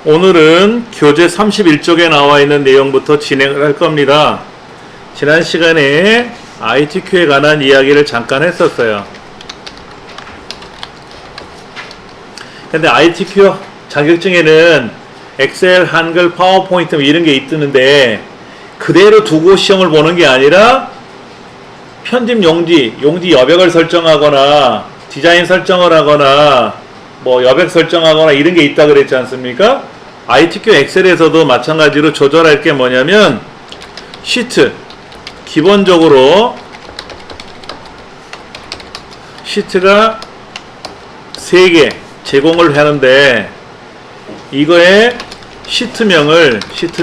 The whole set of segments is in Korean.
오늘은 교재 31쪽에 나와 있는 내용부터 진행을 할 겁니다. 지난 시간에 ITQ에 관한 이야기를 잠깐 했었어요. 근데 ITQ 자격증에는 엑셀, 한글, 파워포인트 이런 게 있는데 그대로 두고 시험을 보는 게 아니라 편집 용지 여백을 설정하거나 디자인 설정을 하거나 뭐 여백 설정하거나 이런 게 있다 그랬지 않습니까? ITQ 엑셀에서도 마찬가지로 조절할 게 뭐냐면 시트 기본적으로 시트가 3개 제공을 하는데 이거의 시트명을 시트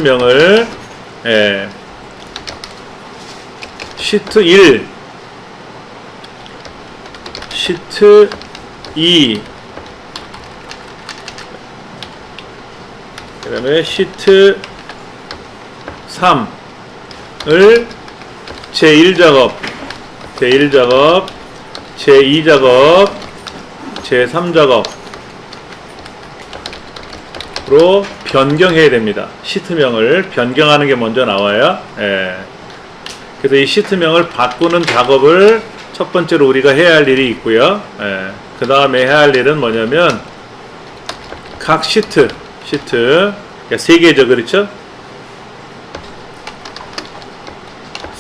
1 시트 2 그 다음에 시트 3을 제1작업, 제2작업, 제3작업으로 변경해야 됩니다. 시트명을 변경하는 게 먼저 나와요. 그래서 이 시트명을 바꾸는 작업을 첫 번째로 우리가 해야 할 일이 있고요. 그 다음에 해야 할 일은 뭐냐면 각 시트 3개죠, 그렇죠?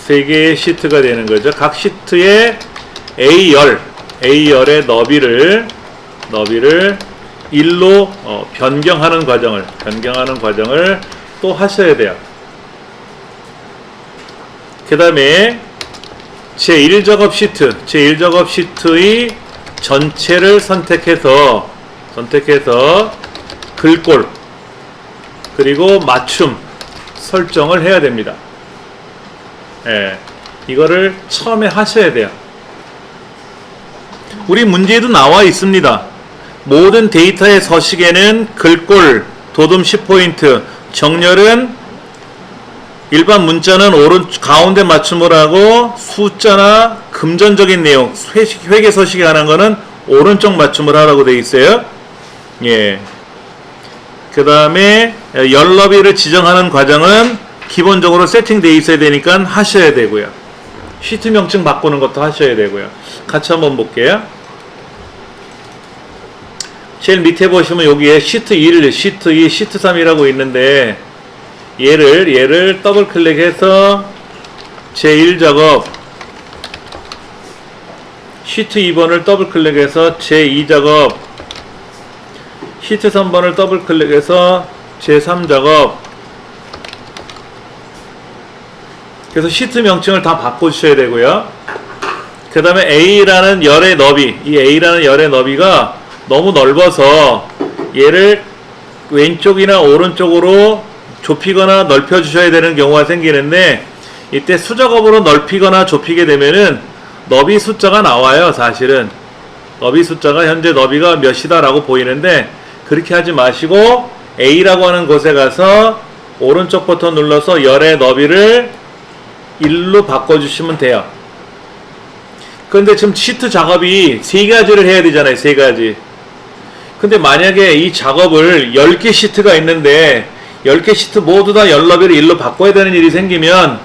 3개의 시트가 되는 거죠. 각 시트의 A열의 너비를 1로 변경하는 과정을 또 하셔야 돼요. 그 다음에 제1작업 시트의 전체를 선택해서 글꼴 그리고 맞춤 설정을 해야 됩니다. 이거를 처음에 하셔야 돼요. 우리 문제에도 나와 있습니다. 모든 데이터의 서식에는 글꼴, 도둠 10포인트, 정렬은 일반 문자는 가운데 맞춤을 하고 숫자나 금전적인 내용, 회계 서식에 관한 거는 오른쪽 맞춤을 하라고 되어 있어요. 그 다음에 열너비를 지정하는 과정은 기본적으로 세팅되어 있어야 되니까 하셔야 되고요. 시트 명칭 바꾸는 것도 하셔야 되고요. 같이 한번 볼게요. 제일 밑에 보시면 여기에 시트 1, 시트 2, 시트 3이라고 있는데 얘를 더블 클릭해서 제1작업 시트 2번을 더블 클릭해서 제2작업 시트 3번을 더블 클릭해서 제3작업 그래서 시트 명칭을 다 바꿔주셔야 되고요. 그 다음에 A라는 열의 너비 이 A라는 열의 너비가 너무 넓어서 얘를 왼쪽이나 오른쪽으로 좁히거나 넓혀 주셔야 되는 경우가 생기는데 이때 수작업으로 넓히거나 좁히게 되면은 너비 숫자가 나와요. 사실은 너비 숫자가 현재 너비가 몇이다 라고 보이는데 그렇게 하지 마시고 A라고 하는 곳에 가서 오른쪽 버튼 눌러서 열의 너비를 1로 바꿔주시면 돼요. 그런데 지금 시트 작업이 3가지를 해야 되잖아요. 3가지. 근데 만약에 이 작업을 10개 시트가 있는데 10개 시트 모두 다 열 너비를 1로 바꿔야 되는 일이 생기면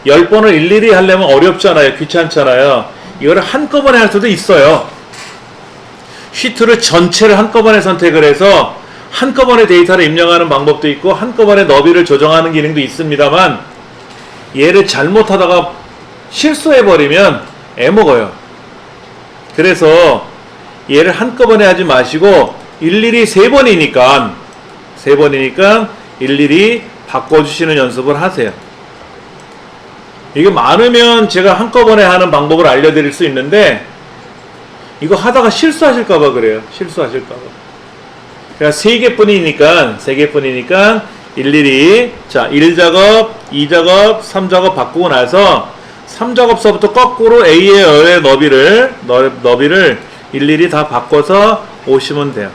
10번을 일일이 하려면 어렵잖아요. 귀찮잖아요. 이거를 한꺼번에 할 수도 있어요. 시트를 전체를 한꺼번에 선택을 해서 한꺼번에 데이터를 입력하는 방법도 있고 한꺼번에 너비를 조정하는 기능도 있습니다만 얘를 잘못하다가 실수해버리면 애먹어요. 그래서 얘를 한꺼번에 하지 마시고 일일이 3번이니까 일일이 바꿔주시는 연습을 하세요. 이게 많으면 제가 한꺼번에 하는 방법을 알려드릴 수 있는데 이거 하다가 실수하실까봐 그래요. 실수하실까봐. 그러니까 3개뿐이니까 일일이 1작업, 2작업, 3작업 바꾸고 나서 3작업서부터 거꾸로 A의 열의 너비를 일일이 다 바꿔서 오시면 돼요.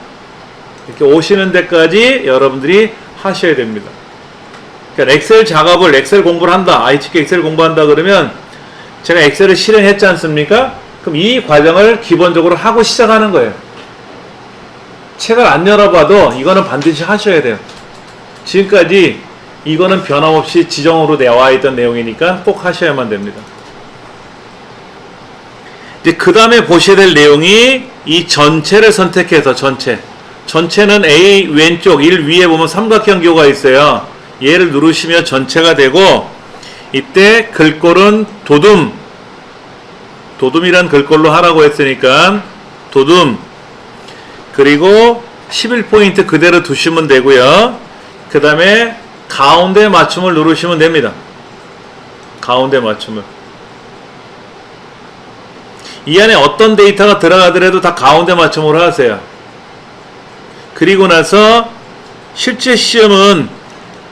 이렇게 오시는 데까지 여러분들이 하셔야 됩니다. 그러니까 엑셀 공부를 한다. ITQ 엑셀 공부한다 그러면 제가 엑셀을 실행했지 않습니까? 그럼 이 과정을 기본적으로 하고 시작하는 거예요. 책을 안 열어봐도 이거는 반드시 하셔야 돼요. 지금까지 이거는 변함없이 지정으로 나와 있던 내용이니까 꼭 하셔야만 됩니다. 이제 그 다음에 보셔야 될 내용이 이 전체를 선택해서 전체는 A 왼쪽 1 위에 보면 삼각형 기호가 있어요. 얘를 누르시면 전체가 되고, 이때 글꼴은 도둠이란 글꼴로 하라고 했으니까 도둠, 그리고 11포인트 그대로 두시면 되고요. 그 다음에 가운데 맞춤을 누르시면 됩니다. 가운데 맞춤을. 이 안에 어떤 데이터가 들어가더라도 다 가운데 맞춤으로 하세요. 그리고 나서 실제 시험은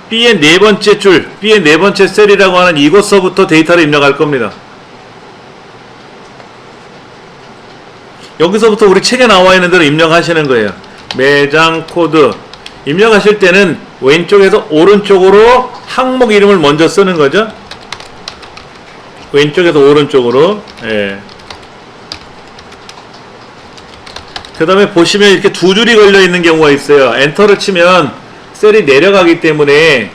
B의 네 번째 줄, B의 네 번째 셀이라고 하는 이곳서부터 데이터를 입력할 겁니다. 여기서부터 우리 책에 나와 있는 대로 입력하시는 거예요. 매장 코드. 입력하실 때는 왼쪽에서 오른쪽으로 항목 이름을 먼저 쓰는 거죠. 왼쪽에서 오른쪽으로. 예. 그 다음에 보시면 이렇게 두 줄이 걸려 있는 경우가 있어요. 엔터를 치면 셀이 내려가기 때문에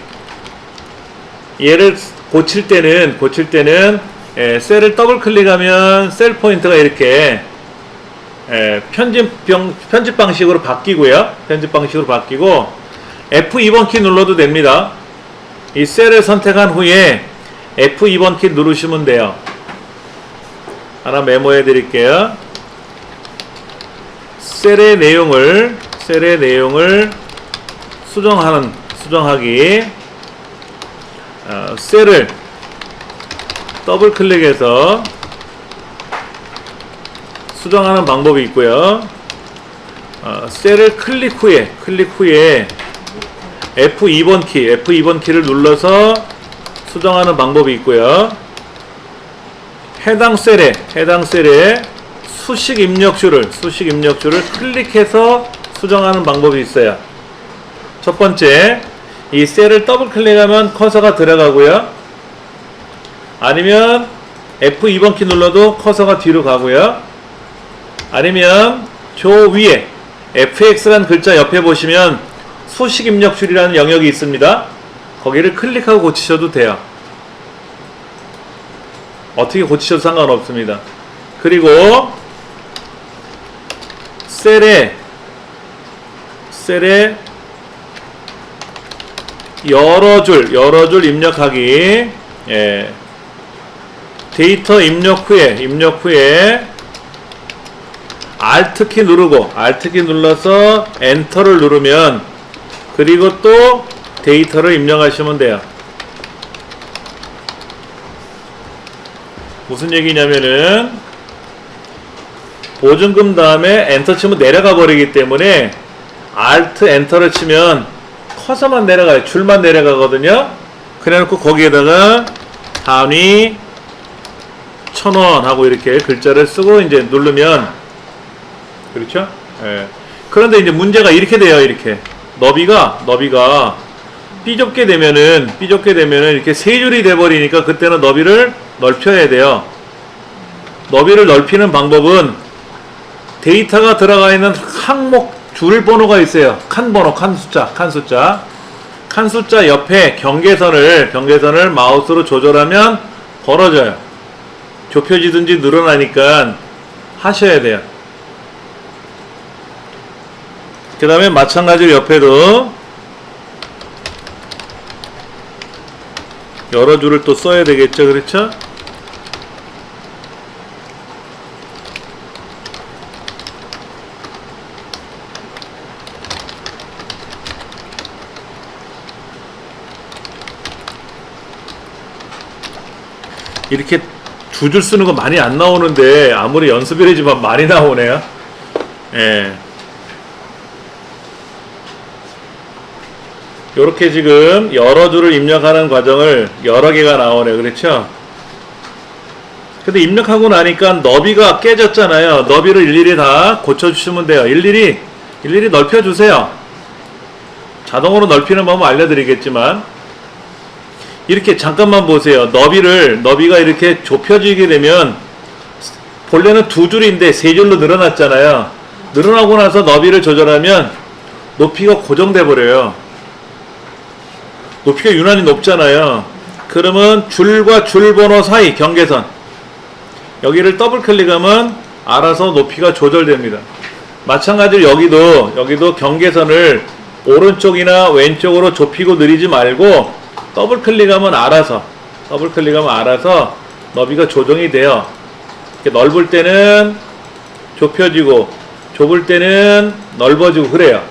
얘를 고칠 때는 예, 셀을 더블 클릭하면 셀 포인트가 이렇게 편집 방식으로 바뀌고요. 편집 방식으로 바뀌고 F2번 키 눌러도 됩니다. 이 셀을 선택한 후에 F2번 키 누르시면 돼요. 하나 메모해 드릴게요. 셀의 내용을 수정하기, 셀을 더블 클릭해서 수정하는 방법이 있고요. 셀을 클릭 후에 F2번 키를 눌러서 수정하는 방법이 있고요. 해당 셀에 수식 입력줄을 클릭해서 수정하는 방법이 있어요. 첫 번째, 이 셀을 더블 클릭하면 커서가 들어가고요. 아니면 F2번 키 눌러도 커서가 뒤로 가고요. 아니면 저 위에 FX라는 글자 옆에 보시면 수식 입력줄이라는 영역이 있습니다. 거기를 클릭하고 고치셔도 돼요. 어떻게 고치셔도 상관없습니다. 그리고 셀에 여러 줄 입력하기. 예. 데이터 입력 후에 Alt 키 눌러서 엔터를 누르면, 그리고 또 데이터를 입력하시면 돼요. 무슨 얘기냐면은 보증금 다음에 엔터 치면 내려가 버리기 때문에 Alt 엔터를 치면 커서만 내려가요. 줄만 내려가거든요. 그래 놓고 거기에다가 단위 1000원 하고 이렇게 글자를 쓰고 이제 누르면, 그렇죠? 예. 그런데 이제 문제가 이렇게 돼요. 이렇게 너비가 삐좁게 되면은 이렇게 세 줄이 돼 버리니까 그때는 너비를 넓혀야 돼요. 너비를 넓히는 방법은 데이터가 들어가 있는 항목 줄 번호가 있어요. 칸 숫자 옆에 경계선을 마우스로 조절하면 벌어져요. 좁혀지든지 늘어나니까 하셔야 돼요. 그 다음에 마찬가지로 옆에도 여러 줄을 또 써야 되겠죠. 그렇죠? 이렇게 두 줄 쓰는 거 많이 안 나오는데 아무리 연습이라지만 많이 나오네요. 예. 요렇게 지금 여러 줄을 입력하는 과정을 여러 개가 나오네요. 그렇죠? 근데 입력하고 나니까 너비가 깨졌잖아요. 너비를 일일이 다 고쳐주시면 돼요. 일일이 넓혀주세요. 자동으로 넓히는 방법 알려드리겠지만, 이렇게 잠깐만 보세요. 너비가 이렇게 좁혀지게 되면 본래는 두 줄인데 세 줄로 늘어났잖아요. 늘어나고 나서 너비를 조절하면 높이가 고정돼 버려요. 높이가 유난히 높잖아요. 그러면 줄과 줄 번호 사이 경계선, 여기를 더블 클릭하면 알아서 높이가 조절됩니다. 마찬가지로 여기도 경계선을 오른쪽이나 왼쪽으로 좁히고 늘리지 말고 더블 클릭하면 알아서 너비가 조정이 돼요. 이렇게 넓을 때는 좁혀지고 좁을 때는 넓어지고 그래요.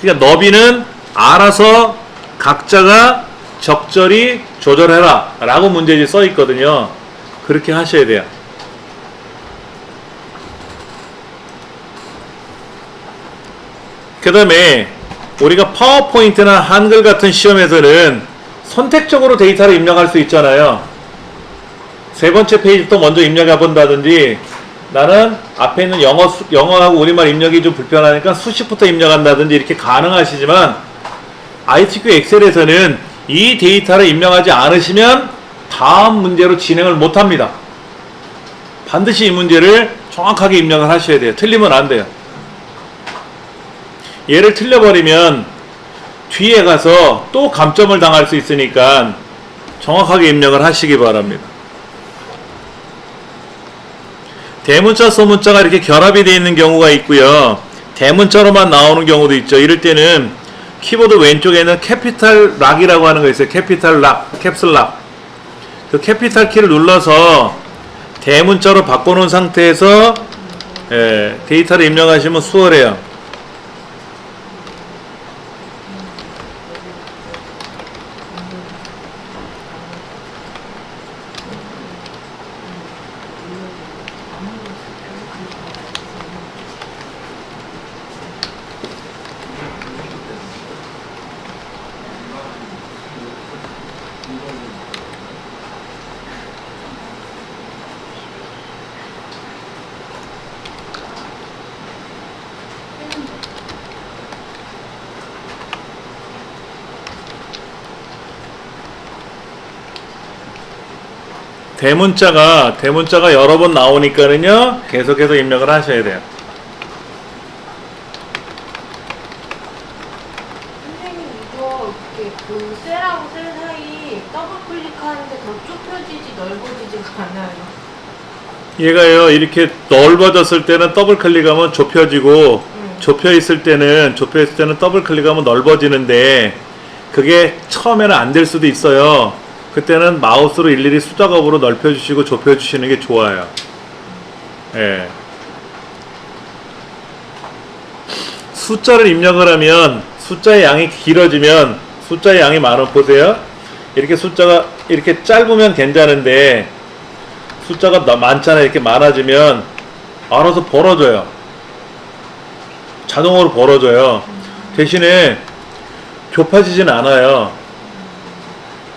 그러니까 너비는 알아서 각자가 적절히 조절해라 라고 문제지 써 있거든요. 그렇게 하셔야 돼요. 그 다음에 우리가 파워포인트나 한글 같은 시험에서는 선택적으로 데이터를 입력할 수 있잖아요. 세 번째 페이지부터 먼저 입력해 본다든지, 나는 앞에 있는 영어하고 우리말 입력이 좀 불편하니까 수식부터 입력한다든지 이렇게 가능하시지만, ITQ 엑셀에서는 이 데이터를 입력하지 않으시면 다음 문제로 진행을 못합니다. 반드시 이 문제를 정확하게 입력을 하셔야 돼요. 틀리면 안 돼요. 얘를 틀려버리면 뒤에 가서 또 감점을 당할 수 있으니까 정확하게 입력을 하시기 바랍니다. 대문자, 소문자가 이렇게 결합이 되어 있는 경우가 있고요. 대문자로만 나오는 경우도 있죠. 이럴 때는 키보드 왼쪽에는 캐피탈 락이라고 하는 거 있어요. 캐피탈 락, 캡슬 락. 그 캐피탈 키를 눌러서 대문자로 바꿔놓은 상태에서 데이터를 입력하시면 수월해요. 대문자가 여러 번 나오니까는요, 계속해서 입력을 하셔야 돼요. 선생님, 이거 이렇게 그 셀하고 셀 사이 더블 클릭하는데 더 좁혀지지 넓어지지가 않아요. 얘가요, 이렇게 넓어졌을 때는 더블 클릭하면 좁혀지고, 좁혀 있을 때는 더블 클릭하면 넓어지는데, 그게 처음에는 안 될 수도 있어요. 그때는 마우스로 일일이 수작업으로 넓혀주시고 좁혀주시는 게 좋아요. 예. 숫자를 입력을 하면 숫자의 양이 길어지면, 숫자의 양이 많으면 보세요. 이렇게 숫자가 이렇게 짧으면 괜찮은데 숫자가 많잖아요. 이렇게 많아지면 알아서 벌어져요. 자동으로 벌어져요. 대신에 좁아지진 않아요.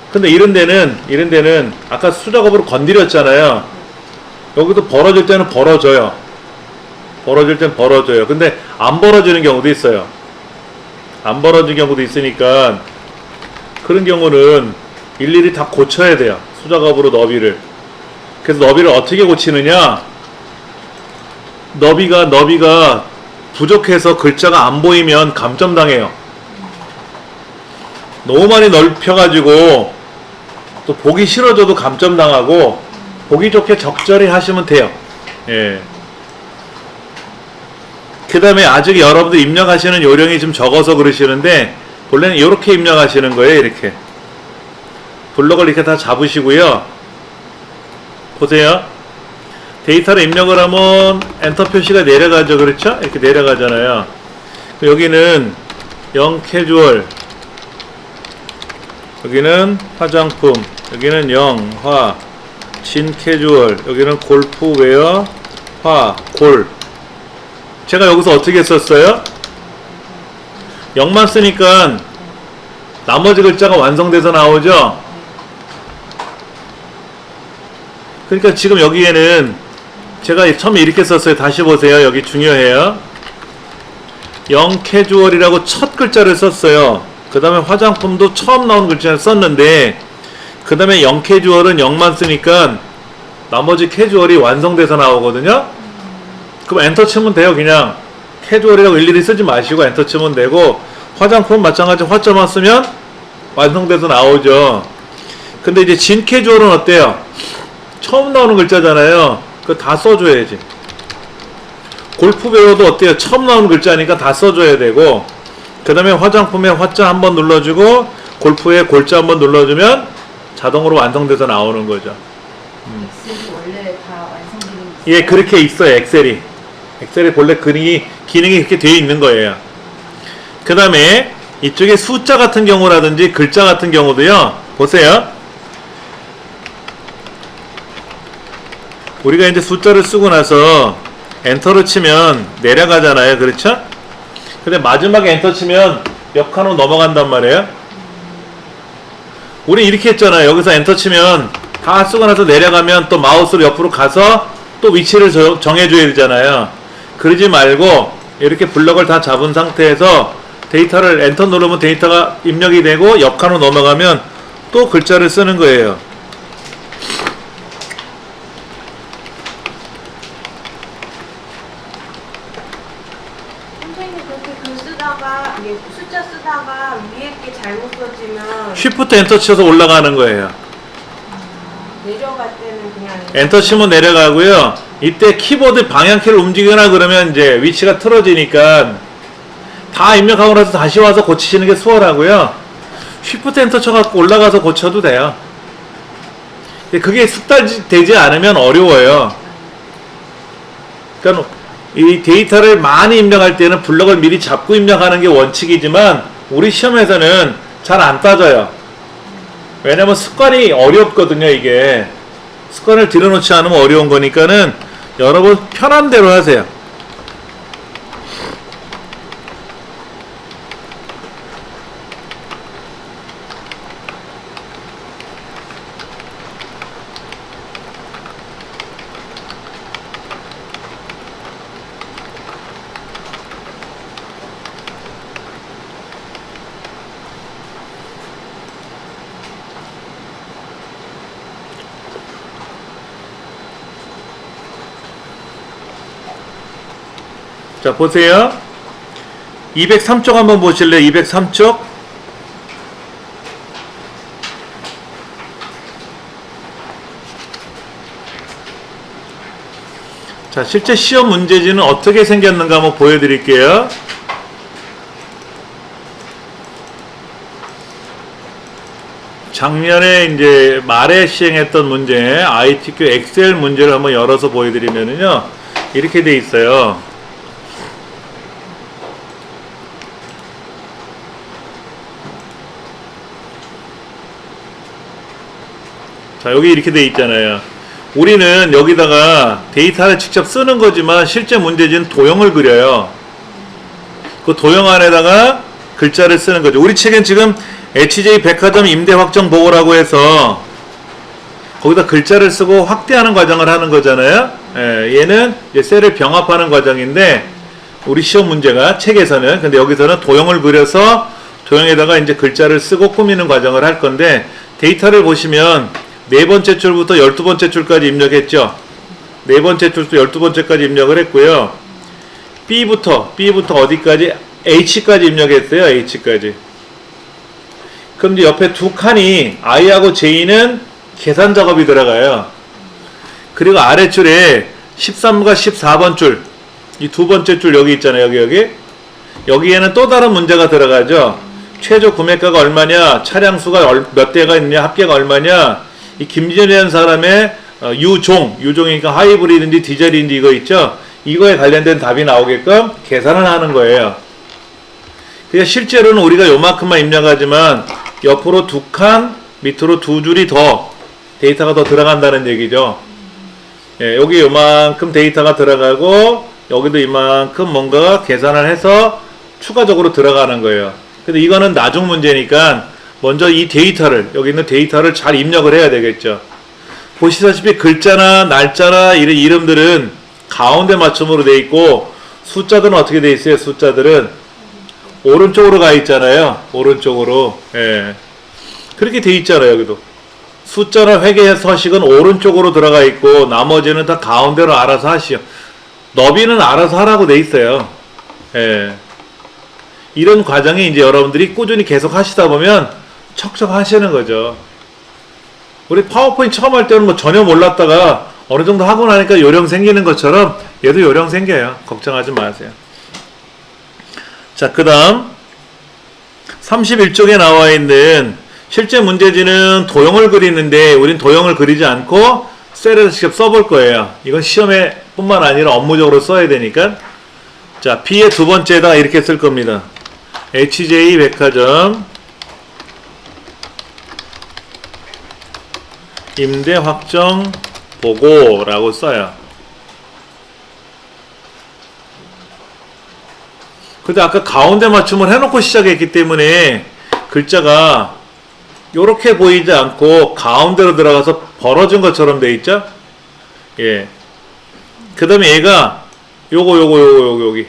근데 이런 데는 아까 수작업으로 건드렸잖아요. 여기도 벌어질 때는 벌어져요. 근데 안 벌어지는 경우도 있어요. 안 벌어지는 경우도 있으니까 그런 경우는 일일이 다 고쳐야 돼요. 수작업으로 너비를. 그래서 너비를 어떻게 고치느냐? 너비가 부족해서 글자가 안 보이면 감점당해요. 너무 많이 넓혀가지고 또 보기 싫어져도 감점당하고, 보기 좋게 적절히 하시면 돼요. 예. 그 다음에 아직 여러분들 입력하시는 요령이 좀 적어서 그러시는데, 본래는 이렇게 입력하시는 거예요. 이렇게 블록을 이렇게 다 잡으시고요. 보세요. 데이터를 입력을 하면 엔터 표시가 내려가죠. 그렇죠? 이렇게 내려가잖아요. 여기는 영 캐주얼, 여기는 화장품, 여기는 영화, 진 캐주얼, 여기는 골프웨어, 골. 제가 여기서 어떻게 썼어요? 0만 쓰니까 나머지 글자가 완성돼서 나오죠? 그러니까 지금 여기에는 제가 처음에 이렇게 썼어요. 다시 보세요. 여기 중요해요. 영 캐주얼이라고 첫 글자를 썼어요. 그 다음에 화장품도 처음 나온 글자를 썼는데, 그 다음에 영 캐주얼은 0만 쓰니까 나머지 캐주얼이 완성돼서 나오거든요. 그럼 엔터 치면 돼요. 그냥 캐주얼이라고 일일이 쓰지 마시고 엔터 치면 되고, 화장품 마찬가지 화자만 쓰면 완성돼서 나오죠. 근데 이제 진캐주얼은 어때요? 처음 나오는 글자잖아요. 그거 다 써줘야지. 골프 배워도 어때요? 처음 나오는 글자니까 다 써줘야 되고, 그 다음에 화장품에 화자 한번 눌러주고 골프에 골자 한번 눌러주면 자동으로 완성돼서 나오는 거죠. 엑셀이 원래 다 완성되는 게 예, 그렇게 있어요. 엑셀이 본래 기능이 그렇게 되어 있는 거예요. 그 다음에 이쪽에 숫자 같은 경우라든지 글자 같은 경우도요, 보세요. 우리가 이제 숫자를 쓰고 나서 엔터를 치면 내려가잖아요. 그렇죠? 근데 마지막에 엔터 치면 몇 칸으로 넘어간단 말이에요. 우리 이렇게 했잖아요. 여기서 엔터 치면 다 쓰고 나서 내려가면 또 마우스로 옆으로 가서 또 위치를 정해줘야 되잖아요. 그러지 말고 이렇게 블럭을 다 잡은 상태에서 데이터를 엔터 누르면 데이터가 입력이 되고 옆 칸으로 넘어가면 또 글자를 쓰는 거예요. 선생님 그렇게 글 쓰다가 이게 숫자 쓰다가 위에 게 잘못 써지면 쉬프트 엔터 쳐서 올라가는 거예요. 내려갈 때는 그냥 엔터 치면 내려가고요. 이때 키보드 방향키를 움직이거나 그러면 이제 위치가 틀어지니까 다 입력하고 나서 다시 와서 고치시는 게 수월하고요. 쉬프트 엔터 쳐갖고 올라가서 고쳐도 돼요. 그게 숙달되지 않으면 어려워요. 그러니까 이 데이터를 많이 입력할 때는 블럭을 미리 잡고 입력하는 게 원칙이지만 우리 시험에서는 잘 안 따져요. 왜냐면 습관이 어렵거든요. 이게 습관을 들여놓지 않으면 어려운 거니까는 여러분 편한 대로 하세요. 자, 보세요. 203쪽 한번 보실래요? 203쪽. 자, 실제 시험 문제지는 어떻게 생겼는가 한번 보여드릴게요. 작년에 이제 말에 시행했던 문제, ITQ 엑셀 문제를 한번 열어서 보여드리면은요, 이렇게 돼 있어요. 자, 여기 이렇게 돼 있잖아요. 우리는 여기다가 데이터를 직접 쓰는 거지만 실제 문제지는 도형을 그려요. 그 도형 안에다가 글자를 쓰는 거죠. 우리 책엔 지금 HJ 백화점 임대 확정 보고라고 해서 거기다 글자를 쓰고 확대하는 과정을 하는 거잖아요. 예, 얘는 이제 셀을 병합하는 과정인데 우리 시험 문제가 책에서는, 근데 여기서는 도형을 그려서 도형에다가 이제 글자를 쓰고 꾸미는 과정을 할 건데, 데이터를 보시면 네 번째 줄부터 12번째 줄까지 입력했죠. 네 번째 줄부터 12번째까지 입력을 했고요. B부터 어디까지? H까지 입력했어요. H까지. 그럼 이제 옆에 두 칸이 I하고 J는 계산 작업이 들어가요. 그리고 아래줄에 13과 14번 줄, 이 두 번째 줄 여기 있잖아요. 여기에는 또 다른 문제가 들어가죠. 최저 구매가가 얼마냐, 차량 수가 몇 대가 있냐, 합계가 얼마냐, 이 김진이라는 사람의 유종이니까 하이브리드인지 디젤인지 이거 있죠. 이거에 관련된 답이 나오게끔 계산을 하는 거예요. 그러니까 실제로는 우리가 요만큼만 입력하지만 옆으로 두 칸, 밑으로 두 줄이 더 데이터가 더 들어간다는 얘기죠. 예, 여기 요만큼 데이터가 들어가고 여기도 이만큼 뭔가 계산을 해서 추가적으로 들어가는 거예요. 근데 이거는 나중 문제니까 먼저 이 데이터를, 여기 있는 데이터를 잘 입력을 해야 되겠죠. 보시다시피 글자나 날짜나 이런 이름들은 가운데 맞춤으로 돼 있고, 숫자들은 어떻게 돼 있어요? 숫자들은 오른쪽으로 가 있잖아요. 오른쪽으로. 예. 그렇게 돼 있잖아요. 여기도 숫자나 회계 서식은 오른쪽으로 들어가 있고 나머지는 다 가운데로 알아서 하시오. 너비는 알아서 하라고 돼 있어요. 예. 이런 과정이 이제 여러분들이 꾸준히 계속 하시다 보면 척척 하시는 거죠. 우리 파워포인트 처음 할 때는 뭐 전혀 몰랐다가 어느 정도 하고 나니까 요령 생기는 것처럼 얘도 요령 생겨요. 걱정하지 마세요. 자, 그 다음 31쪽에 나와 있는 실제 문제지는 도형을 그리는데 우린 도형을 그리지 않고 셀에서 직접 써볼 거예요. 이건 시험에 뿐만 아니라 업무적으로 써야 되니까. 자, B의 두 번째에다가 이렇게 쓸 겁니다. HJ 백화점 임대 확정 보고라고 써요. 근데 아까 가운데 맞춤을 해놓고 시작했기 때문에 글자가 요렇게 보이지 않고 가운데로 들어가서 벌어진 것처럼 돼 있죠? 예. 그 다음에 얘가 여기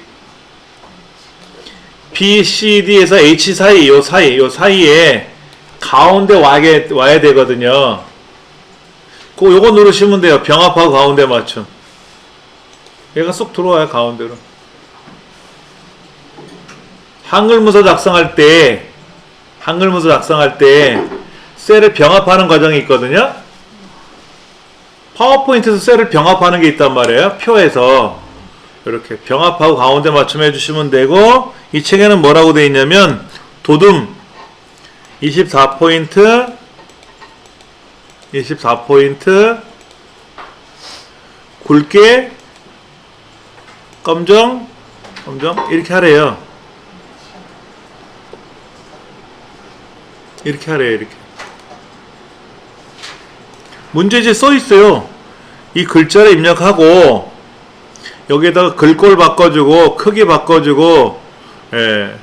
B, C, D에서 H 사이, 요 사이에 가운데 와야 되거든요. 요거 누르시면 돼요. 병합하고 가운데 맞춤. 얘가 쏙 들어와요, 가운데로. 한글 문서 작성할 때 셀을 병합하는 과정이 있거든요. 파워포인트에서 셀을 병합하는 게 있단 말이에요. 표에서 이렇게 병합하고 가운데 맞춤해 주시면 되고, 이 책에는 뭐라고 되어 있냐면 도둠 24포인트 굵게 검정 이렇게 하래요. 이렇게 문제지에 써 있어요. 이 글자를 입력하고 여기에다가 글꼴 바꿔주고 크기 바꿔주고, 예.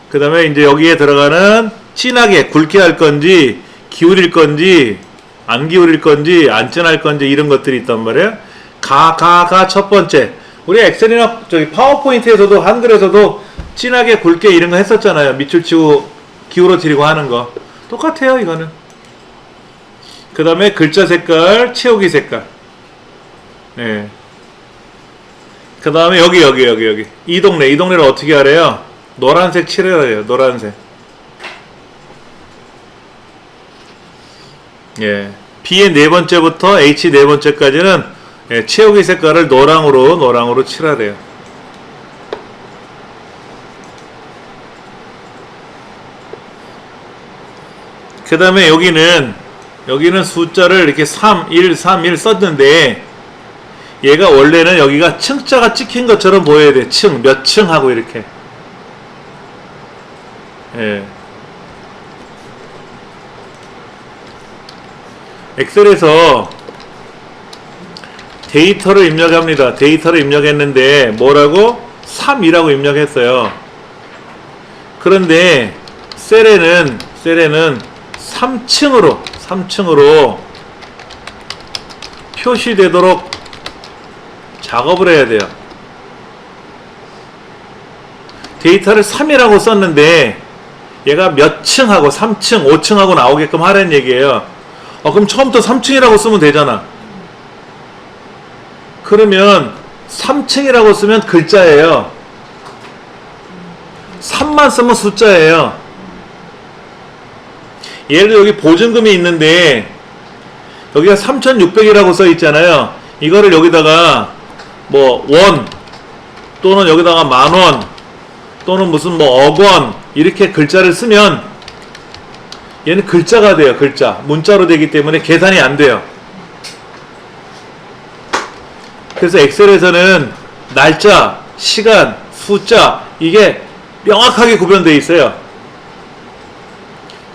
그 다음에 이제 여기에 들어가는 진하게 굵게 할 건지 기울일 건지 안 기울일 건지 안 진할 건지 이런 것들이 있단 말이에요. 첫 번째. 우리 엑셀이나 저기 파워포인트에서도 한글에서도 진하게 굵게 이런 거 했었잖아요. 밑줄 치고 기울어뜨리고 하는 거 똑같아요. 이거는. 그 다음에 글자 색깔 채우기 색깔. 네. 그 다음에 여기 이 동네를 어떻게 하래요? 노란색 칠해야 해요. 노란색. 예. B의 네 번째부터 H 네 번째까지는 예, 채우기 색깔을 노랑으로 칠하래요. 그 다음에 여기는 숫자를 이렇게 3, 1 썼는데 얘가 원래는 여기가 층자가 찍힌 것처럼 보여야 돼. 몇 층 하고 이렇게. 예. 엑셀에서 데이터를 입력합니다. 데이터를 입력했는데 뭐라고? 3이라고 입력했어요. 그런데 셀에는 3층으로 표시되도록 작업을 해야 돼요. 데이터를 3이라고 썼는데 얘가 몇 층하고 3층, 5층하고 나오게끔 하라는 얘기예요. 그럼 처음부터 3층이라고 쓰면 되잖아. 그러면 3층이라고 쓰면 글자예요. 3만 쓰면 숫자예요. 예를 들어 여기 보증금이 있는데 여기가 3,600이라고 써 있잖아요. 이거를 여기다가 뭐 원 또는 여기다가 만원 또는 무슨 뭐 억원 이렇게 글자를 쓰면 얘는 글자가 돼요. 글자. 문자로 되기 때문에 계산이 안 돼요. 그래서 엑셀에서는 날짜, 시간, 숫자 이게 명확하게 구별되어 있어요.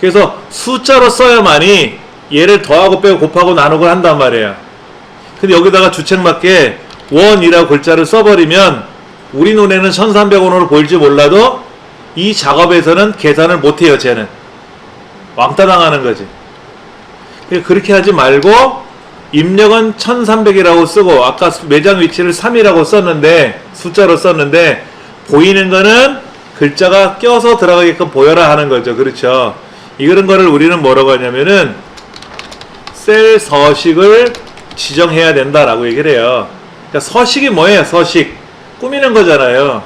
그래서 숫자로 써야만이 얘를 더하고 빼고 곱하고 나누고 한단 말이에요. 근데 여기다가 주책맞게 원이라고 글자를 써버리면 우리 눈에는 1300원으로 보일지 몰라도 이 작업에서는 계산을 못해요. 쟤는 왕따 당하는 거지. 그렇게 하지 말고 입력은 1300이라고 쓰고 아까 매장 위치를 3이라고 썼는데 숫자로 썼는데 보이는 거는 글자가 껴서 들어가게끔 보여라 하는 거죠. 그렇죠. 이런 거를 우리는 뭐라고 하냐면은 셀 서식을 지정해야 된다라고 얘기를 해요. 그러니까 서식이 뭐예요? 서식 꾸미는 거잖아요.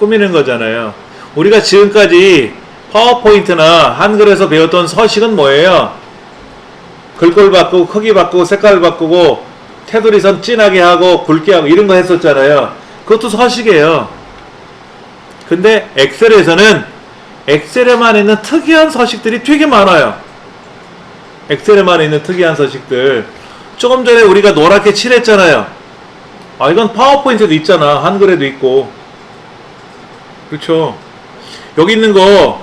꾸미는 거잖아요. 우리가 지금까지 파워포인트나 한글에서 배웠던 서식은 뭐예요? 글꼴 바꾸고 크기 바꾸고 색깔 바꾸고 테두리선 진하게 하고 굵게 하고 이런 거 했었잖아요. 그것도 서식이에요. 근데 엑셀에서는 엑셀에만 있는 특이한 서식들이 되게 많아요. 엑셀에만 있는 특이한 서식들. 조금 전에 우리가 노랗게 칠했잖아요. 아, 이건 파워포인트도 있잖아. 한글에도 있고. 그렇죠. 여기 있는 거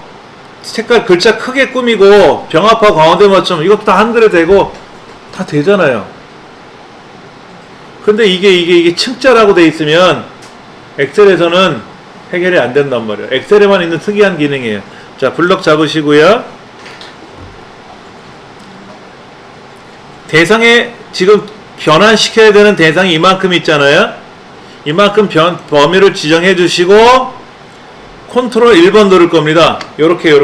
색깔 글자 크게 꾸미고 병합하고 가운데 맞춤 이것도 다 한글에 되고 다 되잖아요. 근데 이게 층자라고 돼 있으면 엑셀에서는 해결이 안 된단 말이에요. 엑셀에만 있는 특이한 기능이에요. 자, 블럭 잡으시고요. 대상에 지금 변환시켜야 되는 대상이 이만큼 있잖아요. 이만큼 범위를 지정해 주시고 컨트롤 1번 누를 겁니다. 요렇게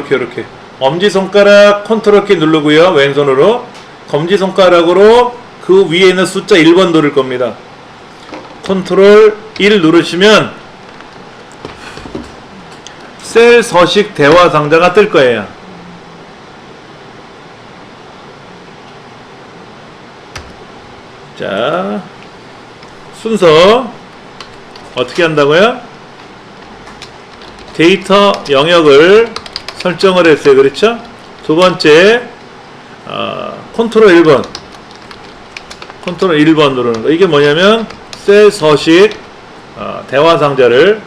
엄지손가락 컨트롤 키 누르고요. 왼손으로 검지손가락으로 그 위에 있는 숫자 1번 누를 겁니다. 컨트롤 1 누르시면 셀 서식 대화 상자가 뜰 거예요. 자, 순서 어떻게 한다고요? 데이터 영역을 설정을 했어요. 그렇죠? 두 번째 컨트롤 1번 누르는 거. 이게 뭐냐면 셀 서식 대화 상자를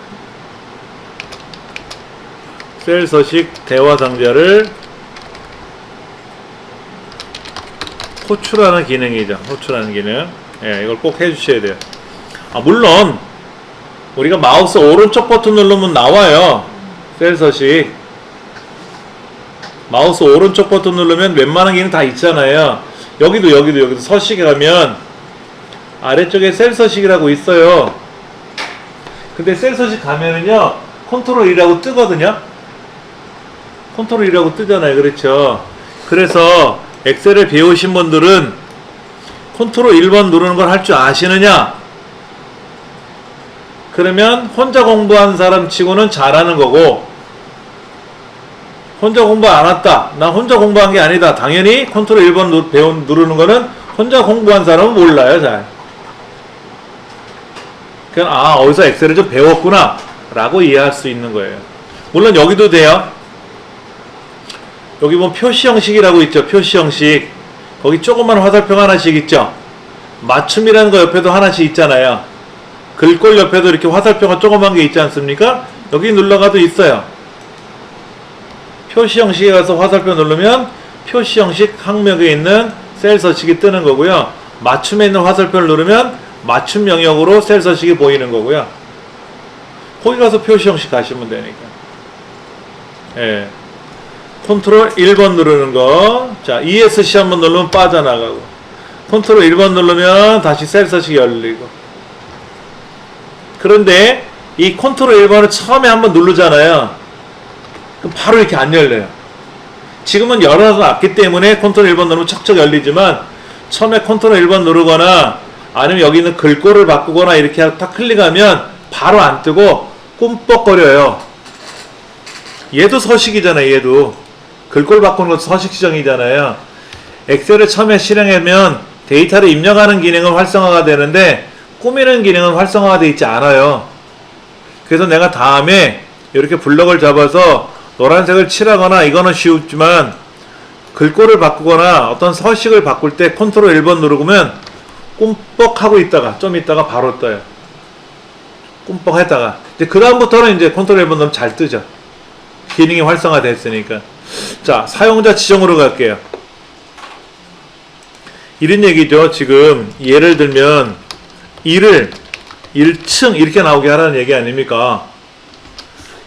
호출하는 기능이죠. 호출하는 기능. 예, 이걸 꼭 해주셔야 돼요. 물론 우리가 마우스 오른쪽 버튼 누르면 나와요. 셀 서식. 마우스 오른쪽 버튼 누르면 웬만한 기능 다 있잖아요. 여기도 서식에 가면 아래쪽에 셀 서식이라고 있어요. 근데 셀 서식 가면은요, 컨트롤 2라고 뜨거든요. 컨트롤 2라고 뜨잖아요. 그렇죠? 그래서 엑셀을 배우신 분들은 컨트롤 1번 누르는 걸 할 줄 아시느냐? 그러면 혼자 공부한 사람 치고는 잘하는 거고, 혼자 공부 안 했다. 나 혼자 공부한 게 아니다. 당연히 컨트롤 1번 누르는 거는 혼자 공부한 사람은 몰라요. 잘. 그냥 어디서 엑셀을 좀 배웠구나 라고 이해할 수 있는 거예요. 물론 여기도 돼요. 여기 보면 표시 형식이라고 있죠. 표시 형식. 거기 조그만 화살표 하나씩 있죠. 맞춤이라는 거 옆에도 하나씩 있잖아요. 글꼴 옆에도 이렇게 화살표가 조그만 게 있지 않습니까? 여기 눌러가도 있어요. 표시 형식에 가서 화살표 누르면 표시 형식 항목에 있는 셀 서식이 뜨는 거고요. 맞춤에 있는 화살표를 누르면 맞춤 영역으로 셀 서식이 보이는 거고요. 거기 가서 표시 형식 가시면 되니까. 예. 컨트롤 1번 누르는 거. 자, ESC 한번 누르면 빠져나가고. 컨트롤 1번 누르면 다시 셀 서식이 열리고. 그런데 이 컨트롤 1번을 처음에 한번 누르잖아요. 그럼 바로 이렇게 안 열려요. 지금은 열어놨기 때문에 컨트롤 1번 누르면 척척 열리지만 처음에 컨트롤 1번 누르거나 아니면 여기 있는 글꼴을 바꾸거나 이렇게 딱 클릭하면 바로 안 뜨고 꿈뻑거려요. 얘도 서식이잖아요. 얘도 글꼴 바꾸는 것도 서식 지정이잖아요. 엑셀을 처음에 실행하면 데이터를 입력하는 기능은 활성화가 되는데 꾸미는 기능은 활성화가 되어 있지 않아요. 그래서 내가 다음에 이렇게 블럭을 잡아서 노란색을 칠하거나, 이거는 쉽지만 글꼴을 바꾸거나 어떤 서식을 바꿀 때 컨트롤 1번 누르면 꿈뻑하고 있다가 좀 있다가 바로 떠요. 꿈뻑 했다가 이제 그 다음부터는 이제 컨트롤 1번 누르면 잘 뜨죠. 기능이 활성화 됐으니까. 자, 사용자 지정으로 갈게요. 이런 얘기죠. 지금 예를 들면 1층 이렇게 나오게 하라는 얘기 아닙니까?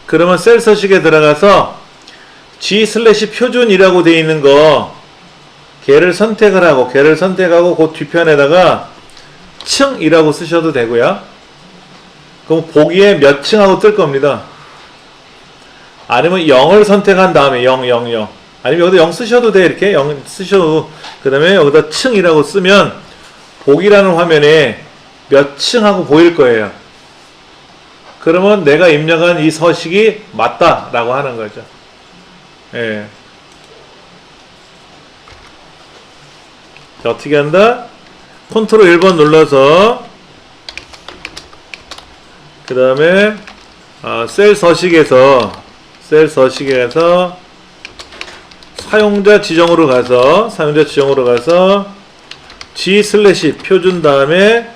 그러면 셀 서식에 들어가서 G/표준이라고 되어 있는 거 걔를 선택을 하고 그 뒤편에다가 층이라고 쓰셔도 되고요. 그럼 보기에 몇 층하고 뜰 겁니다. 아니면 0을 선택한 다음에 0. 아니면 여기다 0 쓰셔도 돼. 이렇게 0 쓰셔도. 그 다음에 여기다 층이라고 쓰면 보기라는 화면에 몇 층하고 보일 거예요. 그러면 내가 입력한 이 서식이 맞다라고 하는 거죠. 예. 자, 어떻게 한다? 컨트롤 1번 눌러서 그 다음에 셀 서식에서 사용자 지정으로 가서 G 슬래시 표준 다음에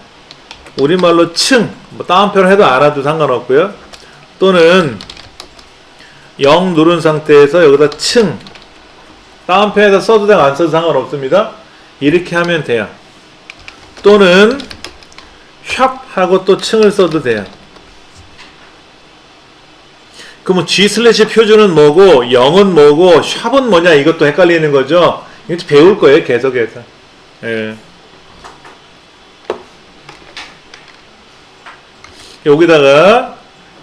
우리말로 층, 뭐 다운표를 해도 안 해도 상관없고요. 또는 0 누른 상태에서 여기다 층, 다운표에다 써도 되고 안 써도 상관없습니다. 이렇게 하면 돼요. 또는 샵 하고 또 층을 써도 돼요. 그러면 G 슬래시 표준은 뭐고 0은 뭐고 샵은 뭐냐, 이것도 헷갈리는 거죠. 이거 배울 거예요, 계속해서. 예. 여기다가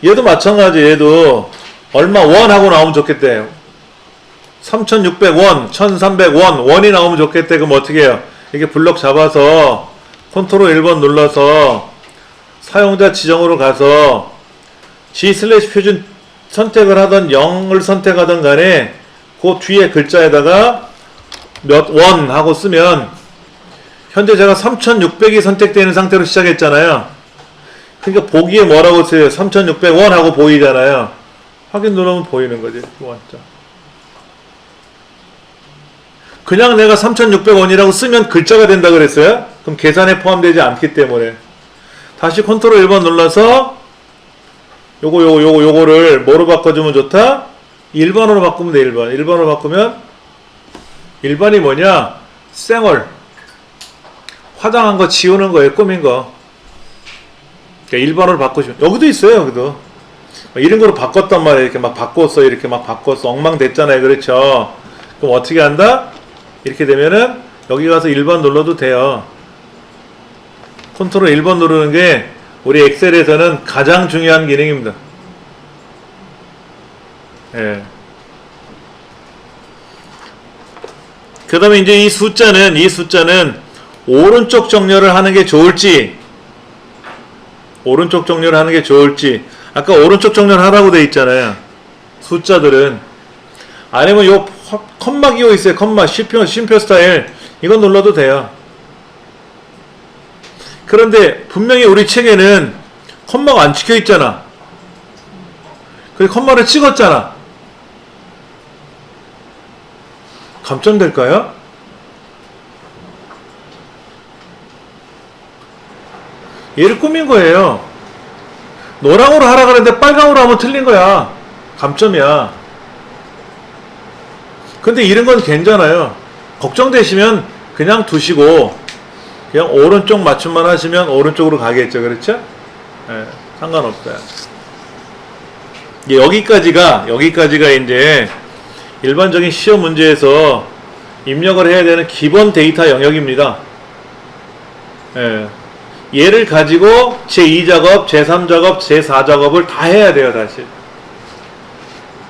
얘도 마찬가지. 얘도 얼마 원 하고 나오면 좋겠대. 3600원, 1300원 원이 나오면 좋겠대. 그럼 어떻게 해요? 이렇게 블럭 잡아서 컨트롤 1번 눌러서 사용자 지정으로 가서 G 슬래시 표준 선택을 하던 0을 선택하던 간에 그 뒤에 글자에다가 몇 원 하고 쓰면, 현재 제가 3600이 선택되는 상태로 시작했잖아요. 그러니까 보기에 뭐라고 써요? 3600원 하고 보이잖아요. 확인 누르면 보이는 거지. 맞죠? 그냥 내가 3600원이라고 쓰면 글자가 된다 그랬어요? 그럼 계산에 포함되지 않기 때문에. 다시 컨트롤 1번 눌러서 요거를 뭐로 바꿔주면 좋다? 1번으로 바꾸면 돼. 1번으로 바꾸면 1번이 뭐냐? 쌩얼. 화장한 거 지우는 거예요. 꾸민 거. 그러니까 1번으로 바꾸시면, 여기도 있어요. 여기도 이런 거로 바꿨단 말이에요. 이렇게 막 바꿨어. 이렇게 막 바꿨어. 엉망됐잖아요. 그렇죠? 그럼 어떻게 한다? 이렇게 되면은 여기 가서 1번 눌러도 돼요. 컨트롤 1번 누르는 게 우리 엑셀에서는 가장 중요한 기능입니다. 예. 그 다음에 이제 이 숫자는 오른쪽 정렬을 하는 게 좋을지, 아까 오른쪽 정렬 하라고 돼 있잖아요. 숫자들은. 아니면 요 컴마 기호 있어요. 컴마, 쉼표 스타일. 이건 눌러도 돼요. 그런데 분명히 우리 책에는 컴마가 안 찍혀 있잖아. 그래서 컴마를 찍었잖아. 감점될까요? 얘를 꾸민 거예요. 노랑으로 하라 그랬는데 빨강으로 하면 틀린 거야. 감점이야. 근데 이런 건 괜찮아요. 걱정되시면 그냥 두시고 그냥 오른쪽 맞춤만 하시면 오른쪽으로 가겠죠. 그렇죠? 예, 상관없어요. 여기까지가 이제 일반적인 시험 문제에서 입력을 해야 되는 기본 데이터 영역입니다. 예. 얘를 가지고 제2작업, 제3작업, 제4작업을 다 해야 돼요, 다시.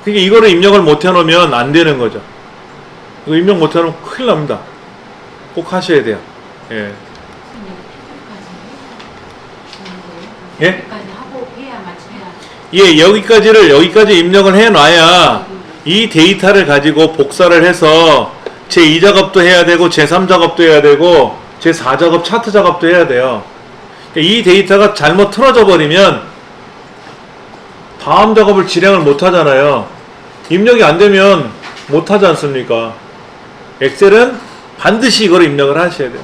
그러니까 이거를 입력을 못 해놓으면 안 되는 거죠. 이거 입력 못 해놓으면 큰일 납니다. 꼭 하셔야 돼요. 예. 예? 예, 여기까지 입력을 해놔야 이 데이터를 가지고 복사를 해서 제2작업도 해야 되고, 제3작업도 해야 되고, 제4작업 차트 작업도 해야 돼요. 이 데이터가 잘못 틀어져 버리면 다음 작업을 실행을 못 하잖아요. 입력이 안 되면 못 하지 않습니까? 엑셀은 반드시 이걸 입력을 하셔야 돼요.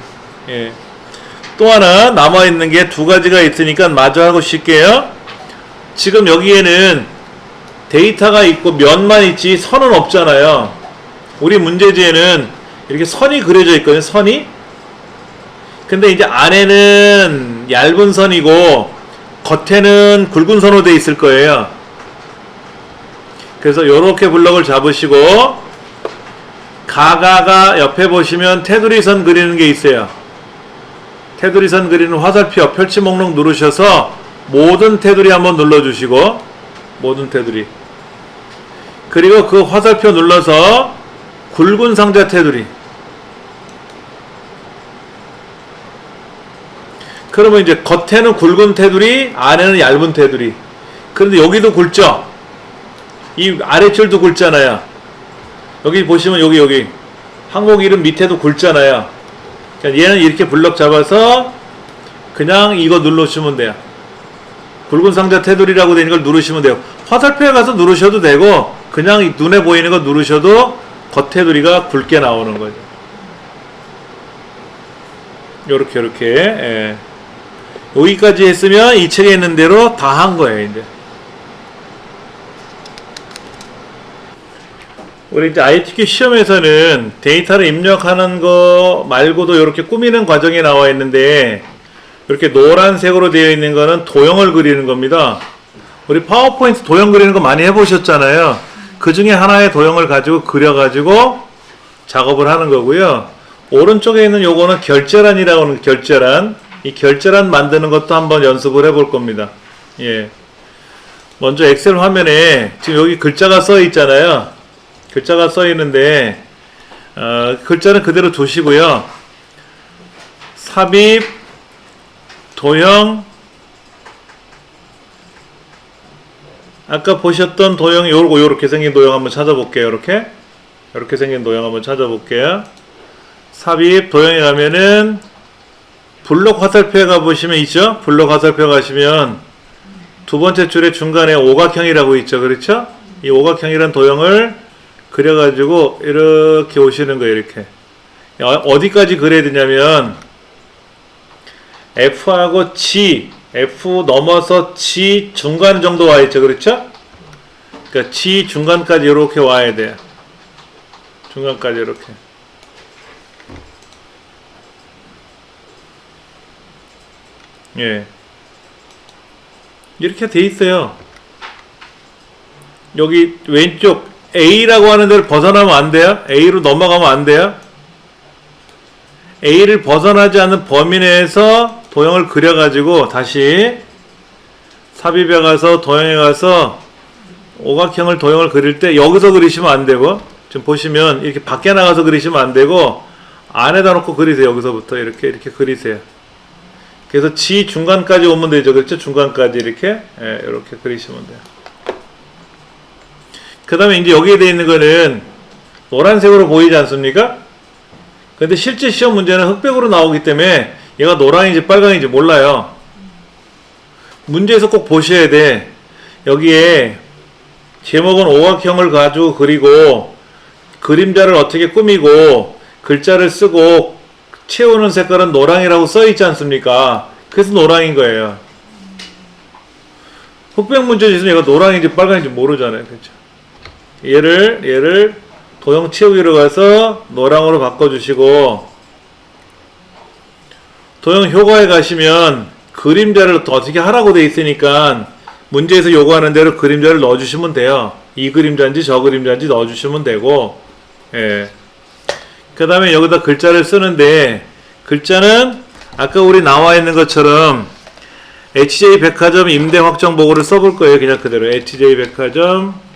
예. 또 하나 남아있는 게 두 가지가 있으니까 마저 하고 쉴게요. 지금 여기에는 데이터가 있고 면만 있지 선은 없잖아요. 우리 문제지에는 이렇게 선이 그려져 있거든요. 선이. 근데 이제 안에는 얇은 선이고 겉에는 굵은 선으로 되어 있을 거예요. 그래서 요렇게 블럭을 잡으시고 가가가 옆에 보시면 테두리 선 그리는 게 있어요. 테두리 선 그리는 화살표 펼치 목록 누르셔서 모든 테두리 한번 눌러주시고, 모든 테두리. 그리고 그 화살표 눌러서 굵은 상자 테두리. 그러면 이제 겉에는 굵은 테두리, 안에는 얇은 테두리. 그런데 여기도 굵죠? 이 아래줄도 굵잖아요. 여기 보시면 여기 항목 이름 밑에도 굵잖아요. 그러니까 얘는 이렇게 블럭 잡아서 그냥 이거 눌러주시면 돼요. 굵은 상자 테두리라고 되는 걸 누르시면 돼요. 화살표에 가서 누르셔도 되고 그냥 눈에 보이는 거 누르셔도 겉테두리가 굵게 나오는 거죠. 요렇게 예. 여기까지 했으면 이 책에 있는 대로 다 한 거예요. 이제 우리 이제 ITQ 시험에서는 데이터를 입력하는 거 말고도 이렇게 꾸미는 과정이 나와 있는데, 이렇게 노란색으로 되어 있는 거는 도형을 그리는 겁니다. 우리 파워포인트 도형 그리는 거 많이 해보셨잖아요. 그 중에 하나의 도형을 가지고 그려가지고 작업을 하는 거고요. 오른쪽에 있는 요거는 결제란이라고 하는 결제란. 이 결제란 만드는 것도 한번 연습을 해볼 겁니다. 예. 먼저 엑셀 화면에 지금 여기 글자가 써 있잖아요. 글자가 써 있는데, 글자는 그대로 두시고요. 삽입, 도형, 아까 보셨던 도형이 요렇게 생긴 도형 한번 찾아볼게요. 요렇게 생긴 도형 한번 찾아볼게요. 삽입, 도형에 가면은 블록 화살표에 가보시면 있죠? 블록 화살표 가시면 두 번째 줄의 중간에 오각형이라고 있죠. 그렇죠? 이 오각형이란 도형을 그려가지고 이렇게 오시는 거예요. 이렇게. 어디까지 그려야 되냐면 F하고 G, F 넘어서 G 중간 정도 와 있죠. 그렇죠? 그러니까 G 중간까지 이렇게 와야 돼요. 중간까지 이렇게. 예. 이렇게 돼 있어요. 여기 왼쪽 A라고 하는 데를 벗어나면 안 돼요. A로 넘어가면 안 돼요. A를 벗어나지 않는 범위 내에서 도형을 그려가지고 다시 삽입에 가서 도형에 가서 오각형을 도형을 그릴 때 여기서 그리시면 안 되고, 지금 보시면 이렇게 밖에 나가서 그리시면 안 되고 안에다 놓고 그리세요. 여기서부터 이렇게 그리세요. 그래서 G 중간까지 오면 되죠. 그렇죠? 중간까지 이렇게 그리시면 돼요. 그 다음에 이제 여기에 되어 있는 거는 노란색으로 보이지 않습니까? 근데 실제 시험 문제는 흑백으로 나오기 때문에 얘가 노랑인지 빨강인지 몰라요. 문제에서 꼭 보셔야 돼. 여기에 제목은 오각형을 가지고 그리고 그림자를 어떻게 꾸미고 글자를 쓰고 채우는 색깔은 노랑이라고 써 있지 않습니까? 그래서 노랑인 거예요. 흑백 문제 있으면 얘가 노랑인지 빨강인지 모르잖아요. 그렇죠? 얘를 도형 채우기로 가서 노랑으로 바꿔주시고, 도형 효과에 가시면 그림자를 또 어떻게 하라고 돼 있으니까 문제에서 요구하는 대로 그림자를 넣어주시면 돼요. 이 그림자인지 저 그림자인지 넣어주시면 되고, 예. 그 다음에 여기다 글자를 쓰는데, 글자는 아까 우리 나와 있는 것처럼 HJ 백화점 임대 확정 보고를 써볼 거예요. 그냥 그대로 HJ 백화점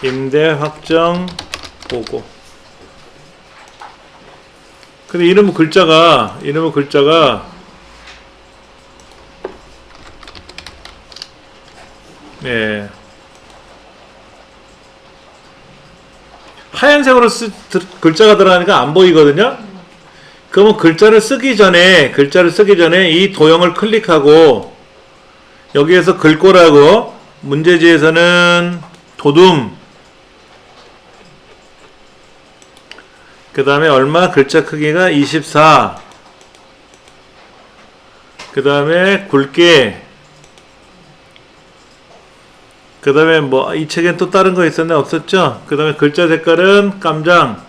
임대 확정 보고. 근데 이놈의 글자가 네. 하얀색으로 글자가 들어가니까 안 보이거든요. 그러면 글자를 쓰기 전에 이 도형을 클릭하고 여기에서 글꼴하고 문제지에서는 도둠, 그 다음에 얼마? 글자 크기가 24, 그 다음에 굵게, 그 다음에 뭐 이 책엔 또 다른 거 있었나? 없었죠? 그 다음에 글자 색깔은 깜장,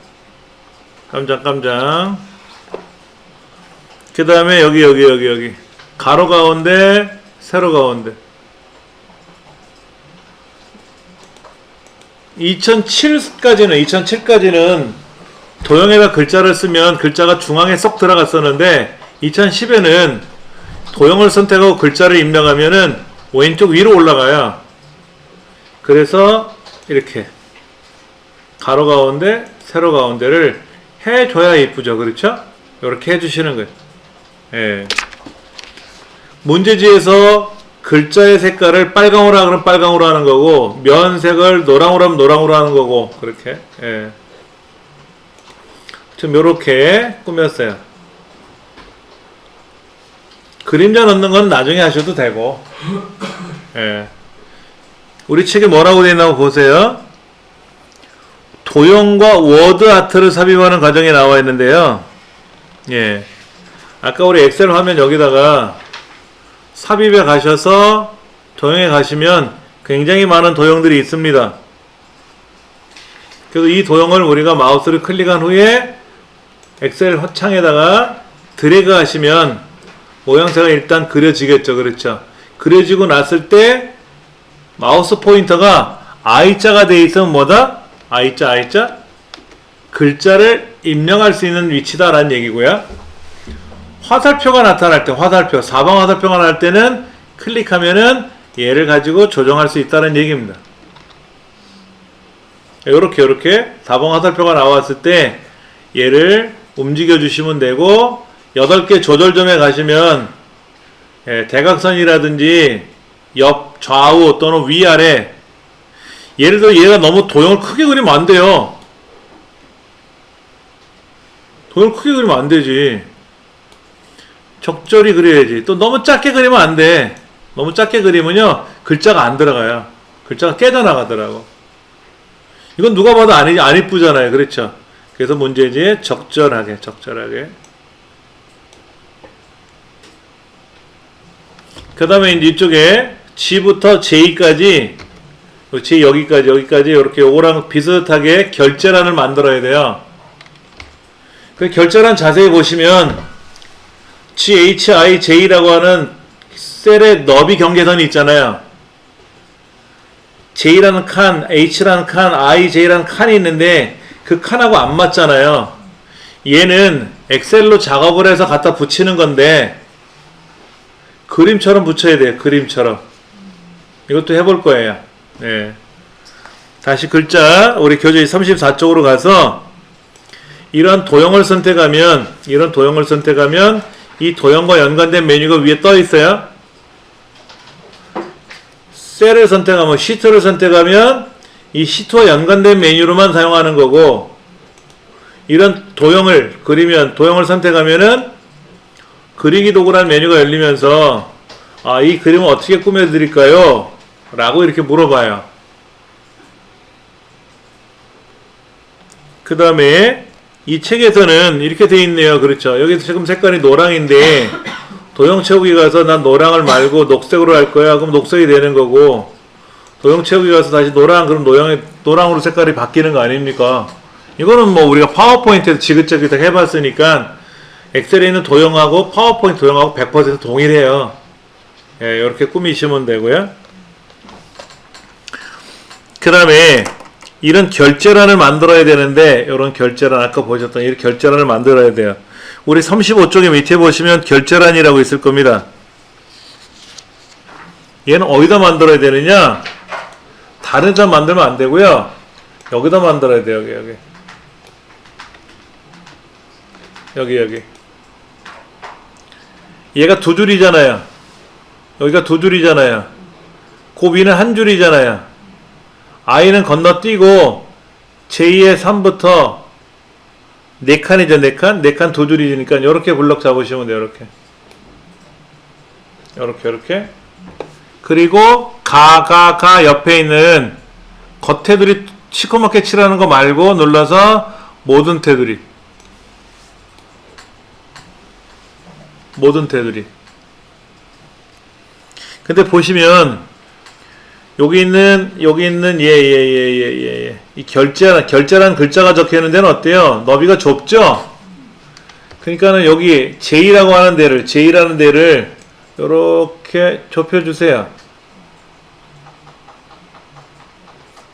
그 다음에 여기 가로 가운데, 세로 가운데. 2007까지는 도형에다 글자를 쓰면 글자가 중앙에 쏙 들어갔었는데, 2010에는 도형을 선택하고 글자를 입력하면은 왼쪽 위로 올라가요. 그래서 이렇게 가로 가운데, 세로 가운데를 해줘야 이쁘죠. 그렇죠? 이렇게 해주시는 거예요. 예. 문제지에서 글자의 색깔을 빨강으로 하면 빨강으로 하는 거고, 면색을 노랑으로 하면 노랑으로 하는 거고, 그렇게. 예. 좀 요렇게 꾸몄어요. 그림자 넣는 건 나중에 하셔도 되고. 예. 우리 책에 뭐라고 되어 있나고 보세요. 도형과 워드 아트를 삽입하는 과정이 나와 있는데요. 예. 아까 우리 엑셀 화면 여기다가 삽입에 가셔서 도형에 가시면 굉장히 많은 도형들이 있습니다. 그래서 이 도형을 우리가 마우스를 클릭한 후에 엑셀 창에다가 드래그 하시면 모양새가 일단 그려지겠죠. 그렇죠. 그려지고 났을 때 마우스 포인터가 I자가 되어 있으면 뭐다? I자 글자를 입력할 수 있는 위치다라는 얘기고요. 화살표가 나타날 때, 사방 화살표가 나올 때는 클릭하면은 얘를 가지고 조정할 수 있다는 얘기입니다. 요렇게 사방 화살표가 나왔을 때 얘를 움직여 주시면 되고, 8개 조절점에 가시면 대각선이라든지 옆, 좌우 또는 위아래, 예를 들어 얘가 너무 도형을 크게 그리면 안 돼요. 도형을 크게 그리면 안 되지. 적절히 그려야지. 또 너무 작게 그리면 안 돼. 너무 작게 그리면요 글자가 안 들어가요. 글자가 깨져나가더라고. 이건 누가 봐도 안 이쁘잖아요. 그렇죠. 그래서 문제지에 적절하게. 그 다음에 이제 이쪽에 G부터 J까지, J 여기까지 이렇게 요거랑 비슷하게 결제란을 만들어야 돼요. 그 결제란 자세히 보시면 GHIJ라고 하는 셀의 너비 경계선이 있잖아요. J라는 칸, H라는 칸, IJ라는 칸이 있는데 그 칸하고 안 맞잖아요. 얘는 엑셀로 작업을 해서 갖다 붙이는 건데 그림처럼 붙여야 돼요. 그림처럼. 이것도 해볼 거예요. 네. 다시 글자 우리 교재 34쪽으로 가서 이런 도형을 선택하면 이 도형과 연관된 메뉴가 위에 떠 있어요. 셀을 선택하면, 시트를 선택하면 이 시트와 연관된 메뉴로만 사용하는 거고, 이런 도형을 그리면, 도형을 선택하면은 그리기 도구라는 메뉴가 열리면서 이 그림을 어떻게 꾸며드릴까요? 라고 이렇게 물어봐요. 그 다음에 이 책에서는 이렇게 돼 있네요. 그렇죠. 여기 지금 색깔이 노랑인데 도형 채우기 가서 난 노랑을 말고 녹색으로 할 거야. 그럼 녹색이 되는 거고, 도형 채우기 가서 다시 노랑, 그럼 노랑으로 색깔이 바뀌는 거 아닙니까? 이거는 뭐 우리가 파워포인트에서 지그재그 해봤으니까 엑셀에 있는 도형하고 파워포인트 도형하고 100% 동일해요. 예, 이렇게 꾸미시면 되고요. 그 다음에 이런 결제란을 만들어야 되는데, 이런 결제란, 아까 보셨던 이 결제란을 만들어야 돼요. 우리 35쪽에 밑에 보시면 결제란이라고 있을 겁니다. 얘는 어디다 만들어야 되느냐? 다른 데다 만들면 안 되고요. 여기다 만들어야 돼요. 여기. 얘가 두 줄이잖아요. 여기가 두 줄이잖아요. 그 위는 한 줄이잖아요. I는 건너뛰고 J의 3부터 4칸이죠. 4칸 두 줄이니까 이렇게 블럭 잡으시면 돼요. 이렇게. 그리고 가 옆에 있는 겉테두리 시커멓게 칠하는 거 말고 눌러서 모든 테두리. 근데 보시면 여기 있는 이 결제란 글자가 적혀 있는 데는 어때요? 너비가 좁죠? 그러니까는 여기 J라는 데를 이렇게 좁혀 주세요.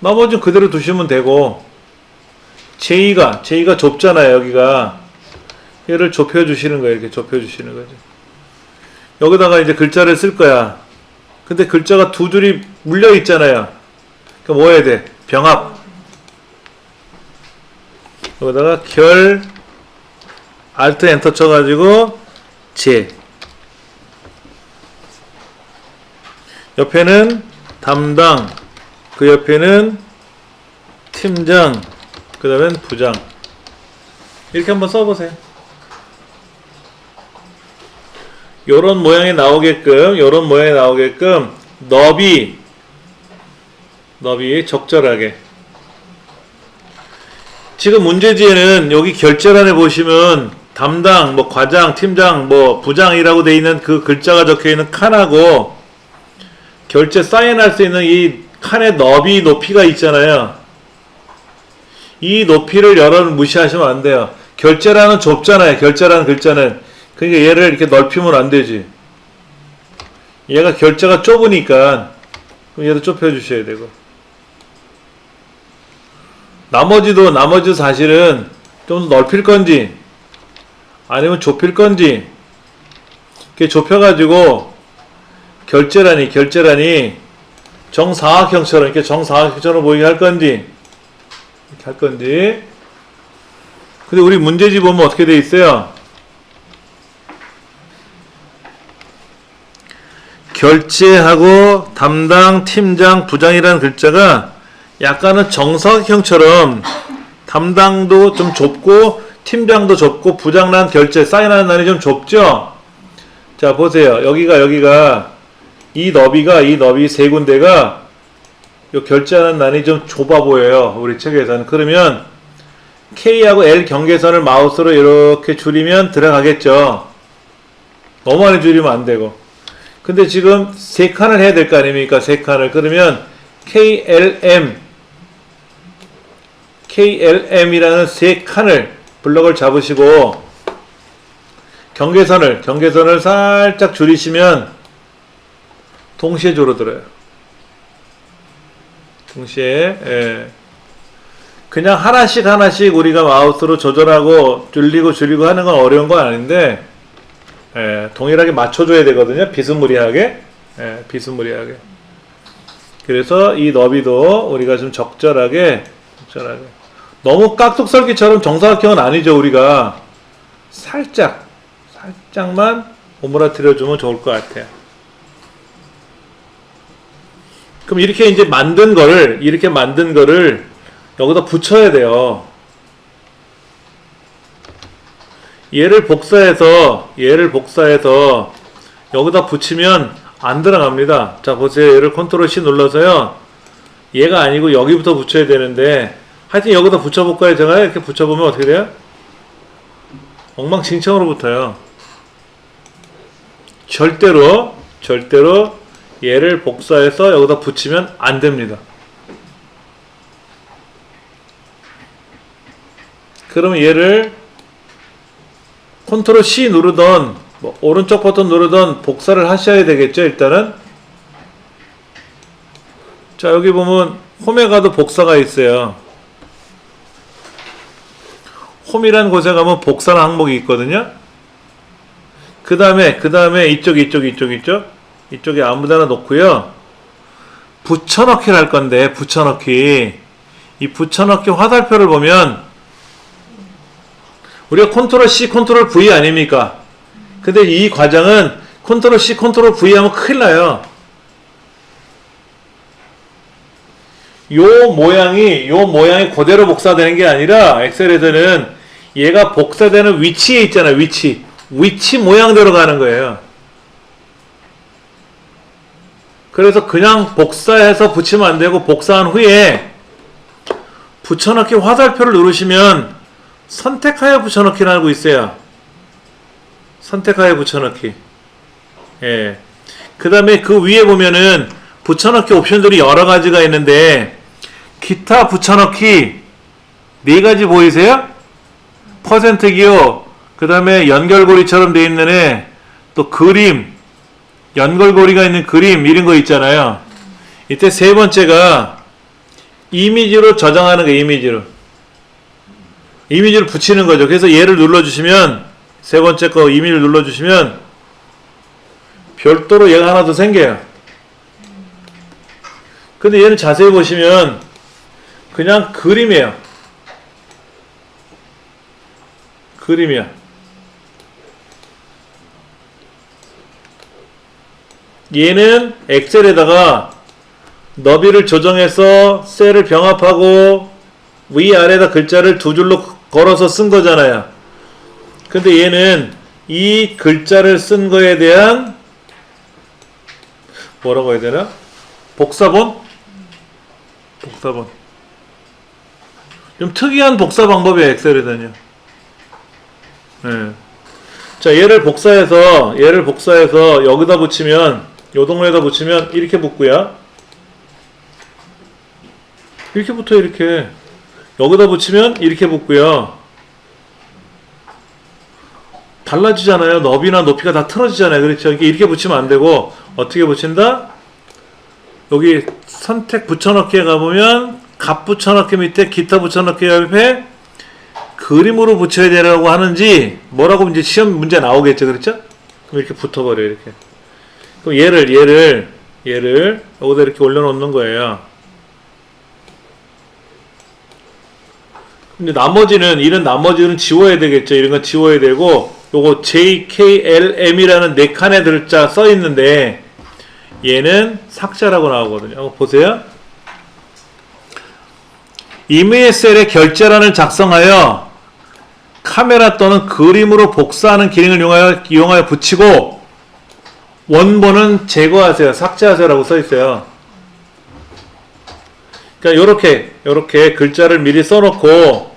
나머지는 그대로 두시면 되고, J가 좁잖아요. 여기가 얘를 좁혀 주시는 거예요. 이렇게 좁혀 주시는 거죠. 여기다가 이제 글자를 쓸 거야. 근데 글자가 두 줄이 물려 있잖아요. 그럼 뭐 해야 돼? 병합. 여기다가 Alt 엔터 쳐가지고 옆에는 담당, 그 옆에는 팀장, 그 다음엔 부장. 이렇게 한번 써보세요. 요런 모양이 나오게끔, 너비 적절하게. 지금 문제지에는 여기 결제란에 보시면 담당, 뭐 과장, 팀장, 뭐 부장이라고 되어 있는 그 글자가 적혀 있는 칸하고 결제 사인할 수 있는 이 칸의 너비 높이가 있잖아요. 이 높이를 여러분 무시하시면 안 돼요. 결제란은 좁잖아요. 결제라는 글자는. 그러니까 얘를 이렇게 넓히면 안 되지. 얘가 결제가 좁으니까 그럼 얘도 좁혀주셔야 되고. 나머지도 사실은 좀 더 넓힐 건지 아니면 좁힐 건지 이렇게 좁혀가지고 결제란이 정사각형처럼 이렇게 정사각형처럼 보이게 할 건지 이렇게 할 건지. 근데 우리 문제지 보면 어떻게 돼 있어요? 결제하고 담당, 팀장, 부장이라는 글자가 약간은 정사각형처럼 담당도 좀 좁고 팀장도 좁고 부장란 결제 사인하는 난이 좀 좁죠? 자 보세요. 여기가 이 너비 세 군데가 요 결제하는 난이 좀 좁아 보여요. 우리 책에서는. 그러면 K하고 L 경계선을 마우스로 이렇게 줄이면 들어가겠죠. 너무 많이 줄이면 안 되고. 근데 지금 세 칸을 해야 될 거 아닙니까? 세 칸을. 그러면 KLM이라는 세 칸을 블럭을 잡으시고 경계선을 살짝 줄이시면 동시에 줄어들어요. 동시에. 예. 그냥 하나씩 우리가 마우스로 조절하고 줄이고 하는 건 어려운 건 아닌데, 예, 동일하게 맞춰줘야 되거든요. 비스무리하게. 예, 비스무리하게. 그래서 이 너비도 우리가 좀 적절하게. 너무 깍둑썰기처럼 정사각형은 아니죠. 우리가 살짝만 오므라뜨려주면 좋을 것 같아요. 그럼 이렇게 이제 만든 거를 여기다 붙여야 돼요. 얘를 복사해서 여기다 붙이면 안 들어갑니다. 자 보세요. 얘를 컨트롤 C 눌러서요. 얘가 아니고 여기부터 붙여야 되는데 하여튼 여기다 붙여볼까요? 제가 이렇게 붙여보면 어떻게 돼요? 엉망진창으로 붙어요. 절대로 얘를 복사해서 여기다 붙이면 안 됩니다. 그러면 얘를 컨트롤 C 누르던 뭐 오른쪽 버튼 누르던 복사를 하셔야 되겠죠. 일단은 자 여기 보면 홈에 가도 복사가 있어요. 홈이라는 곳에 가면 복사라는 항목이 있거든요. 그 다음에 이쪽에 아무데나 놓고요. 붙여넣기를 할 건데 이 붙여넣기 화살표를 보면 우리가 컨트롤 C 컨트롤 V 아닙니까? 근데 이 과정은 컨트롤 C 컨트롤 V 하면 큰일 나요. 요 모양이 그대로 복사되는 게 아니라 엑셀에서는 얘가 복사되는 위치에 있잖아요. 위치 모양대로 가는 거예요. 그래서 그냥 복사해서 붙이면 안 되고 복사한 후에 붙여넣기 화살표를 누르시면 선택하여 붙여넣기를 하고 있어요. 선택하여 붙여넣기. 예. 그 다음에 그 위에 보면은 붙여넣기 옵션들이 여러 가지가 있는데 기타 붙여넣기 4가지 보이세요? 퍼센트 기호, 그 다음에 연결고리처럼 되어 있는 애, 또 그림, 연결고리가 있는 그림 이런 거 있잖아요. 이때 세 번째가 이미지로 저장하는 거예요. 이미지를 붙이는 거죠. 그래서 얘를 눌러주시면 세 번째 거 이미지를 눌러주시면 별도로 얘가 하나 더 생겨요. 근데 얘는 자세히 보시면 그냥 그림이야. 얘는 엑셀에다가 너비를 조정해서 셀을 병합하고 위아래에다 글자를 두 줄로 걸어서 쓴 거잖아요. 근데 얘는 이 글자를 쓴 거에 대한 뭐라고 해야 되나? 복사본? 복사본. 좀 특이한 복사 방법이에요, 엑셀에는요. 네. 자, 얘를 복사해서 여기다 붙이면, 요 동네에다 붙이면 이렇게 붙고요. 이렇게 붙어, 이렇게. 여기다 붙이면 이렇게 붙고요. 달라지잖아요. 너비나 높이가 다 틀어지잖아요. 그렇죠? 이렇게 붙이면 안 되고, 어떻게 붙인다? 여기 선택 붙여넣기에 가보면, 값 붙여넣기 밑에 기타 붙여넣기 옆에 그림으로 붙여야 되라고 하는지, 뭐라고 이제 시험 문제 나오겠죠. 그렇죠? 그럼 이렇게 붙어버려요. 이렇게. 그럼 얘를 여기다 이렇게 올려놓는 거예요. 근데 나머지는 지워야 되겠죠. 이런 건 지워야 되고, 요거 JKLM이라는 네 칸의 글자 써 있는데, 얘는 삭제라고 나오거든요. 한번 보세요. 이메일 셀에 결제란을 작성하여 카메라 또는 그림으로 복사하는 기능을 이용하여 붙이고, 원본은 제거하세요. 삭제하세요라고 써 있어요. 그러니까 요렇게 글자를 미리 써놓고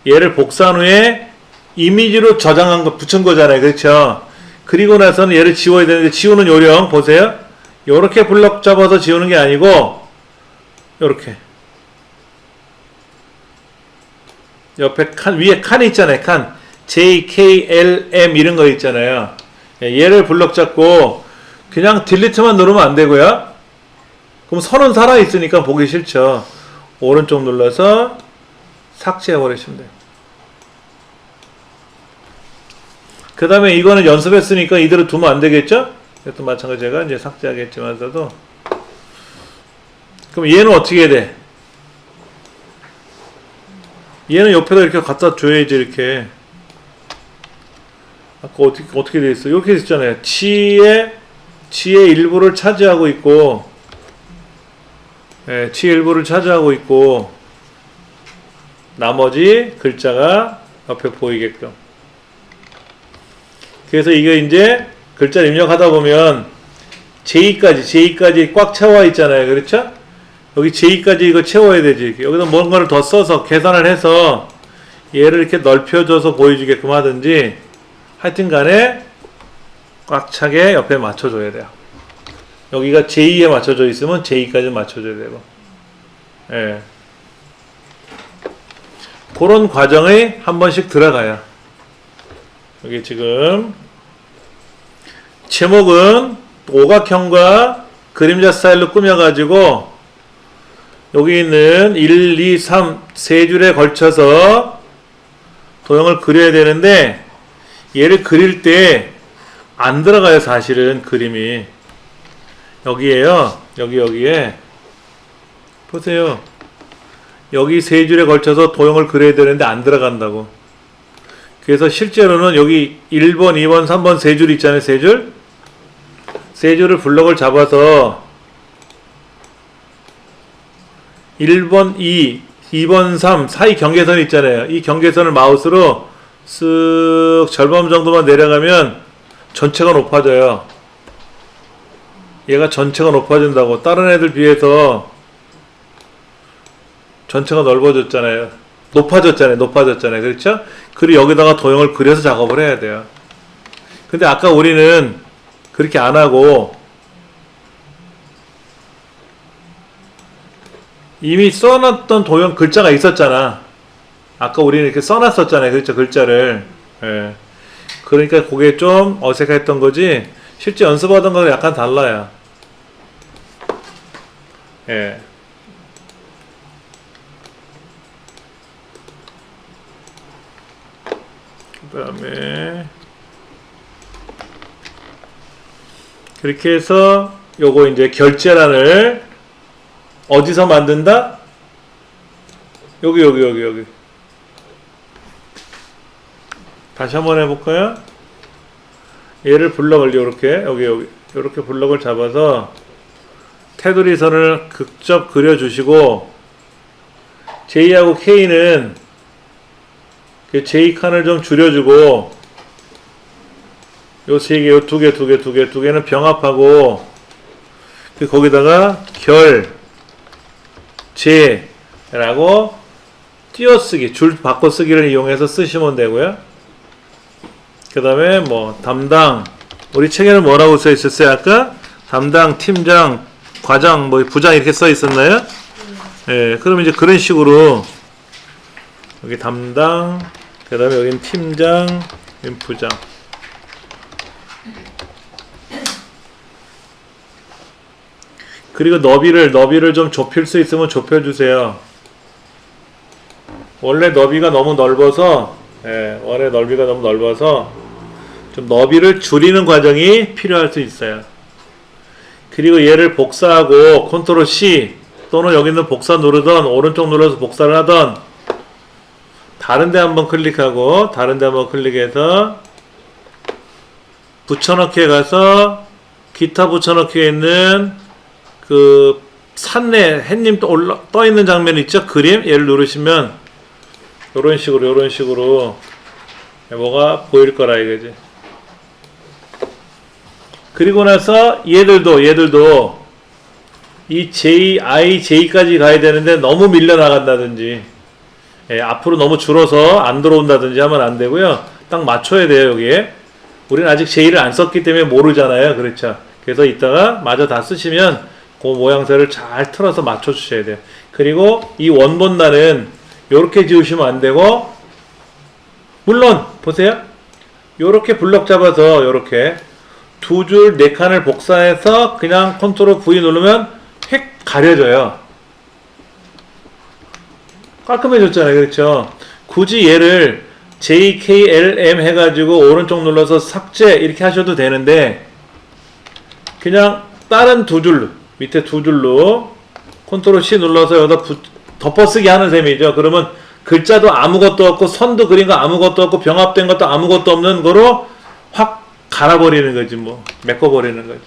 얘를 복사한 후에 이미지로 저장한 거 붙인 거잖아요. 그렇죠? 그리고 나서는 얘를 지워야 되는데, 지우는 요령 보세요. 요렇게 블럭 잡아서 지우는 게 아니고 요렇게 옆에 위에 칸이 있잖아요. 칸 JKLM 이런 거 있잖아요. 얘를 블럭 잡고 그냥 딜리트만 누르면 안 되고요. 그럼 선은 살아있으니까 보기 싫죠. 오른쪽 눌러서 삭제해버리시면 돼요. 그 다음에 이거는 연습했으니까 이대로 두면 안 되겠죠? 이것도 마찬가지 제가 이제 삭제하겠지만서도. 그럼 얘는 어떻게 해야 돼? 얘는 옆에다 이렇게 갖다 줘야지, 이렇게. 아까 어떻게 돼 있어? 이렇게 있잖아요. 치의 일부를 차지하고 있고, 치의 일부를 차지하고 있고, 나머지 글자가 옆에 보이게끔. 그래서 이거 이제 글자를 입력하다 보면 J까지 꽉 채워 있잖아요. 그렇죠? 여기 J까지 이거 채워야 되지. 여기다 뭔가를 더 써서 계산을 해서 얘를 이렇게 넓혀줘서 보여주게끔 하든지, 하여튼 간에 꽉 차게 옆에 맞춰줘야 돼요. 여기가 J에 맞춰져 있으면 J까지 맞춰줘야 되고. 예. 그런 과정에 한 번씩 들어가요. 여기 지금 제목은 오각형과 그림자 스타일로 꾸며가지고 여기 있는 1, 2, 3 세 줄에 걸쳐서 도형을 그려야 되는데, 얘를 그릴 때 안 들어가요. 사실은 그림이 여기에요. 여기에 보세요. 여기 세 줄에 걸쳐서 도형을 그려야 되는데 안 들어간다고. 그래서 실제로는 여기 1번, 2번, 3번 세 줄 있잖아요. 세 줄. 세 줄을 블럭을 잡아서 1번, 2, 2번, 3 사이 경계선 있잖아요. 이 경계선을 마우스로 쓱 절반 정도만 내려가면 전체가 높아져요. 얘가 전체가 높아진다고. 다른 애들 비해서 전체가 넓어졌잖아요. 높아졌잖아요. 그렇죠? 그리고 여기다가 도형을 그려서 작업을 해야 돼요. 근데 아까 우리는 그렇게 안 하고 이미 써놨던 도형 글자가 있었잖아. 아까 우리는 이렇게 써놨었잖아요. 그렇죠? 글자를. 예. 그러니까 그게 좀 어색했던 거지, 실제 연습하던 거랑 약간 달라요. 예. 그 다음에 그렇게 해서 요거 이제 결제란을 어디서 만든다? 여기. 다시 한번 해볼까요? 얘를 블럭을 요렇게 여기 요렇게 블럭을 잡아서 테두리 선을 극적 그려주시고 J하고 K는 J 칸을 좀 줄여주고 요 세 개, 요 두 개는 병합하고 거기다가 결, 제라고 띄어쓰기, 줄 바꿔쓰기를 이용해서 쓰시면 되고요. 그 다음에 뭐 담당, 우리 책에는 뭐라고 써 있었어요? 아까 담당, 팀장, 과장, 뭐 부장 이렇게 써 있었나요? 예, 그럼 이제 그런 식으로 여기 담당, 그 다음에 여기는 팀장, 여기는 부장. 그리고 너비를 좀 좁힐 수 있으면 좁혀주세요. 원래 너비가 너무 넓어서, 원래 너비가 너무 넓어서 좀 너비를 줄이는 과정이 필요할 수 있어요. 그리고 얘를 복사하고 컨트롤 C 또는 여기 있는 복사 누르던 오른쪽 눌러서 복사를 하던 다른데 한번 클릭하고 다른데 한번 클릭해서 붙여넣기에 가서 기타 붙여넣기에 있는 그 산내 햇님 떠 있는 장면 있죠? 그림 얘를 누르시면 요런 식으로 뭐가 보일 거라 이거지. 그리고 나서 얘들도 이 J까지 가야 되는데 너무 밀려나간다든지 앞으로 너무 줄어서 안 들어온다든지 하면 안 되고요. 딱 맞춰야 돼요. 여기에 우리는 아직 J를 안 썼기 때문에 모르잖아요. 그렇죠? 그래서 이따가 마저 다 쓰시면 그 모양새를 잘 틀어서 맞춰 주셔야 돼요. 그리고 이 원본단은 요렇게 지우시면 안 되고, 물론 보세요. 요렇게 블럭 잡아서 요렇게 두 줄 네 칸을 복사해서 그냥 컨트롤 V 누르면 획 가려져요. 깔끔해졌잖아요. 그렇죠? 굳이 얘를 JKLM 해가지고 오른쪽 눌러서 삭제 이렇게 하셔도 되는데 그냥 다른 두 줄로 밑에 두 줄로 컨트롤 C 눌러서 여기다 덮어쓰기 하는 셈이죠. 그러면 글자도 아무것도 없고 선도 그린 거 아무것도 없고 병합된 것도 아무것도 없는 거로 확 갈아버리는 거지 뭐. 메꿔버리는 거지.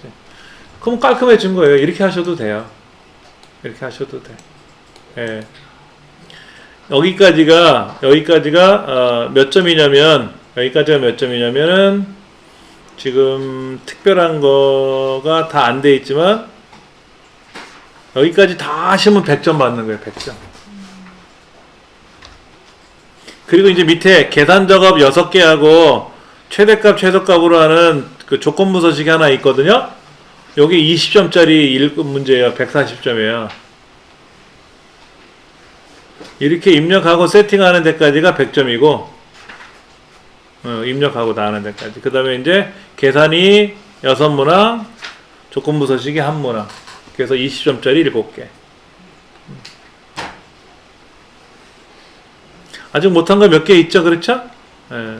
그럼 깔끔해진 거예요. 이렇게 하셔도 돼요. 이렇게 하셔도 돼. 예. 여기까지가 몇 점이냐면 지금 특별한 거가 다 안 돼 있지만 여기까지 다 하시면 100점 받는 거예요. 100점. 그리고 이제 밑에 계산 작업 6개 하고 최대값 최소값으로 하는 그 조건부 서식이 하나 있거든요. 여기 20점짜리 1급 문제예요. 140점이에요. 이렇게 입력하고 세팅하는 데까지가 100점이고 입력하고 다 하는 데까지. 그 다음에 이제 계산이 6문항, 조건부 서식이 1문항. 그래서 20점짜리 7개. 아직 못한 거 몇 개 있죠? 그렇죠? 예.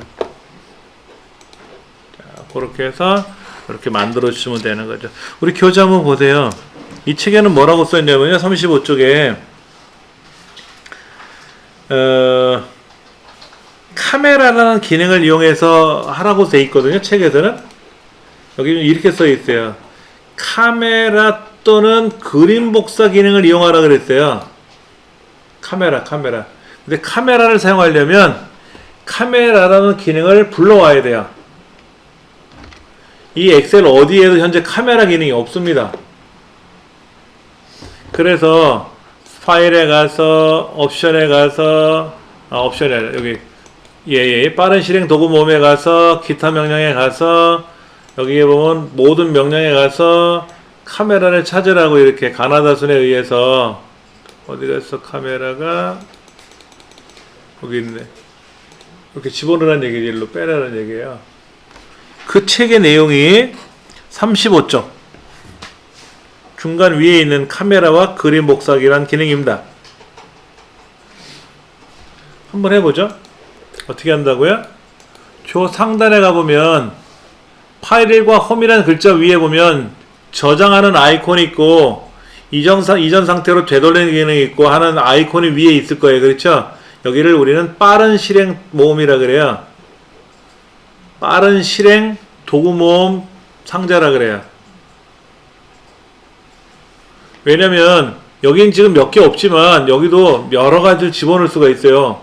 자, 그렇게 해서 이렇게 만들어 주시면 되는 거죠. 우리 교재 한번 보세요. 이 책에는 뭐라고 써있냐면요. 35쪽에 카메라라는 기능을 이용해서 하라고 돼 있거든요. 책에서는. 여기 이렇게 써 있어요. 카메라 또는 그림 복사 기능을 이용하라 그랬어요. 카메라. 근데 카메라를 사용하려면 카메라라는 기능을 불러와야 돼요. 이 엑셀 어디에도 현재 카메라 기능이 없습니다. 그래서 파일에 가서 옵션에 가서 옵션이 아니라 여기 빠른 실행 도구 모음에 가서 기타 명령에 가서 여기에 보면 모든 명령에 가서 카메라를 찾으라고 이렇게 가나다순에 의해서 어디 갔어? 카메라가 여기 있네. 이렇게 집어넣으라는 얘기지. 일로 빼라는 얘기예요. 그 책의 내용이 35쪽 중간 위에 있는 카메라와 그림 복사기란 기능입니다. 한번 해보죠. 어떻게 한다고요? 저 상단에 가보면 파일 1과 홈이라는 글자 위에 보면 저장하는 아이콘이 있고 이전 상태로 되돌리는 기능이 있고 하는 아이콘이 위에 있을 거예요. 그렇죠? 여기를 우리는 빠른 실행 모음이라 그래요. 빠른 실행 도구모음 상자라 그래요. 왜냐면 여긴 지금 몇 개 없지만 여기도 여러 가지를 집어넣을 수가 있어요.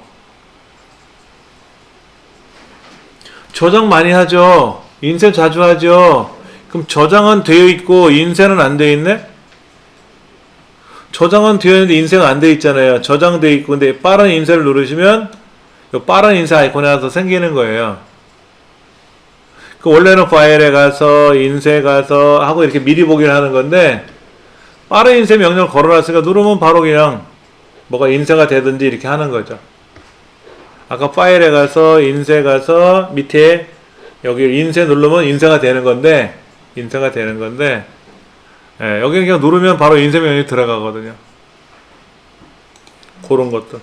저장 많이 하죠. 인쇄 자주 하죠. 그럼 저장은 되어 있고 인쇄는 안 되어 있네? 저장은 되어 있는데 인쇄가 안 되어 있잖아요. 저장되어 있고 근데 빠른 인쇄를 누르시면 이 빠른 인쇄 아이콘이 하나 더 생기는 거예요. 그 원래는 파일에 가서 인쇄 가서 하고 이렇게 미리 보기를 하는 건데 빠른 인쇄 명령을 걸어놨으니까 누르면 바로 그냥 뭐가 인쇄가 되든지 이렇게 하는 거죠. 아까 파일에 가서 인쇄 가서 밑에 여기 인쇄 누르면 인쇄가 되는 건데 예, 여기 그냥 누르면 바로 인쇄 명령이 들어가거든요. 그런 것도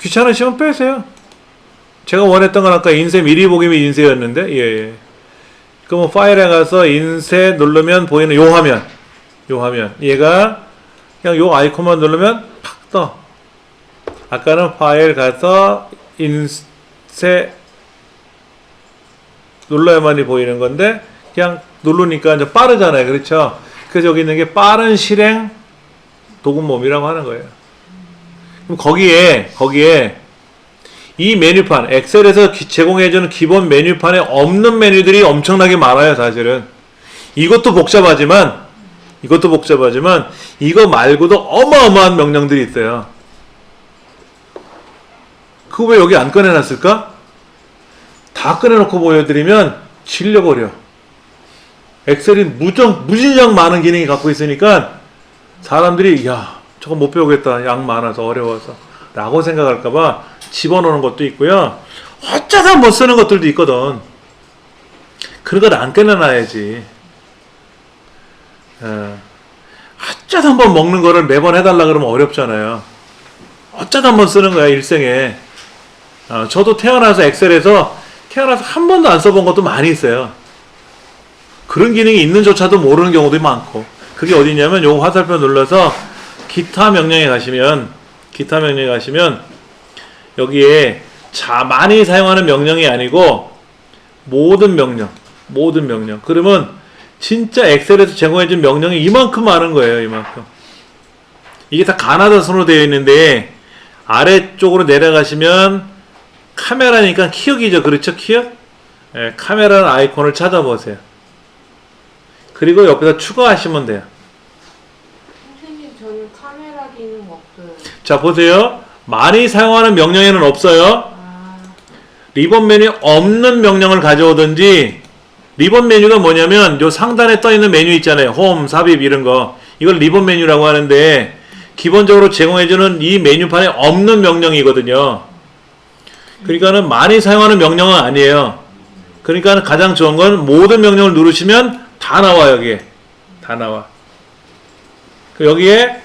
귀찮으시면 빼세요. 제가 원했던 건 아까 인쇄 미리 보기면 인쇄였는데 예. 그러면 파일에 가서 인쇄 누르면 보이는 요 화면 얘가 그냥 요 아이콘만 누르면 팍 떠. 아까는 파일 가서 인쇄 눌러야만이 보이는 건데 그냥 누르니까 이제 빠르잖아요. 그렇죠? 그래서 여기 있는 게 빠른 실행 도구모음이라고 하는 거예요. 그럼 거기에 이 메뉴판, 엑셀에서 제공해주는 기본 메뉴판에 없는 메뉴들이 엄청나게 많아요, 사실은. 이것도 복잡하지만, 이거 말고도 어마어마한 명령들이 있어요. 그거 왜 여기 안 꺼내놨을까? 다 꺼내놓고 보여드리면 질려버려. 엑셀이 무진장 많은 기능이 갖고 있으니까 사람들이, 야, 저거 못 배우겠다. 양 많아서 어려워서. 라고 생각할까봐 집어넣는 것도 있고요. 어쩌다 한번 쓰는 것들도 있거든. 그런 걸 안 꺼내놔야지. 어쩌다 한번 먹는 거를 매번 해달라 그러면 어렵잖아요. 어쩌다 한번 쓰는 거야, 일생에. 저도 태어나서 엑셀에서 한 번도 안 써본 것도 많이 있어요. 그런 기능이 있는조차도 모르는 경우도 많고. 그게 어디냐면 요 화살표 눌러서 기타 명령에 가시면 여기에 많이 사용하는 명령이 아니고 모든 명령. 그러면 진짜 엑셀에서 제공해준 명령이 이만큼 많은 거예요. 이만큼. 이게 다 가나다 순으로 되어 있는데 아래쪽으로 내려가시면 카메라니까 키역이죠. 그렇죠? 키역? 네, 카메라는 아이콘을 찾아보세요. 그리고 옆에다 추가하시면 돼요. 선생님, 저는 카메라 기능 없어요. 자, 보세요. 많이 사용하는 명령에는 없어요. 리본 메뉴 없는 명령을 가져오든지, 리본 메뉴가 뭐냐면 요 상단에 떠 있는 메뉴 있잖아요. 홈, 삽입 이런 거. 이걸 리본 메뉴라고 하는데 기본적으로 제공해주는 이 메뉴판에 없는 명령이거든요. 그러니까는 많이 사용하는 명령은 아니에요. 그러니까 가장 좋은 건 모든 명령을 누르시면 다 나와. 여기에 다 나와. 여기에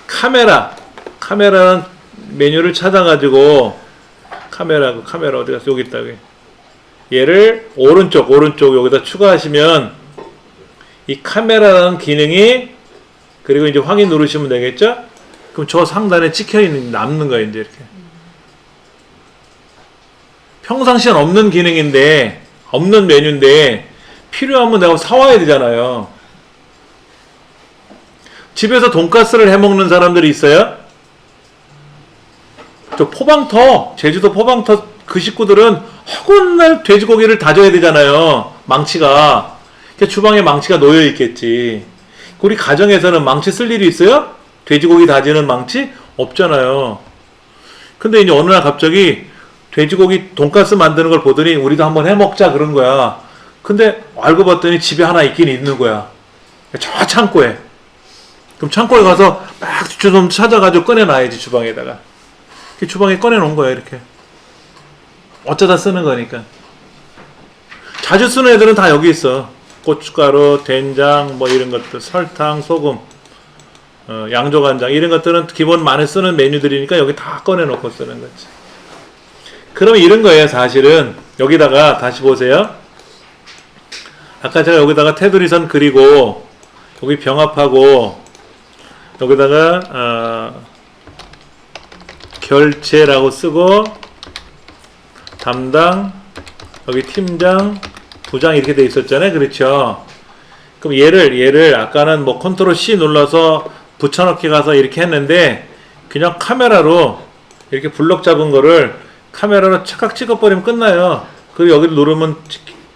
카메라는 메뉴를 찾아가지고 카메라 어디 갔어? 여기 있다. 여기. 얘를 오른쪽 여기다 추가하시면 이 카메라라는 기능이, 그리고 이제 확인 누르시면 되겠죠? 그럼 저 상단에 찍혀있는, 남는 거예요, 이제 이렇게. 평상시엔 없는 기능인데, 없는 메뉴인데, 필요하면 내가 사와야 되잖아요. 집에서 돈가스를 해 먹는 사람들이 있어요? 저 포방터, 제주도 포방터 그 식구들은 허군날 돼지고기를 다져야 되잖아요. 망치가. 그러니까 주방에 망치가 놓여 있겠지. 우리 가정에서는 망치 쓸 일이 있어요? 돼지고기 다지는 망치? 없잖아요. 근데 이제 어느 날 갑자기 돼지고기 돈가스 만드는 걸 보더니 우리도 한번 해 먹자 그런 거야. 근데 알고 봤더니 집에 하나 있긴 있는 거야. 저 창고에. 그럼 창고에 가서 막 좀 찾아가지고 꺼내놔야지, 주방에다가. 주방에 꺼내놓은 거야, 이렇게. 어쩌다 쓰는 거니까. 자주 쓰는 애들은 다 여기 있어. 고춧가루, 된장, 뭐 이런 것들, 설탕, 소금, 양조간장, 이런 것들은 기본 많이 쓰는 메뉴들이니까 여기 다 꺼내놓고 쓰는 거지. 그러면 이런 거예요, 사실은. 여기다가 다시 보세요. 아까 제가 여기다가 테두리선 그리고 여기 병합하고 여기다가 결제라고 쓰고 담당, 여기 팀장, 장 이렇게 돼 있었잖아요. 그렇죠? 그럼 얘를 아까는 뭐 컨트롤 C 눌러서 붙여넣기 가서 이렇게 했는데 그냥 카메라로 이렇게 블럭 잡은 거를 카메라로 착각 찍어버리면 끝나요. 그리고 여기를 누르면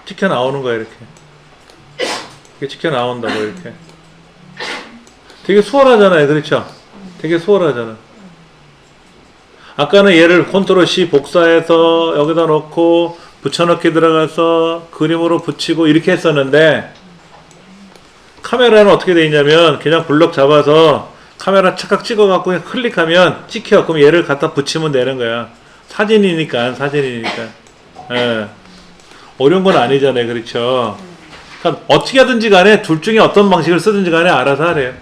찍혀 나오는 거예요. 이렇게 찍혀 나온다고 이렇게. 되게 수월하잖아요. 그렇죠? 되게 수월하잖아. 아까는 얘를 컨트롤 C 복사해서 여기다 넣고 붙여넣기 들어가서 그림으로 붙이고 이렇게 했었는데 카메라는 어떻게 돼 있냐면 그냥 블럭 잡아서 카메라 착각 찍어갖고 그냥 클릭하면 찍혀. 그럼 얘를 갖다 붙이면 되는 거야. 사진이니까. 예. 어려운 건 아니잖아요. 그렇죠? 그러니까 어떻게 하든지 간에 둘 중에 어떤 방식을 쓰든지 간에 알아서 하래요.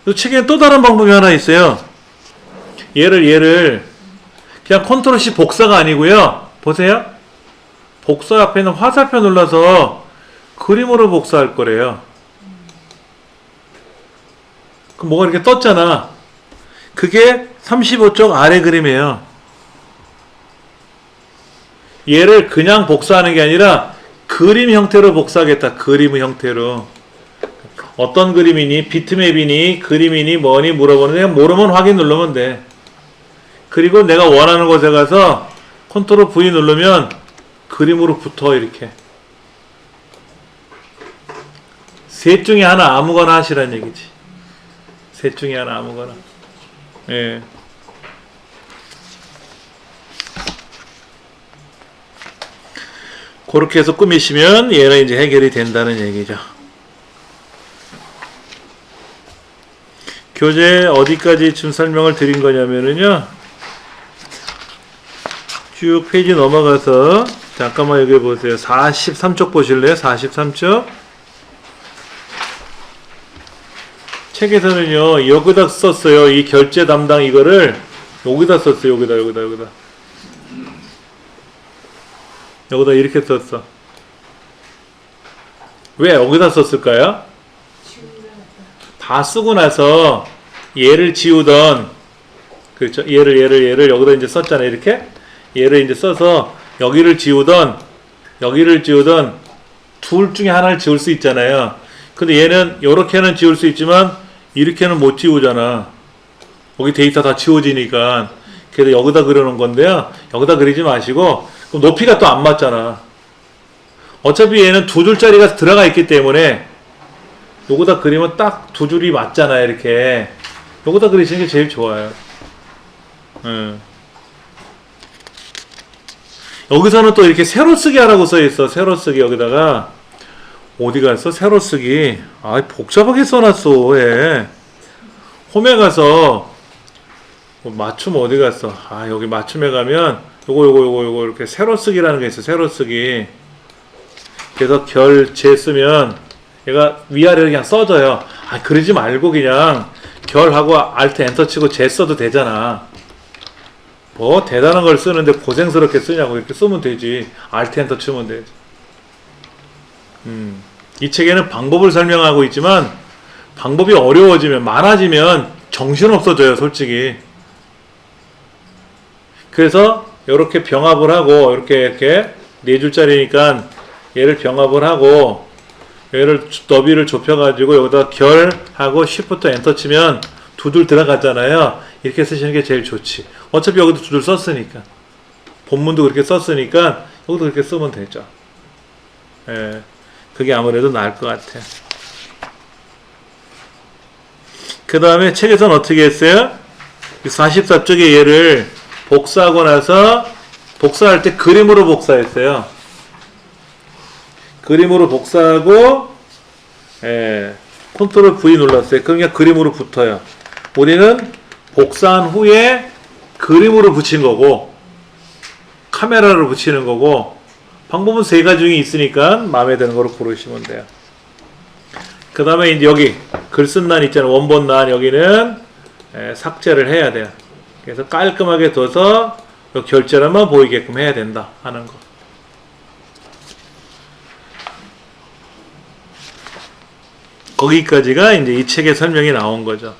그 책에는 또 다른 방법이 하나 있어요. 얘를 그냥 컨트롤 C 복사가 아니고요. 보세요. 복사 앞에 있는 화살표 눌러서 그림으로 복사할 거래요. 그럼 뭐가 이렇게 떴잖아. 그게 35쪽 아래 그림이에요. 얘를 그냥 복사하는 게 아니라 그림 형태로 복사하겠다. 그림 형태로. 어떤 그림이니, 비트맵이니, 그림이니, 뭐니 물어보는데 모르면 확인 누르면 돼. 그리고 내가 원하는 곳에 가서 컨트롤 V 누르면 그림으로 붙어. 이렇게. 셋 중에 하나 아무거나 하시란 얘기지. 셋 중에 하나 아무거나. 예. 그렇게 해서 꾸미시면 얘는 이제 해결이 된다는 얘기죠. 교재 어디까지 지금 설명을 드린 거냐면은요. 쭉 페이지 넘어가서 잠깐만 여기 보세요. 43쪽 보실래요? 43쪽. 책에서는요. 여기다 썼어요. 이 결제 담당 이거를 여기다 썼어요. 여기다. 여기다 이렇게 썼어. 왜 여기다 썼을까요? 다 쓰고 나서 얘를 지우던, 그렇죠? 얘를 여기다 이제 썼잖아요. 이렇게. 얘를 이제 써서 여기를 지우던 둘 중에 하나를 지울 수 있잖아요. 근데 얘는 요렇게는 지울 수 있지만 이렇게는 못 지우잖아. 거기 데이터 다 지워지니까. 그래서 여기다 그려놓은 건데요. 여기다 그리지 마시고, 그럼 높이가 또 안 맞잖아. 어차피 얘는 두 줄짜리가 들어가 있기 때문에 요거다 그리면 딱 두 줄이 맞잖아요. 이렇게. 요거다 그리시는 게 제일 좋아요. 여기서는 또 이렇게 세로 쓰기 하라고 써있어. 세로 쓰기 여기다가. 어디 갔어? 세로 쓰기. 아, 복잡하게 써놨어. 얘. 홈에 가서 맞춤 어디 갔어? 아, 여기 맞춤에 가면 요거 이렇게 세로 쓰기라는 게 있어. 세로 쓰기. 그래서 결제 쓰면 얘가 위아래로 그냥 써져요. 아, 그러지 말고 그냥 결하고 알트 엔터 치고 제 써도 되잖아. 뭐 대단한 걸 쓰는데 고생스럽게 쓰냐고. 이렇게 쓰면 되지. 알트 엔터 치면 되지. 이 책에는 방법을 설명하고 있지만 방법이 어려워지면 많아지면 정신없어져요. 솔직히. 그래서 이렇게 병합을 하고 이렇게 네 줄짜리니까 얘를 병합을 하고 얘를 너비를 좁혀가지고 여기다 결하고 Shift 엔터 치면 두 줄 들어갔잖아요. 이렇게 쓰시는 게 제일 좋지. 어차피 여기도 두 줄 썼으니까. 본문도 그렇게 썼으니까 여기도 그렇게 쓰면 되죠. 예, 그게 아무래도 나을 것 같아. 그 다음에 책에서는 어떻게 했어요? 44쪽에 얘를 복사하고 나서 복사할 때 그림으로 복사했어요. 그림으로 복사하고 컨트롤 V 눌렀어요. 그러니까 그림으로 붙어요. 우리는 복사한 후에 그림으로 붙인 거고 카메라로 붙이는 거고 방법은 세 가지 중에 있으니까 마음에 드는 거로 고르시면 돼요. 그 다음에 이제 여기 글 쓴 란 있잖아요. 원본 란 여기는 삭제를 해야 돼요. 그래서 깔끔하게 둬서 결제란만 보이게끔 해야 된다 하는 거. 거기까지가 이제 이 책의 설명이 나온 거죠.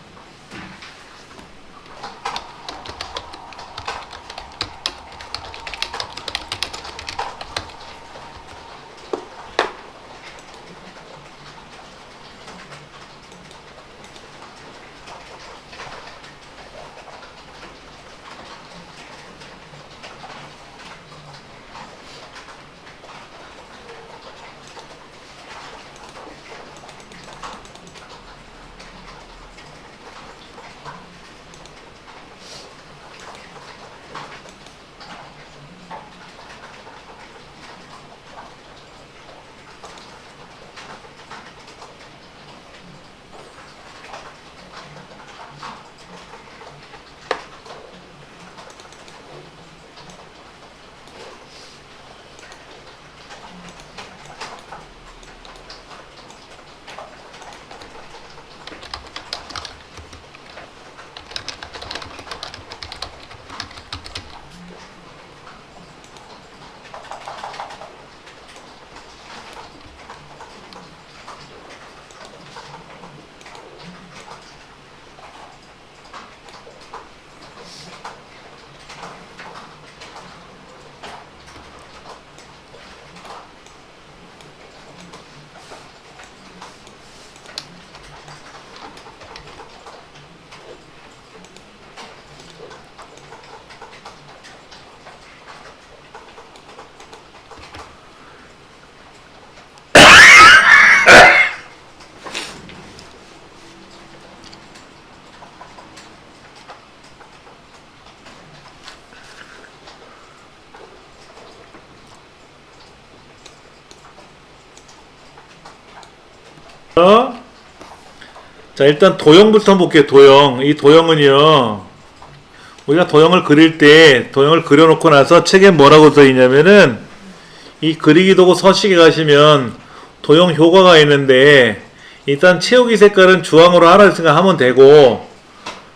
자, 일단 도형부터 볼게요. 도형. 이 도형은요, 우리가 도형을 그릴 때, 도형을 그려놓고 나서 책에 뭐라고 써있냐면은, 이 그리기 도구 서식에 가시면 도형 효과가 있는데, 일단 채우기 색깔은 주황으로 하라 생각하면 되고,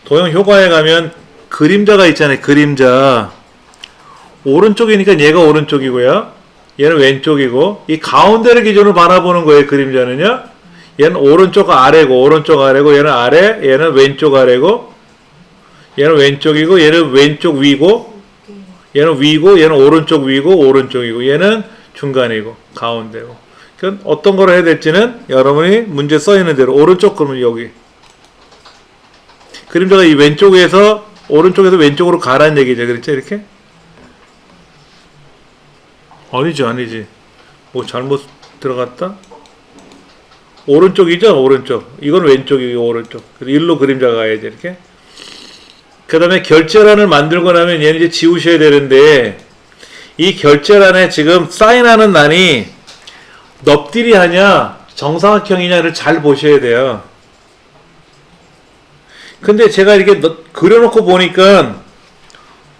도형 효과에 가면 그림자가 있잖아요. 그림자. 오른쪽이니까 얘가 오른쪽이고요. 얘는 왼쪽이고, 이 가운데를 기준으로 바라보는 거예요. 그림자는요. 얘는 오른쪽 아래고, 오른쪽 아래고, 얘는 아래, 얘는 왼쪽 아래고, 얘는 왼쪽이고, 얘는 왼쪽 위고, 얘는 위고, 얘는 오른쪽 위고, 오른쪽이고, 얘는 중간이고, 가운데고. 그럼 어떤 걸 해야 될지는 여러분이 문제 써 있는 대로, 오른쪽 그러면 여기. 그림자가 이 왼쪽에서, 오른쪽에서 왼쪽으로 가라는 얘기죠. 그렇죠? 이렇게? 아니지. 뭐 잘못 들어갔다? 오른쪽이죠? 오른쪽. 이건 왼쪽이고 오른쪽. 그래서 일로 그림자가 가야지 이렇게. 그 다음에 결제란을 만들고 나면 얘는 이제 지우셔야 되는데, 이 결제란에 지금 사인하는 난이 넙딜이 하냐 정사각형이냐를 잘 보셔야 돼요. 근데 제가 이렇게 그려놓고 보니까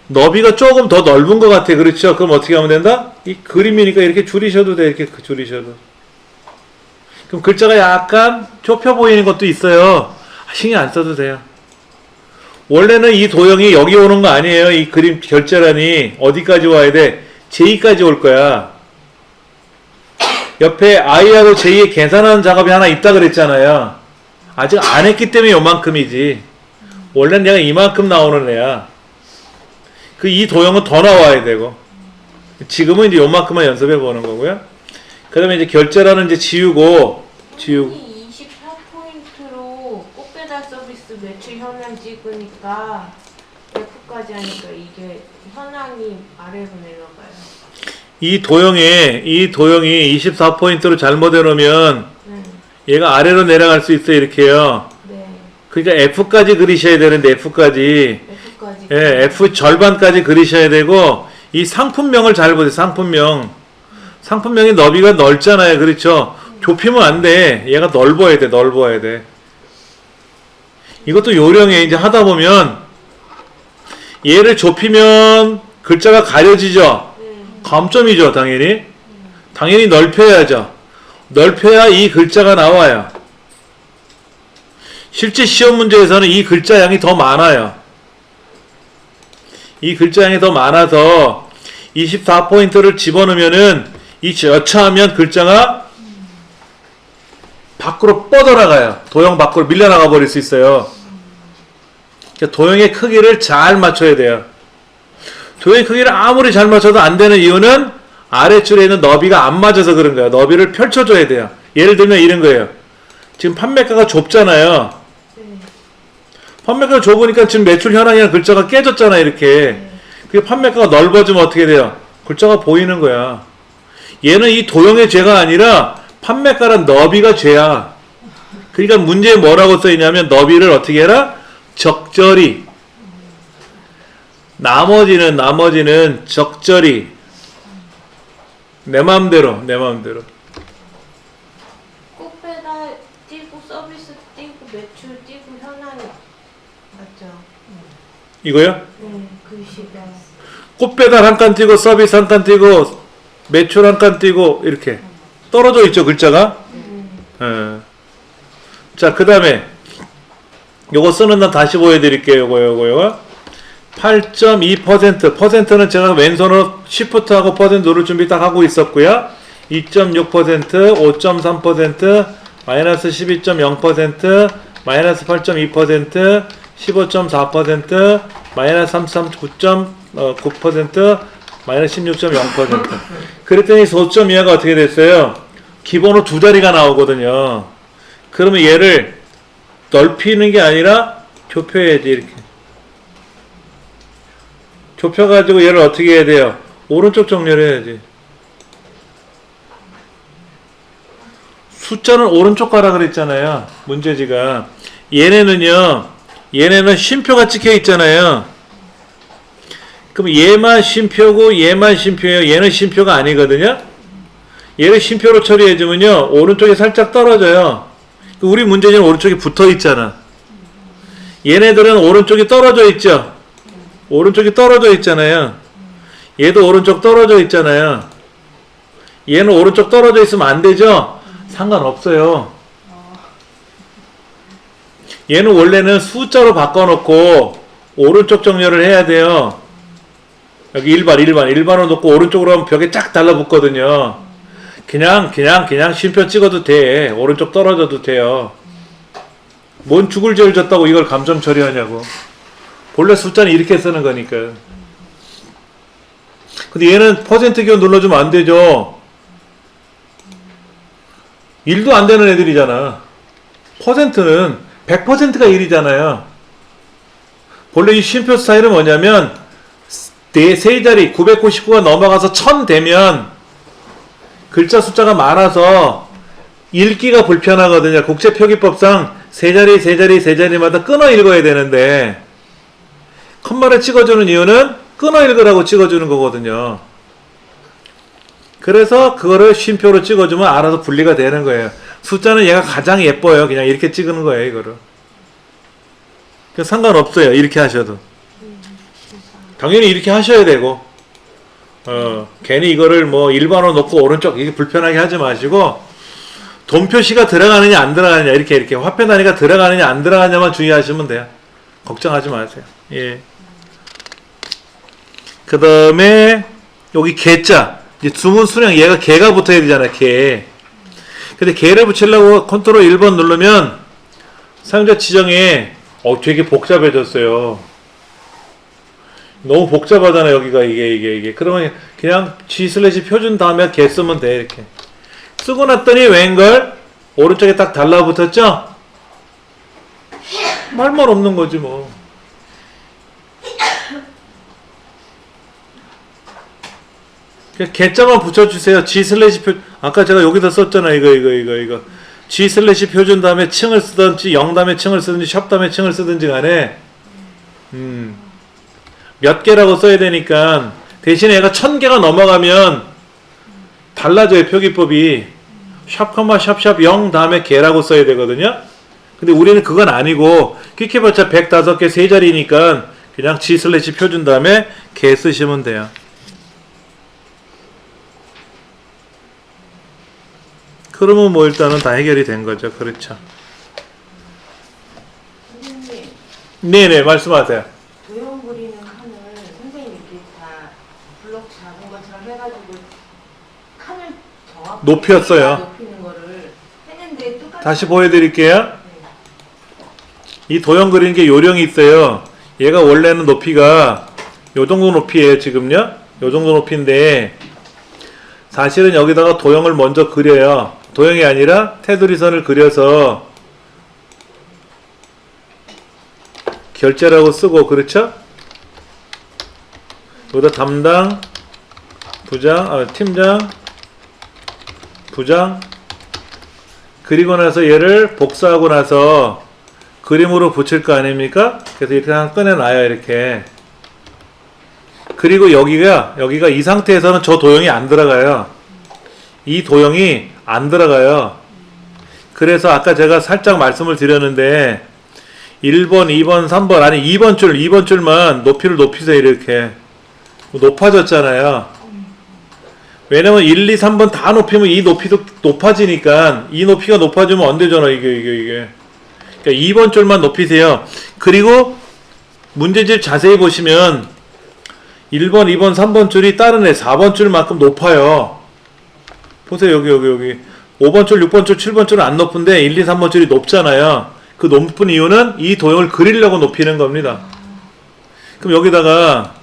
너비가 조금 더 넓은 것 같아. 그렇죠? 그럼 어떻게 하면 된다? 이 그림이니까 이렇게 줄이셔도 돼. 이렇게 줄이셔도. 그럼 글자가 약간 좁혀 보이는 것도 있어요. 신경 안 써도 돼요. 원래는 이 도형이 여기 오는 거 아니에요. 이 그림 결제란이 어디까지 와야 돼? J까지 올 거야. 옆에 I하고 J의 계산하는 작업이 하나 있다 그랬잖아요. 아직 안 했기 때문에 요만큼이지. 원래는 내가 이만큼 나오는 애야. 그 이 도형은 더 나와야 되고. 지금은 이제 요만큼만 연습해 보는 거고요. 그 다음에 이제 결제란은 이제 지우고. 24포인트로 꽃배달 서비스 매출 현황 찍으니까 F까지 하니까 이게 현황이 아래로 내려가요. 이 도형이 24포인트로 잘못해 놓으면 얘가 아래로 내려갈 수 있어요. 이렇게요. 네. 그러니까 F까지 그리셔야 되는데 F까지. 예, F 절반까지 그리셔야 되고, 이 상품명을 잘 보세요. 상품명이 너비가 넓잖아요. 그렇죠? 좁히면 안 돼. 얘가 넓어야 돼. 이것도 요령에 이제 하다 보면 얘를 좁히면 글자가 가려지죠. 감점이죠, 당연히. 당연히 넓혀야죠. 넓혀야 이 글자가 나와요. 실제 시험 문제에서는 이 글자 양이 더 많아요. 이 글자 양이 더 많아서 24포인트를 집어넣으면은 이 여차하면 글자가 밖으로 뻗어나가요. 도형 밖으로 밀려나가 버릴 수 있어요. 그러니까 도형의 크기를 잘 맞춰야 돼요. 도형의 크기를 아무리 잘 맞춰도 안 되는 이유는 아래줄에 있는 너비가 안 맞아서 그런 거예요. 너비를 펼쳐줘야 돼요. 예를 들면 이런 거예요. 지금 판매가가 좁잖아요. 판매가가 좁으니까 지금 매출 현황이라는 글자가 깨졌잖아요. 이렇게. 그게 판매가가 넓어지면 어떻게 돼요? 글자가 보이는 거야. 얘는 이 도형의 죄가 아니라 판매가란 너비가 죄야. 그러니까 문제에 뭐라고 써있냐면 너비를 어떻게 해라? 적절히. 나머지는 적절히. 내 마음대로. 꽃배달 띄고 서비스 띄고 매출 띄고 현황이 맞죠? 이거요? 네, 글씨가 꽃배달 한 칸 띄고 서비스 한 칸 띄고 매출 한 칸 띄고 이렇게 떨어져 있죠, 글자가? 자, 그 다음에 요거 쓰는 날 다시 보여드릴게요. 요거 8.2%. 퍼센트는 제가 왼손으로 Shift하고 퍼센트 누를 준비 딱 하고 있었고요. 2.6%, 5.3%, 마이너스 12.0%, 마이너스 8.2%, 15.4%, 마이너스 33.9%, 마이너스 16.0%. 그랬더니 5.2가 어떻게 됐어요? 기본으로 두 자리가 나오거든요. 그러면 얘를 넓히는 게 아니라 좁혀야지. 이렇게 좁혀가지고 얘를 어떻게 해야 돼요? 오른쪽 정렬 해야지. 숫자는 오른쪽 가라 그랬잖아요. 문제지가. 얘네는 쉼표가 찍혀 있잖아요. 그럼 얘만 쉼표고 얘만 쉼표예요. 얘는 쉼표가 아니거든요. 얘를 쉼표로 처리해주면요, 오른쪽에 살짝 떨어져요. 우리 문제지는 오른쪽이 붙어 있잖아. 얘네들은 오른쪽이 떨어져 있죠. 오른쪽이 떨어져 있잖아요. 얘도 오른쪽 떨어져 있잖아요. 얘는 오른쪽 떨어져 있으면 안 되죠? 상관없어요. 얘는 원래는 숫자로 바꿔놓고 오른쪽 정렬을 해야 돼요. 여기 1번으로 놓고 오른쪽으로 하면 벽에 쫙 달라붙거든요. 그냥 쉼표 찍어도 돼. 오른쪽 떨어져도 돼요. 뭔 죽을 죄를 졌다고 이걸 감점 처리하냐고. 본래 숫자는 이렇게 쓰는 거니까. 근데 얘는 퍼센트 기호 눌러주면 안 되죠. 1도 안 되는 애들이잖아. 퍼센트는 100%가 1이잖아요. 본래 이 쉼표 스타일은 뭐냐면 세 자리 999가 넘어가서 1000 되면 글자 숫자가 많아서 읽기가 불편하거든요. 국제표기법상 세 자리마다 끊어 읽어야 되는데 컴마를 찍어주는 이유는 끊어 읽으라고 찍어주는 거거든요. 그래서 그거를 쉼표로 찍어주면 알아서 분리가 되는 거예요. 숫자는 얘가 가장 예뻐요. 그냥 이렇게 찍는 거예요, 이거를. 상관없어요. 이렇게 하셔도. 당연히 이렇게 하셔야 되고, 괜히 이거를 뭐 일반으로 놓고 오른쪽 이게 불편하게 하지 마시고, 돈 표시가 들어가느냐 안 들어가느냐 이렇게 화폐 단위가 들어가느냐 안 들어가느냐만 주의하시면 돼요. 걱정하지 마세요. 예. 그 다음에 여기 개자, 이제 주문 수령 얘가 개가 붙어야 되잖아요. 개. 근데 개를 붙이려고 컨트롤 1번 누르면 사용자 지정에 되게 복잡해졌어요. 너무 복잡하잖아요. 여기가 이게 그러면 그냥 G/ 표준 다음에 개 쓰면 돼. 이렇게 쓰고 났더니 웬걸 오른쪽에 딱 달라붙었죠? 말말 없는 거지 뭐. 개자만 붙여주세요. G/ 아까 제가 여기다 썼잖아. 이거 G/ 표준 다음에 층을 쓰든지 0 다음에 층을 쓰든지 샵 다음에 층을 쓰든지 간에 몇 개라고 써야 되니까 대신에 얘가 1000개가 넘어가면 달라져요. 표기법이 샵, 샵 0 다음에 개라고 써야 되거든요. 근데 우리는 그건 아니고 퀵해봤자 105개 세 자리니까 그냥 G/ 표준 다음에 개 쓰시면 돼요. 그러면 뭐 일단은 다 해결이 된 거죠. 그렇죠. 선생님, 네네, 말씀하세요. 도형 그리는 칸을 선생님 이렇게 다 블록 잡은 것처럼 해가지고 칸을 정확히 높였어요. 높이는 거를 했는데 똑같이 다시 보여드릴게요. 네. 이 도형 그리는 게 요령이 있어요. 얘가 원래는 높이가 요 정도 높이에요. 지금요. 요 정도 높이인데 사실은 여기다가 도형을 먼저 그려요. 도형이 아니라 테두리선을 그려서 결제라고 쓰고, 그렇죠? 여기다 담당, 부장, 팀장, 부장, 그리고 나서 얘를 복사하고 나서 그림으로 붙일 거 아닙니까? 그래서 이렇게 하나 꺼내놔요. 이렇게. 그리고 여기가 이 상태에서는 저 도형이 안 들어가요. 이 도형이 안 들어가요. 그래서 아까 제가 살짝 말씀을 드렸는데 1번, 2번, 3번 아니 2번 줄만 높이를 높이세요. 이렇게 높아졌잖아요. 왜냐면 1, 2, 3번 다 높이면 이 높이도 높아지니까 이 높이가 높아지면 안 되잖아. 이게 그러니까 2번 줄만 높이세요. 그리고 문제집 자세히 보시면 1번, 2번, 3번 줄이 다른 애 4번 줄만큼 높아요. 보세요. 여기 5번 줄, 6번 줄, 7번 줄은 안 높은데 1, 2, 3번 줄이 높잖아요. 그 높은 이유는 이 도형을 그리려고 높이는 겁니다. 그럼 여기다가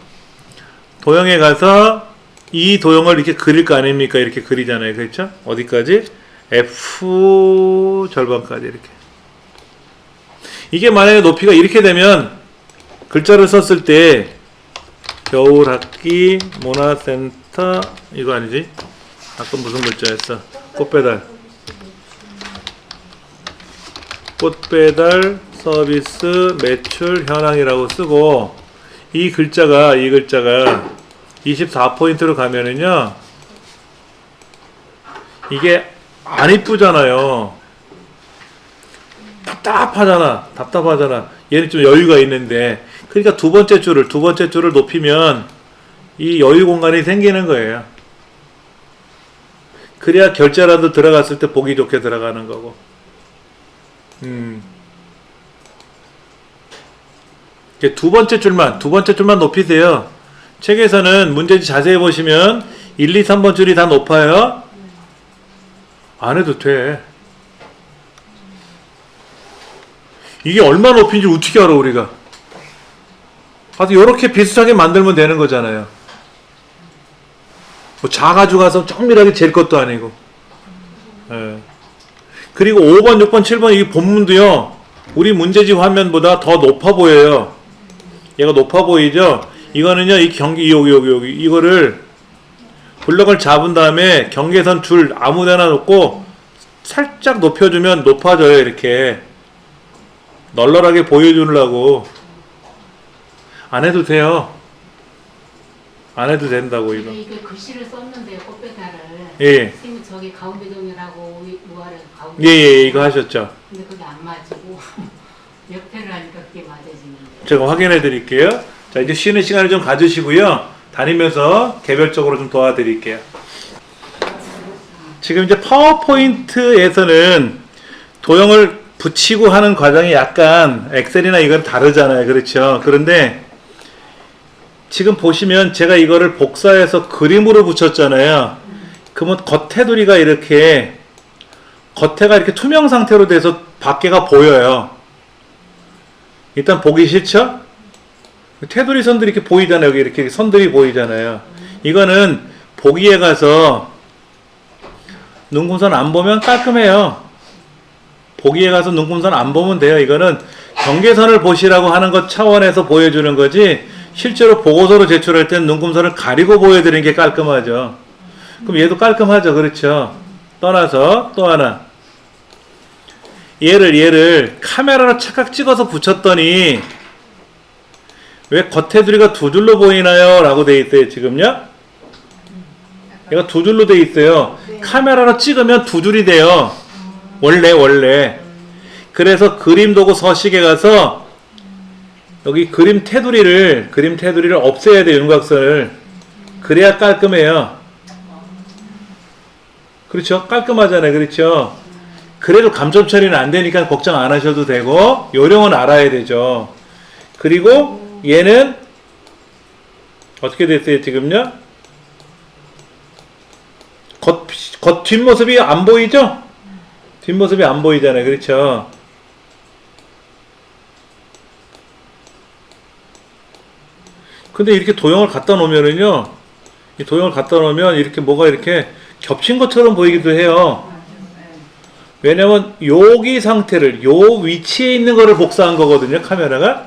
도형에 가서 이 도형을 이렇게 그릴 거 아닙니까? 이렇게 그리잖아요. 그렇죠? 어디까지? F 절반까지 이렇게. 이게 만약에 높이가 이렇게 되면 글자를 썼을 때 겨울학기 문화센터 이거 아니지? 아까 무슨 글자였어? 꽃배달 서비스 매출 현황이라고 쓰고 이 글자가 24포인트로 가면은요 이게 안 이쁘잖아요. 답답하잖아. 얘는 좀 여유가 있는데. 그러니까 두 번째 줄을 높이면 이 여유 공간이 생기는 거예요. 그래야 결제라도 들어갔을 때 보기 좋게 들어가는 거고. 두 번째 줄만 높이세요. 책에서는 문제지 자세히 보시면 1, 2, 3번 줄이 다 높아요. 안 해도 돼. 이게 얼마 높인지 어떻게 알아 우리가? 아주 이렇게 비슷하게 만들면 되는 거잖아요. 뭐 작아지고 가서 정밀하게 잴 것도 아니고. 예. 그리고 5번, 6번, 7번 이 본문도요. 우리 문제집 화면보다 더 높아 보여요. 얘가 높아 보이죠? 이거는요. 이 경기 여기 이거를 블럭을 잡은 다음에 경계선 줄 아무데나 놓고 살짝 높여주면 높아져요. 이렇게 널널하게 보여주려고. 안 해도 돼요. 안 해도 된다고 이거. 이게 글씨를 썼는데 꽃배달을. 예. 선생님 저기 가운데 동이라고 우아래 가운데. 예, 이거 하셨죠. 근데 그게 안 맞고 옆에를 하니까 그게 맞아지는데. 제가 확인해 드릴게요. 자, 이제 쉬는 시간을 좀 가지시고요. 다니면서 개별적으로 좀 도와드릴게요. 지금 이제 파워포인트에서는 도형을 붙이고 하는 과정이 약간 엑셀이나 이건 다르잖아요. 그렇죠? 그런데 지금 보시면 제가 이거를 복사해서 그림으로 붙였잖아요. 그러면 겉테두리가 이렇게 겉에가 이렇게 투명 상태로 돼서 밖에가 보여요. 일단 보기 싫죠? 테두리 선들이 이렇게 보이잖아요. 여기 이렇게 선들이 보이잖아요. 이거는 보기에 가서 눈금선 안 보면 깔끔해요. 보기에 가서 눈금선 안 보면 돼요. 이거는 경계선을 보시라고 하는 것 차원에서 보여주는 거지 실제로 보고서로 제출할 때는 눈금선을 가리고 보여드리는 게 깔끔하죠. 그럼 얘도 깔끔하죠. 그렇죠. 떠나서 또 하나 얘를 카메라로 착각 찍어서 붙였더니 왜 겉테두리가 두 줄로 보이나요? 라고 돼 있어요. 지금요. 얘가 두 줄로 돼 있어요. 카메라로 찍으면 두 줄이 돼요. 원래. 그래서 그림 도구 서식에 가서 여기 그림 테두리를 없애야 돼요. 윤곽선을. 그래야 깔끔해요. 그렇죠? 깔끔하잖아요. 그렇죠? 그래도 감점 처리는 안 되니까 걱정 안 하셔도 되고 요령은 알아야 되죠. 그리고 얘는 어떻게 됐어요? 지금요? 겉 뒷모습이 안 보이죠? 뒷모습이 안 보이잖아요. 그렇죠? 근데 이렇게 도형을 갖다 놓으면은요, 이 도형을 갖다 놓으면 이렇게 뭐가 이렇게 겹친 것처럼 보이기도 해요. 왜냐면 여기 상태를, 요 위치에 있는 거를 복사한 거거든요, 카메라가.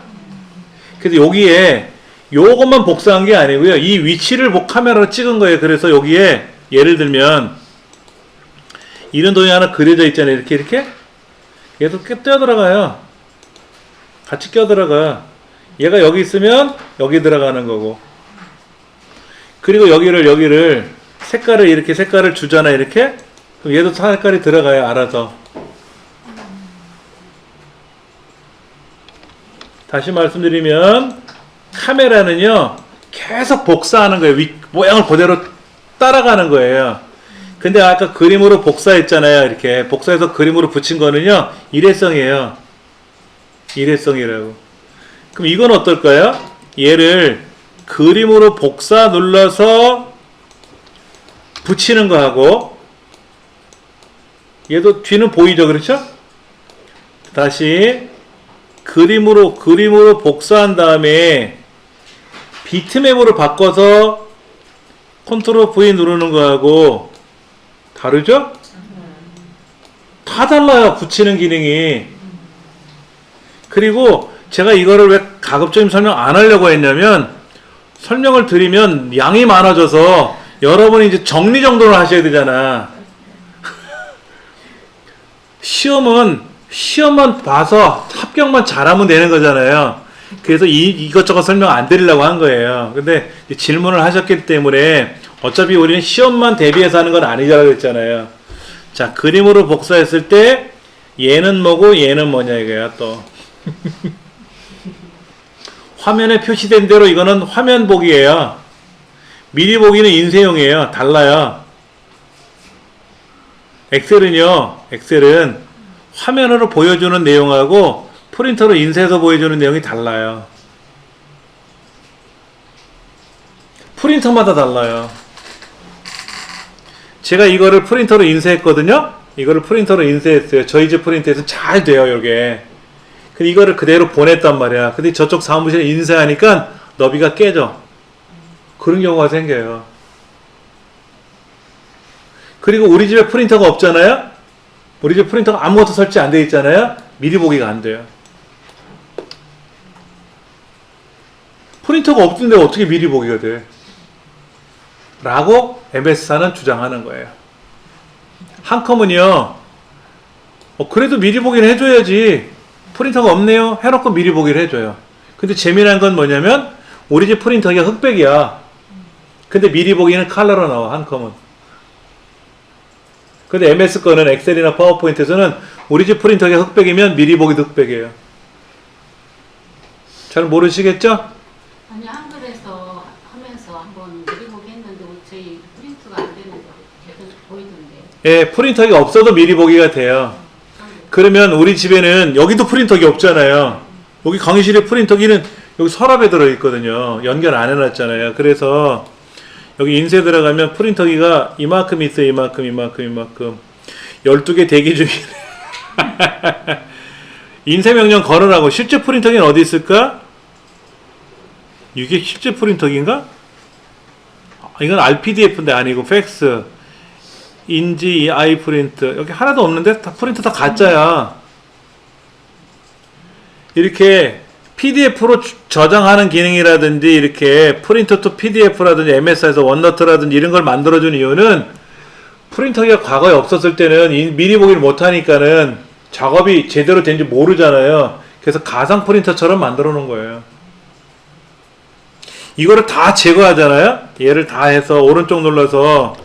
그래서 여기에 요것만 복사한 게 아니고요, 이 위치를 카메라로 찍은 거예요. 그래서 여기에 예를 들면 이런 도형이 하나 그려져 있잖아요. 이렇게 얘도 껴들어가요. 같이 껴들어가. 얘가 여기 있으면 여기 들어가는 거고. 그리고 여기를 색깔을 주잖아. 이렇게. 그럼 얘도 색깔이 들어가요. 알아서. 다시 말씀드리면 카메라는요 계속 복사하는 거예요. 모양을 그대로 따라가는 거예요. 근데 아까 그림으로 복사했잖아요. 이렇게 복사해서 그림으로 붙인 거는요 일회성이에요. 일회성이라고. 그럼 이건 어떨까요? 얘를 그림으로 복사 눌러서 붙이는 거하고, 얘도 뒤는 보이죠? 그렇죠? 다시 그림으로 복사한 다음에 비트맵으로 바꿔서 컨트롤 V 누르는 거하고 다르죠? 다 달라요. 붙이는 기능이. 그리고 제가 이거를 왜 가급적이면 설명 안 하려고 했냐면, 설명을 드리면 양이 많아져서 여러분이 이제 정리정돈을 하셔야 되잖아. 시험만 봐서 합격만 잘하면 되는 거잖아요. 그래서 이것저것 설명 안 드리려고 한 거예요. 근데 질문을 하셨기 때문에 어차피 우리는 시험만 대비해서 하는 건 아니라고 했잖아요. 자, 그림으로 복사했을 때 얘는 뭐고 얘는 뭐냐 이거야 또. 화면에 표시된 대로 이거는 화면 보기예요. 미리 보기는 인쇄용이에요. 달라요. 엑셀은 화면으로 보여주는 내용하고 프린터로 인쇄해서 보여주는 내용이 달라요. 프린터마다 달라요. 제가 이거를 프린터로 인쇄했거든요. 이거를 프린터로 인쇄했어요. 저희 집 프린터에서 잘 돼요, 이게. 근데 이거를 그대로 보냈단 말이야. 근데 저쪽 사무실에 인쇄하니까 너비가 깨져. 그런 경우가 생겨요. 그리고 우리 집에 프린터가 없잖아요. 우리 집 프린터가 아무것도 설치 안 돼 있잖아요. 미리 보기가 안 돼요. 프린터가 없는데 어떻게 미리 보기가 돼? 라고 MS사는 주장하는 거예요. 한컴은요, 그래도 미리 보기를 해줘야지. 프린터가 없네요. 해놓고 미리 보기를 해줘요. 근데 재미난 건 뭐냐면, 우리 집 프린터가 흑백이야. 근데 미리 보기는 컬러로 나와, 한컴은. 근데 MS 거는 엑셀이나 파워포인트에서는 우리 집 프린터가 흑백이면 미리 보기도 흑백이에요. 잘 모르시겠죠? 아니 한글에서 하면서 한번 미리 보기 했는데 저희 프린트가 안 되는 거 계속 보이던데. 예, 프린터가 없어도 미리 보기가 돼요. 그러면 우리 집에는 여기도 프린터가 없잖아요. 여기 강의실에 프린터기는 여기 서랍에 들어있거든요. 연결 안 해놨잖아요. 그래서 여기 인쇄 들어가면 프린터기가 이만큼 있어요. 이만큼. 12개 대기 중이네. 인쇄 명령 걸으라고. 실제 프린터기는 어디 있을까? 이게 실제 프린터기인가? 이건 RPDF인데 아니고 팩스. 인지, 아이프린트. 여기 하나도 없는데? 다 프린터 다 가짜야. 이렇게 PDF로 저장하는 기능이라든지 이렇게 프린터 투 PDF라든지 MS에서 원노트라든지 이런 걸 만들어준 이유는 프린터가 과거에 없었을 때는 미리 보기를 못하니까는 작업이 제대로 된지 모르잖아요. 그래서 가상 프린터처럼 만들어 놓은 거예요. 이거를 다 제거하잖아요. 얘를 다 해서 오른쪽 눌러서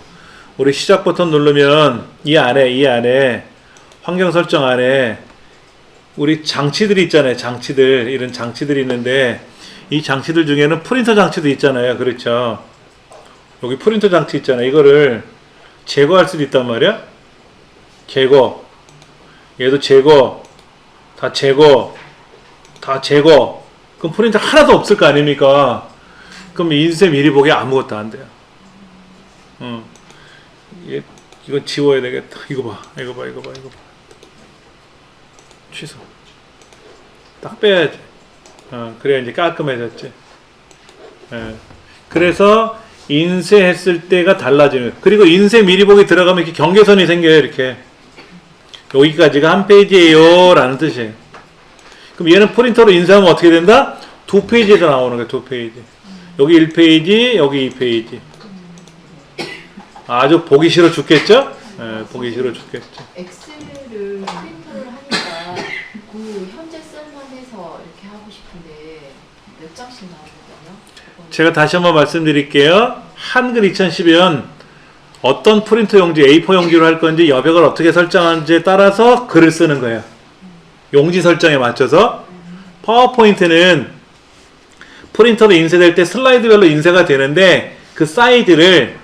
우리 시작 버튼 누르면 이 안에 환경 설정 안에 우리 장치들이 있잖아요. 장치들, 이런 장치들이 있는데 이 장치들 중에는 프린터 장치도 있잖아요. 그렇죠? 여기 프린터 장치 있잖아요. 이거를 제거할 수도 있단 말이야. 제거, 얘도 제거, 다 제거. 그럼 프린터 하나도 없을 거 아닙니까? 그럼 인쇄 미리 보기 아무것도 안 돼요. 이건 지워야 되겠다. 이거 봐. 취소. 딱 빼야지. 그래야 이제 깔끔해졌지. 그래서 인쇄했을 때가 달라지는. 그리고 인쇄 미리 보기 들어가면 이렇게 경계선이 생겨요. 이렇게. 여기까지가 한 페이지예요. 라는 뜻이에요. 그럼 얘는 프린터로 인쇄하면 어떻게 된다? 2페이지에서 나오는 거예요. 2페이지. 여기 1페이지, 여기 2페이지. 아주 보기 싫어 죽겠죠? 보기 싫어 죽겠죠. 엑셀을 프린터를 하니까 그 현재 셀만 해서 이렇게 하고 싶은데 몇 장씩 나오거든요. 제가 다시 한번 말씀드릴게요. 한글 2010은 어떤 프린터 용지, A4 용지로 할 건지 여백을 어떻게 설정하는지에 따라서 글을 쓰는 거예요. 용지 설정에 맞춰서. 파워포인트는 프린터로 인쇄될 때 슬라이드별로 인쇄가 되는데 그 사이즈를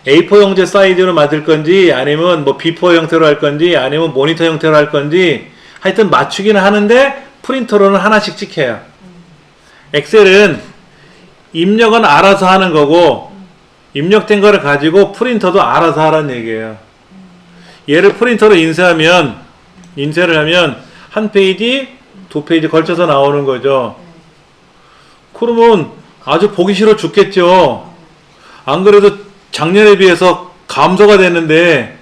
A4 용지 사이즈로 만들 건지 아니면 뭐 B4 형태로 할 건지 아니면 모니터 형태로 할 건지 하여튼 맞추기는 하는데 프린터로는 하나씩 찍혀요. 엑셀은 입력은 알아서 하는 거고 입력된 거를 가지고 프린터도 알아서 하라는 얘기예요. 얘를 프린터로 인쇄를 하면 한 페이지, 2페이지 걸쳐서 나오는 거죠. 그러면 아주 보기 싫어 죽겠죠. 안 그래도 작년에 비해서 감소가 됐는데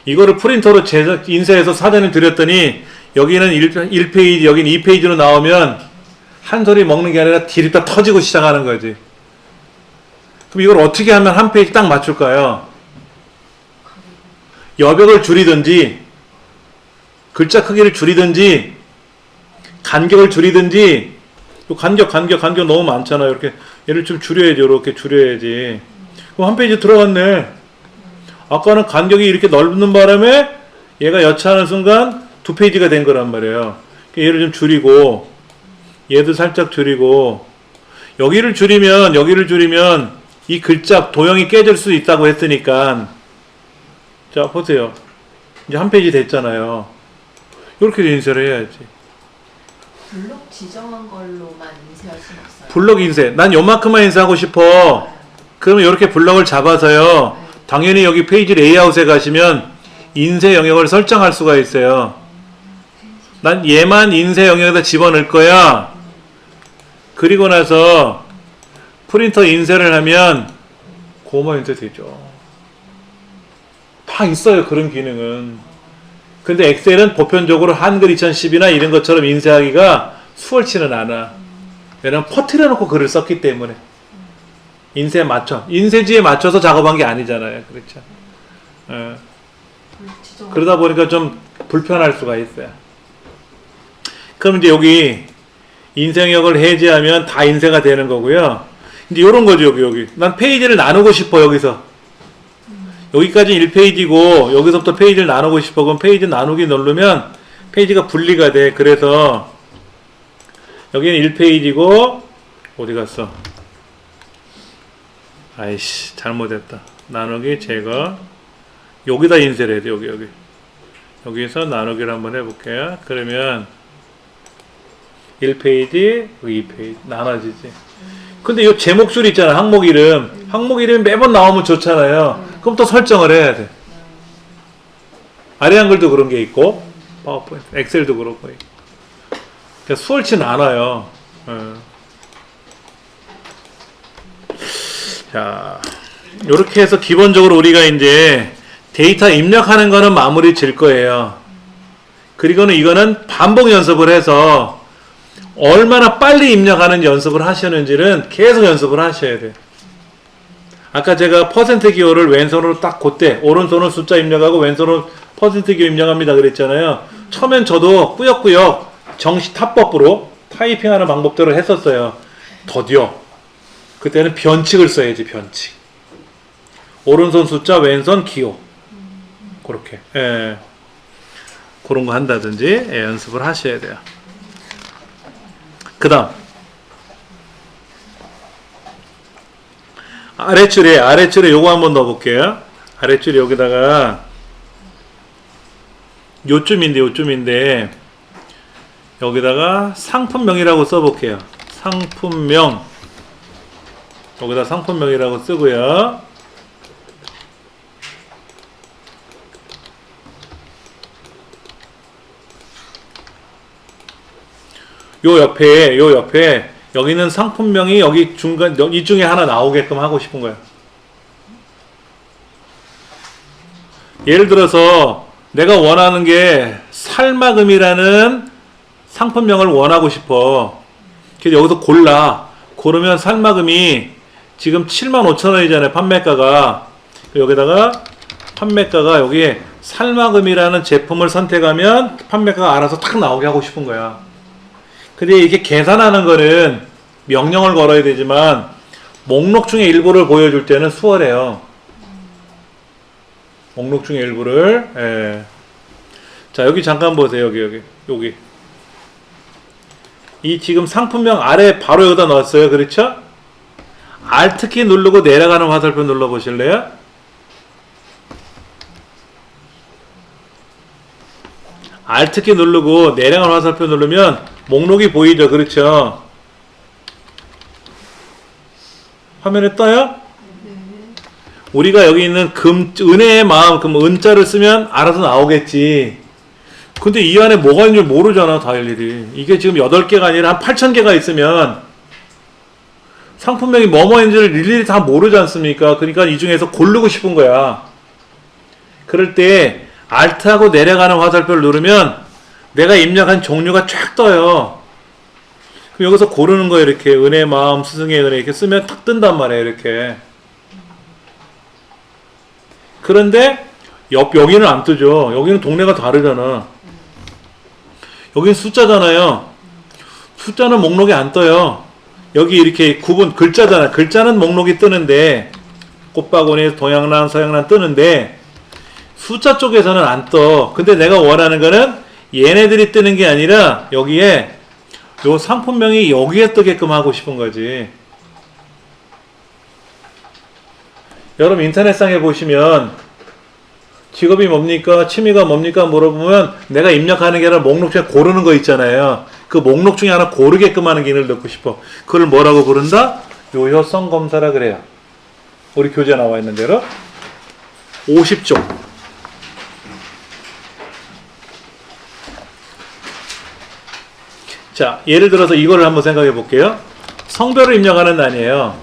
이거를 프린터로 인쇄해서 사전에 드렸더니 여기는 1페이지, 여기는 2페이지로 나오면 한 소리 먹는 게 아니라 디립다 터지고 시작하는 거지. 그럼 이걸 어떻게 하면 한 페이지 딱 맞출까요? 여백을 줄이든지 글자 크기를 줄이든지 간격을 줄이든지 간격 너무 많잖아요. 이렇게 얘를 좀 줄여야지. 이렇게 줄여야지. 그럼 한 페이지 들어갔네. 아까는 간격이 이렇게 넓는 바람에 얘가 여차하는 순간 두 페이지가 된 거란 말이에요. 얘를 좀 줄이고 얘도 살짝 줄이고 여기를 줄이면 이 글자 도형이 깨질 수 있다고 했으니까 자 보세요. 이제 한 페이지 됐잖아요. 이렇게 인쇄를 해야지. 블록 지정한 걸로만 인쇄할 수는 없어요. 블럭 인쇄. 난 요만큼만 인쇄하고 싶어. 그러면 이렇게 블럭을 잡아서요. 당연히 여기 페이지 레이아웃에 가시면 인쇄 영역을 설정할 수가 있어요. 난 얘만 인쇄 영역에다 집어넣을 거야. 그리고 나서 프린터 인쇄를 하면 고마 인쇄 되죠. 다 있어요. 그런 기능은. 근데 엑셀은 보편적으로 한글 2010이나 이런 것처럼 인쇄하기가 수월치는 않아. 왜냐면 퍼뜨려 놓고 글을 썼기 때문에. 인쇄에 맞춰. 인쇄지에 맞춰서 작업한 게 아니잖아요. 그렇죠. 그러다 보니까 좀 불편할 수가 있어요. 그럼 이제 여기 인쇄 영역을 해제하면 다 인쇄가 되는 거고요. 이제 요런 거죠. 여기. 난 페이지를 나누고 싶어. 여기서. 여기까지 1페이지고 여기서부터 페이지를 나누고 싶어. 그럼 페이지 나누기 누르면 페이지가 분리가 돼. 그래서 여기는 1페이지고 어디 갔어? 아이씨 잘못했다. 나누기 제거. 여기다 인쇄를 해야 돼. 여기. 여기서 나누기를 한번 해볼게요. 그러면 1페이지, 2페이지 나눠지지. 근데 이 제목 줄 있잖아. 항목 이름. 항목 이름이 매번 나오면 좋잖아요. 그럼 또 설정을 해야 돼. 아래 한글도 그런 게 있고 파워포인트, 엑셀도 그렇고 그러니까 수월치는 않아요. 자, 이렇게 해서 기본적으로 우리가 이제 데이터 입력하는 거는 마무리 질 거예요. 그리고는 이거는 반복 연습을 해서 얼마나 빨리 입력하는 연습을 하시는지는 계속 연습을 하셔야 돼요. 아까 제가 퍼센트 기호를 왼손으로 딱 그때 오른손으로 숫자 입력하고 왼손으로 퍼센트 기호 입력합니다 그랬잖아요. 처음엔 저도 꾸역꾸역 정시 타법으로 타이핑하는 방법대로 했었어요. 더디어. 그때는 변칙을 써야지. 변칙. 오른손 숫자 왼손 기호. 그렇게 그런 거 한다든지 연습을 하셔야 돼요. 그 다음 아래줄에 요거 한번 넣어볼게요. 아래줄에 여기다가 요쯤인데 여기다가 상품명이라고 써볼게요. 상품명. 여기다 상품명이라고 쓰고요. 요 옆에 여기는 상품명이 여기 중간 이 중에 하나 나오게끔 하고 싶은 거야. 예를 들어서 내가 원하는 게 살마금이라는 상품명을 원하고 싶어. 그래서 여기서 고르면 살마금이 지금 75,000원이잖아요. 판매가가. 여기다가 판매가가 여기에 살마금이라는 제품을 선택하면 판매가가 알아서 탁 나오게 하고 싶은 거야. 근데 이렇게 계산하는 거는 명령을 걸어야 되지만 목록 중에 일부를 보여줄 때는 수월해요. 목록 중에 일부를. 자, 여기 잠깐 보세요. 여기. 이 지금 상품명 아래 바로 여기다 넣었어요. 그렇죠? Alt키 누르고 내려가는 화살표 눌러 보실래요? Alt키 누르고 내려가는 화살표 누르면 목록이 보이죠? 그렇죠? 화면에 떠요? 우리가 여기 있는 은혜의 마음, 그럼 은자를 쓰면 알아서 나오겠지. 근데 이 안에 뭐가 있는지 모르잖아, 다 일일이. 이게 지금 8개가 아니라 한 8,000개가 있으면 상품명이 뭐뭐인지를 일일이 다 모르지 않습니까? 그러니까 이 중에서 고르고 싶은 거야. 그럴 때 Alt하고 내려가는 화살표를 누르면 내가 입력한 종류가 쫙 떠요. 그럼 여기서 고르는 거예요. 이렇게 은혜의 마음, 스승의 은혜 이렇게 쓰면 탁 뜬단 말이에요. 이렇게. 그런데 여기는 안 뜨죠. 여기는 동네가 다르잖아. 여기는 숫자잖아요. 숫자는 목록이 안 떠요. 여기 이렇게 구분 글자잖아. 글자는 목록이 뜨는데 꽃바구니, 동양란, 서양란 뜨는데 숫자 쪽에서는 안 떠. 근데 내가 원하는 거는 얘네들이 뜨는 게 아니라 여기에 요 상품명이 여기에 뜨게끔 하고 싶은 거지. 여러분 인터넷상에 보시면 직업이 뭡니까? 취미가 뭡니까? 물어보면 내가 입력하는 게 아니라 목록 중에 고르는 거 있잖아요. 그 목록 중에 하나 고르게끔 하는 기능을 넣고 싶어. 그걸 뭐라고 부른다? 유효성 검사라 그래요. 우리 교재 나와 있는 대로 50쪽. 자, 예를 들어서 이거를 한번 생각해 볼게요. 성별을 입력하는 난이에요.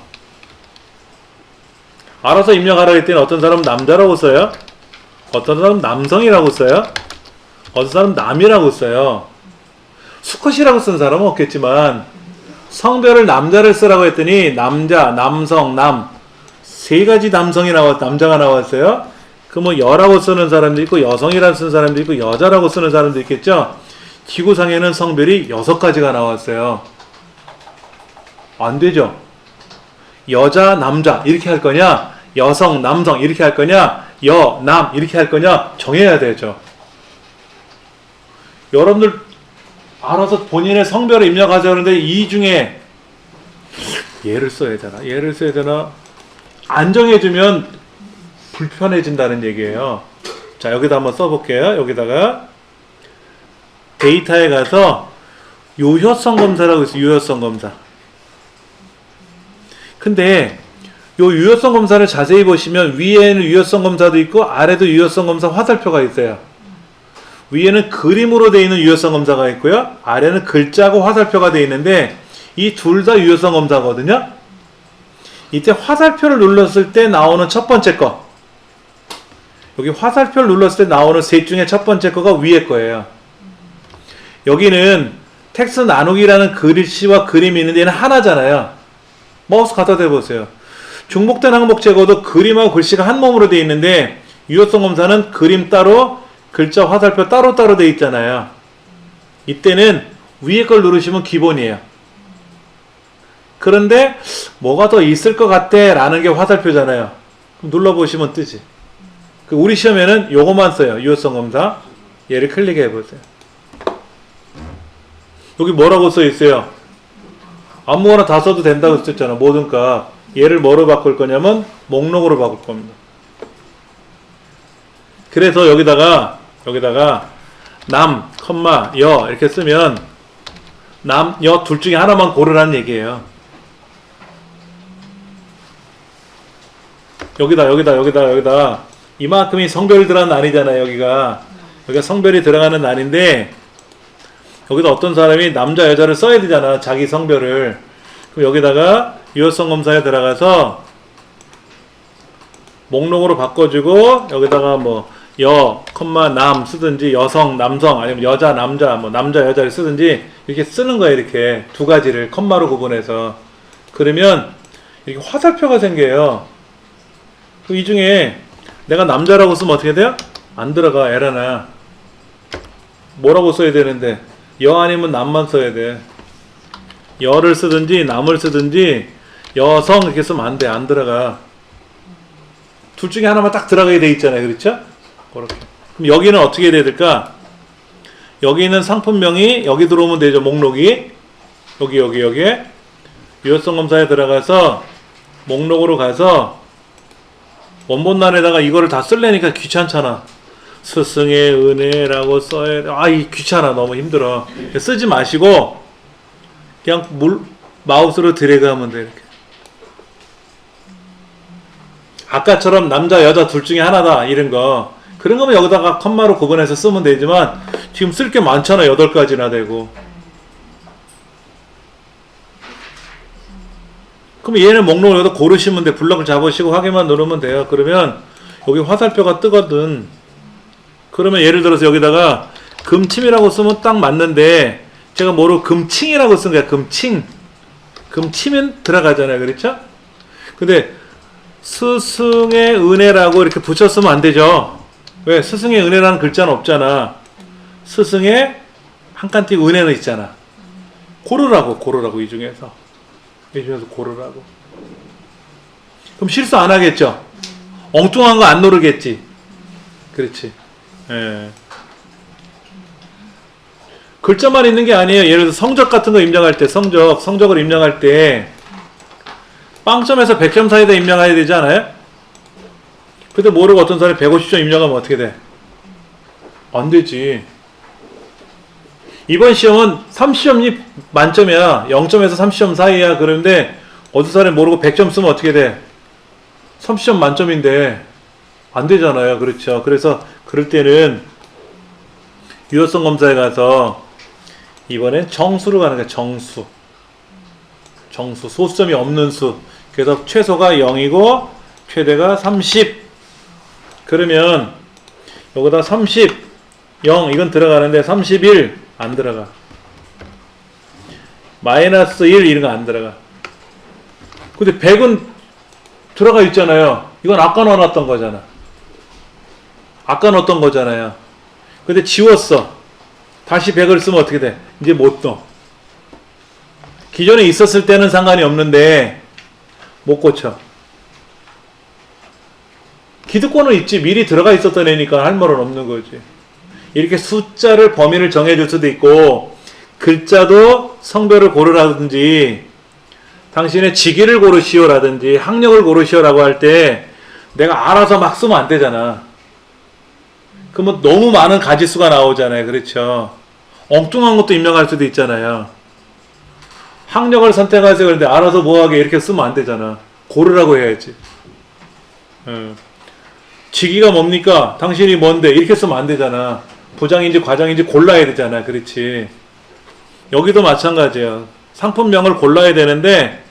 알아서 입력하라 했더니 어떤 사람은 남자라고 써요. 어떤 사람은 남성이라고 써요. 어떤 사람은 남이라고 써요. 수컷이라고 쓴 사람은 없겠지만 성별을 남자를 쓰라고 했더니 남자, 남성, 남 세 가지 남자가 나왔어요. 그 뭐 여라고 쓰는 사람도 있고 여성이라고 쓰는 사람도 있고 여자라고 쓰는 사람도 있겠죠. 지구상에는 성별이 6가지가 나왔어요. 안 되죠. 여자, 남자 이렇게 할 거냐, 여성, 남성 이렇게 할 거냐, 여, 남 이렇게 할 거냐 정해야 되죠. 여러분들 알아서 본인의 성별을 입력하세요. 그런데 이 중에 얘를 써야 되나, 얘를 써야 되나 안 정해주면 불편해진다는 얘기예요. 자, 여기다 한번 써볼게요. 여기다가 데이터에 가서 유효성 검사라고 있어요. 유효성 검사. 근데 요 유효성 검사를 자세히 보시면 위에는 유효성 검사도 있고 아래도 유효성 검사 화살표가 있어요. 위에는 그림으로 되어 있는 유효성 검사가 있고요. 아래는 글자고 화살표가 되어 있는데 이 둘 다 유효성 검사거든요. 이때 화살표를 눌렀을 때 나오는 첫 번째 거, 여기 화살표를 눌렀을 때 나오는 셋 중에 첫 번째 거가 위에 거예요. 여기는 텍스트 나누기라는 글씨와 그림이 있는데 얘는 하나잖아요. 마우스 갖다 대보세요. 중복된 항목 제거도 그림하고 글씨가 한 몸으로 되어 있는데 유효성 검사는 그림 따로 글자 화살표 따로따로 되어 있잖아요. 이때는 위에 걸 누르시면 기본이에요. 그런데 뭐가 더 있을 것 같아 라는 게 화살표잖아요. 그럼 눌러보시면 뜨지. 우리 시험에는 요것만 써요. 유효성 검사. 얘를 클릭해 보세요. 여기 뭐라고 써 있어요? 아무거나 다 써도 된다고 썼잖아. 모든 값. 얘를 뭐로 바꿀 거냐면 목록으로 바꿀 겁니다. 그래서 여기다가 남, 여 이렇게 쓰면 남, 여 둘 중에 하나만 고르라는 얘기예요. 여기다 이만큼이 성별이 들어가는 난이잖아요. 여기가 성별이 들어가는 난인데 여기다 어떤 사람이 남자 여자를 써야 되잖아. 자기 성별을. 그럼 여기다가 유효성 검사에 들어가서 목록으로 바꿔주고 여기다가 뭐 여, 남 쓰든지 여성, 남성 아니면 여자, 남자 뭐 남자, 여자를 쓰든지 이렇게 쓰는 거예요. 이렇게 두 가지를 컴마로 구분해서. 그러면 이렇게 화살표가 생겨요. 이 중에 내가 남자라고 쓰면 어떻게 돼요? 안 들어가. 에러나. 뭐라고 써야 되는데 여 아니면 남만 써야 돼. 여를 쓰든지 남을 쓰든지 여성 이렇게 쓰면 안 돼. 안 들어가. 둘 중에 하나만 딱 들어가게 돼 있잖아요. 그렇죠? 그렇게. 그럼 여기는 어떻게 돼야 될까? 여기 있는 상품명이 여기 들어오면 되죠. 목록이. 여기에 유효성 검사에 들어가서 목록으로 가서 원본란에다가 이거를 다 쓸래니까 귀찮잖아. 스승의 은혜라고 써야 돼. 이 귀찮아. 너무 힘들어. 쓰지 마시고 그냥 마우스로 드래그 하면 돼. 이렇게. 아까처럼 남자 여자 둘 중에 하나다 이런 거 그런 거면 여기다가 컴마로 구분해서 쓰면 되지만 지금 쓸 게 많잖아. 8가지나 되고. 그럼 얘는 목록을 여기다 고르시면 돼. 블럭을 잡으시고 확인만 누르면 돼요. 그러면 여기 화살표가 뜨거든. 그러면 예를 들어서 여기다가 금침이라고 쓰면 딱 맞는데 제가 뭐로 금칭이라고 쓴 거야. 금치면 들어가잖아요. 그렇죠? 근데 스승의 은혜라고 이렇게 붙였으면 안 되죠. 왜? 스승의 은혜라는 글자는 없잖아. 스승의 한 칸 띄고 은혜는 있잖아. 고르라고 이 중에서 고르라고. 그럼 실수 안 하겠죠? 엉뚱한 거 안 누르겠지? 그렇지. 예. 글자만 있는 게 아니에요. 예를 들어서 성적 같은 거 입력할 때, 성적을 입력할 때, 빵점에서 100점 사이다 입력해야 되지 않아요? 근데 모르고 어떤 사람이 150점 입력하면 어떻게 돼? 안 되지. 이번 시험은 30점이 만점이야. 0점에서 30점 사이야. 그런데 어떤 사람이 모르고 100점 쓰면 어떻게 돼? 30점 만점인데 안 되잖아요. 그렇죠. 그래서 그럴 때는 유효성 검사에 가서 이번엔 정수로 가는 거야. 정수. 소수점이 없는 수. 그래서 최소가 0이고 최대가 30. 그러면 여기다 30, 0 이건 들어가는데 31 안 들어가. 마이너스 1 이런 거 안 들어가. 근데 100은 들어가 있잖아요. 이건 아까 넣어놨던 거잖아. 아까 넣었던 거잖아요. 근데 지웠어. 다시 100을 쓰면 어떻게 돼? 이제 못 넣어. 기존에 있었을 때는 상관이 없는데 못 고쳐. 기득권은 있지. 미리 들어가 있었던 애니까 할 말은 없는 거지. 이렇게 숫자를 범위를 정해줄 수도 있고 글자도 성별을 고르라든지 당신의 직위를 고르시오라든지 학력을 고르시오라고 할 때 내가 알아서 막 쓰면 안 되잖아. 그러면 너무 많은 가지수가 나오잖아요. 그렇죠. 엉뚱한 것도 입력할 수도 있잖아요. 학력을 선택하세요. 그런데 알아서 뭐하게 이렇게 쓰면 안 되잖아. 고르라고 해야지. 직위가 뭡니까? 당신이 뭔데? 이렇게 쓰면 안 되잖아. 부장인지 과장인지 골라야 되잖아. 그렇지. 여기도 마찬가지예요. 상품명을 골라야 되는데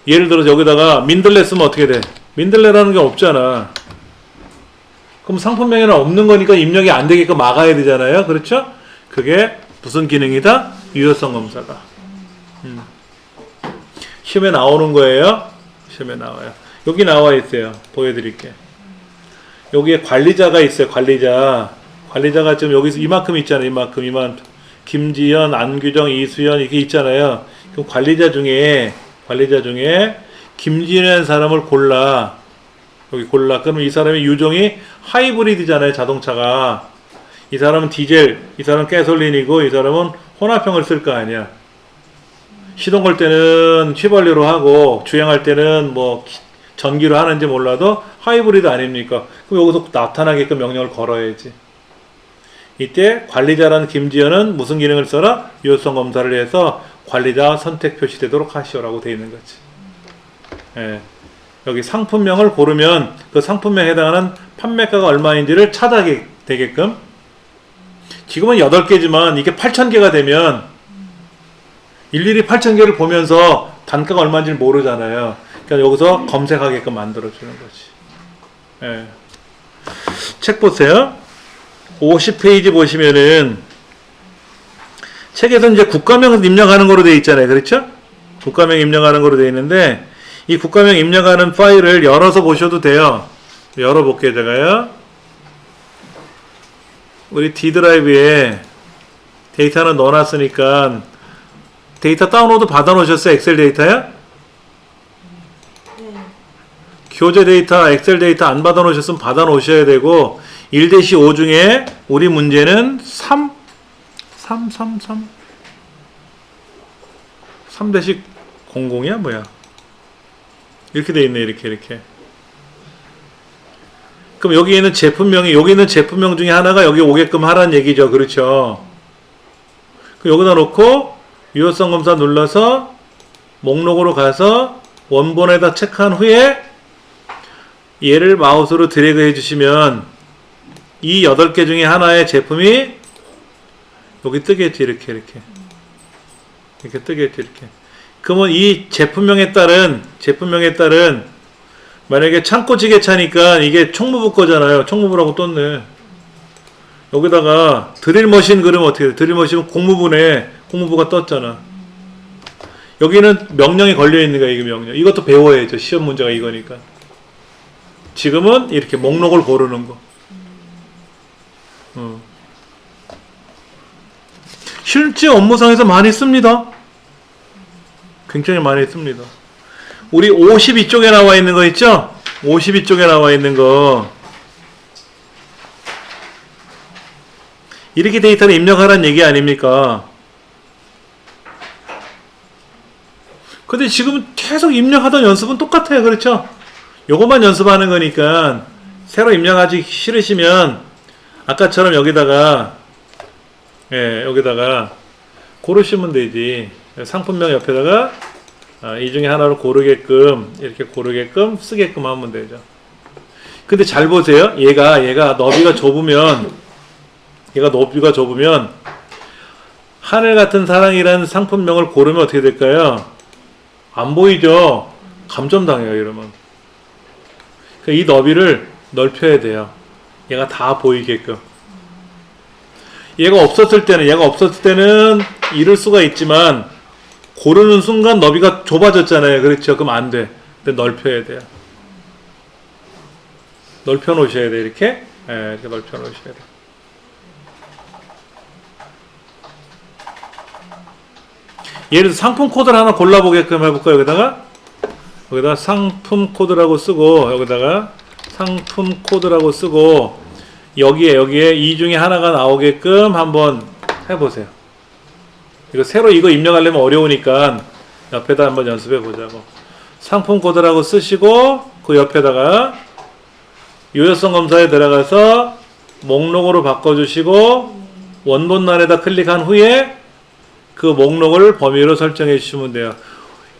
예를 들어서 여기다가 민들레 쓰면 어떻게 돼? 민들레라는 게 없잖아. 그럼 상품명에는 없는 거니까 입력이 안 되게끔 막아야 되잖아요. 그렇죠? 그게 무슨 기능이다? 유효성 검사가. 시험에 나오는 거예요. 시험에 나와요. 여기 나와 있어요. 보여드릴게. 여기에 관리자가 있어요. 관리자가 지금 여기서 이만큼 있잖아요. 이만큼. 김지현, 안규정, 이수연 이렇게 있잖아요. 그럼 관리자 중에 김지현이라는 사람을 골라. 여기 골라. 그러면 이 사람의 유종이 하이브리드잖아요. 자동차가. 이 사람은 디젤, 이 사람은 가솔린이고 이 사람은 혼합형을 쓸 거 아니야. 시동 걸 때는 휘발유로 하고 주행할 때는 뭐 전기로 하는지 몰라도 하이브리드 아닙니까? 그럼 여기서 나타나게끔 명령을 걸어야지. 이때 관리자라는 김지연은 무슨 기능을 써라? 유효성 검사를 해서 관리자 선택 표시되도록 하시오라고 되어 있는 거지. 예. 여기 상품명을 고르면 그 상품명에 해당하는 판매가가 얼마인지를 찾아게 되게끔. 지금은 8개지만 이게 8,000개가 되면 일일이 8,000개를 보면서 단가가 얼마인지를 모르잖아요. 그러니까 여기서 검색하게끔 만들어주는 거지. 예. 책 보세요. 50페이지 보시면은 책에서 이제 국가명 입력하는 거로 되어 있잖아요. 그렇죠? 국가명 입력하는 거로 되어 있는데 이 국가명 입력하는 파일을 열어서 보셔도 돼요. 열어볼게요. 제가요. 우리 D 드라이브에 데이터는 넣어놨으니까 데이터 다운로드 받아놓으셨어요? 엑셀 데이터요? 네. 교재 데이터, 엑셀 데이터 안 받아놓으셨으면 받아놓으셔야 되고 1-5 중에 우리 문제는 3-00이야 뭐야? 이렇게 돼 있네. 이렇게. 그럼 여기 있는 제품명 중에 하나가 여기 오게끔 하라는 얘기죠. 그렇죠? 그럼 여기다 놓고 유효성 검사 눌러서 목록으로 가서 원본에다 체크한 후에 얘를 마우스로 드래그 해주시면 이 8개 중에 하나의 제품이 여기 뜨겠지. 이렇게 뜨겠지. 이렇게. 그러면 이 제품명에 따른 만약에 창고 지게차니까 이게 총무부 거잖아요. 총무부라고 떴네. 여기다가 드릴머신 그러면 어떻게 돼? 드릴머신은 공무부가 떴잖아. 여기는 명령이 걸려있는 거야. 이게 명령. 이것도 배워야죠. 시험 문제가 이거니까. 지금은 이렇게 목록을 고르는 거. 실제 업무상에서 많이 씁니다. 굉장히 많이 씁니다. 우리 52쪽에 나와 있는 거 있죠? 52쪽에 나와 있는 거. 이렇게 데이터를 입력하라는 얘기 아닙니까? 근데 지금 계속 입력하던 연습은 똑같아요. 그렇죠? 요것만 연습하는 거니까 새로 입력하기 싫으시면 아까처럼 여기다가 여기다가 고르시면 되지. 상품명 옆에다가 이 중에 하나를 고르게끔 이렇게 고르게끔 쓰게끔 하면 되죠. 근데 잘 보세요. 얘가 너비가 좁으면 하늘 같은 사랑이라는 상품명을 고르면 어떻게 될까요? 안 보이죠? 감점당해요, 이러면. 이 너비를 넓혀야 돼요. 얘가 다 보이게끔. 얘가 없었을 때는 이럴 수가 있지만, 고르는 순간 너비가 좁아졌잖아요. 그렇죠? 그럼 안 돼. 근데 넓혀야 돼요. 넓혀 놓으셔야 돼, 이렇게. 이렇게 넓혀 놓으셔야 돼. 예를 들어서 상품 코드를 하나 골라보게끔 해볼까요? 여기다가 상품 코드라고 쓰고, 여기다가 상품 코드라고 쓰고, 여기에 이 중에 하나가 나오게끔 한번 해보세요. 새로 이거 입력하려면 어려우니까 옆에다 한번 연습해 보자고. 상품 코드라고 쓰시고, 그 옆에다가 유효성 검사에 들어가서 목록으로 바꿔주시고, 원본란에다 클릭한 후에 그 목록을 범위로 설정해 주시면 돼요.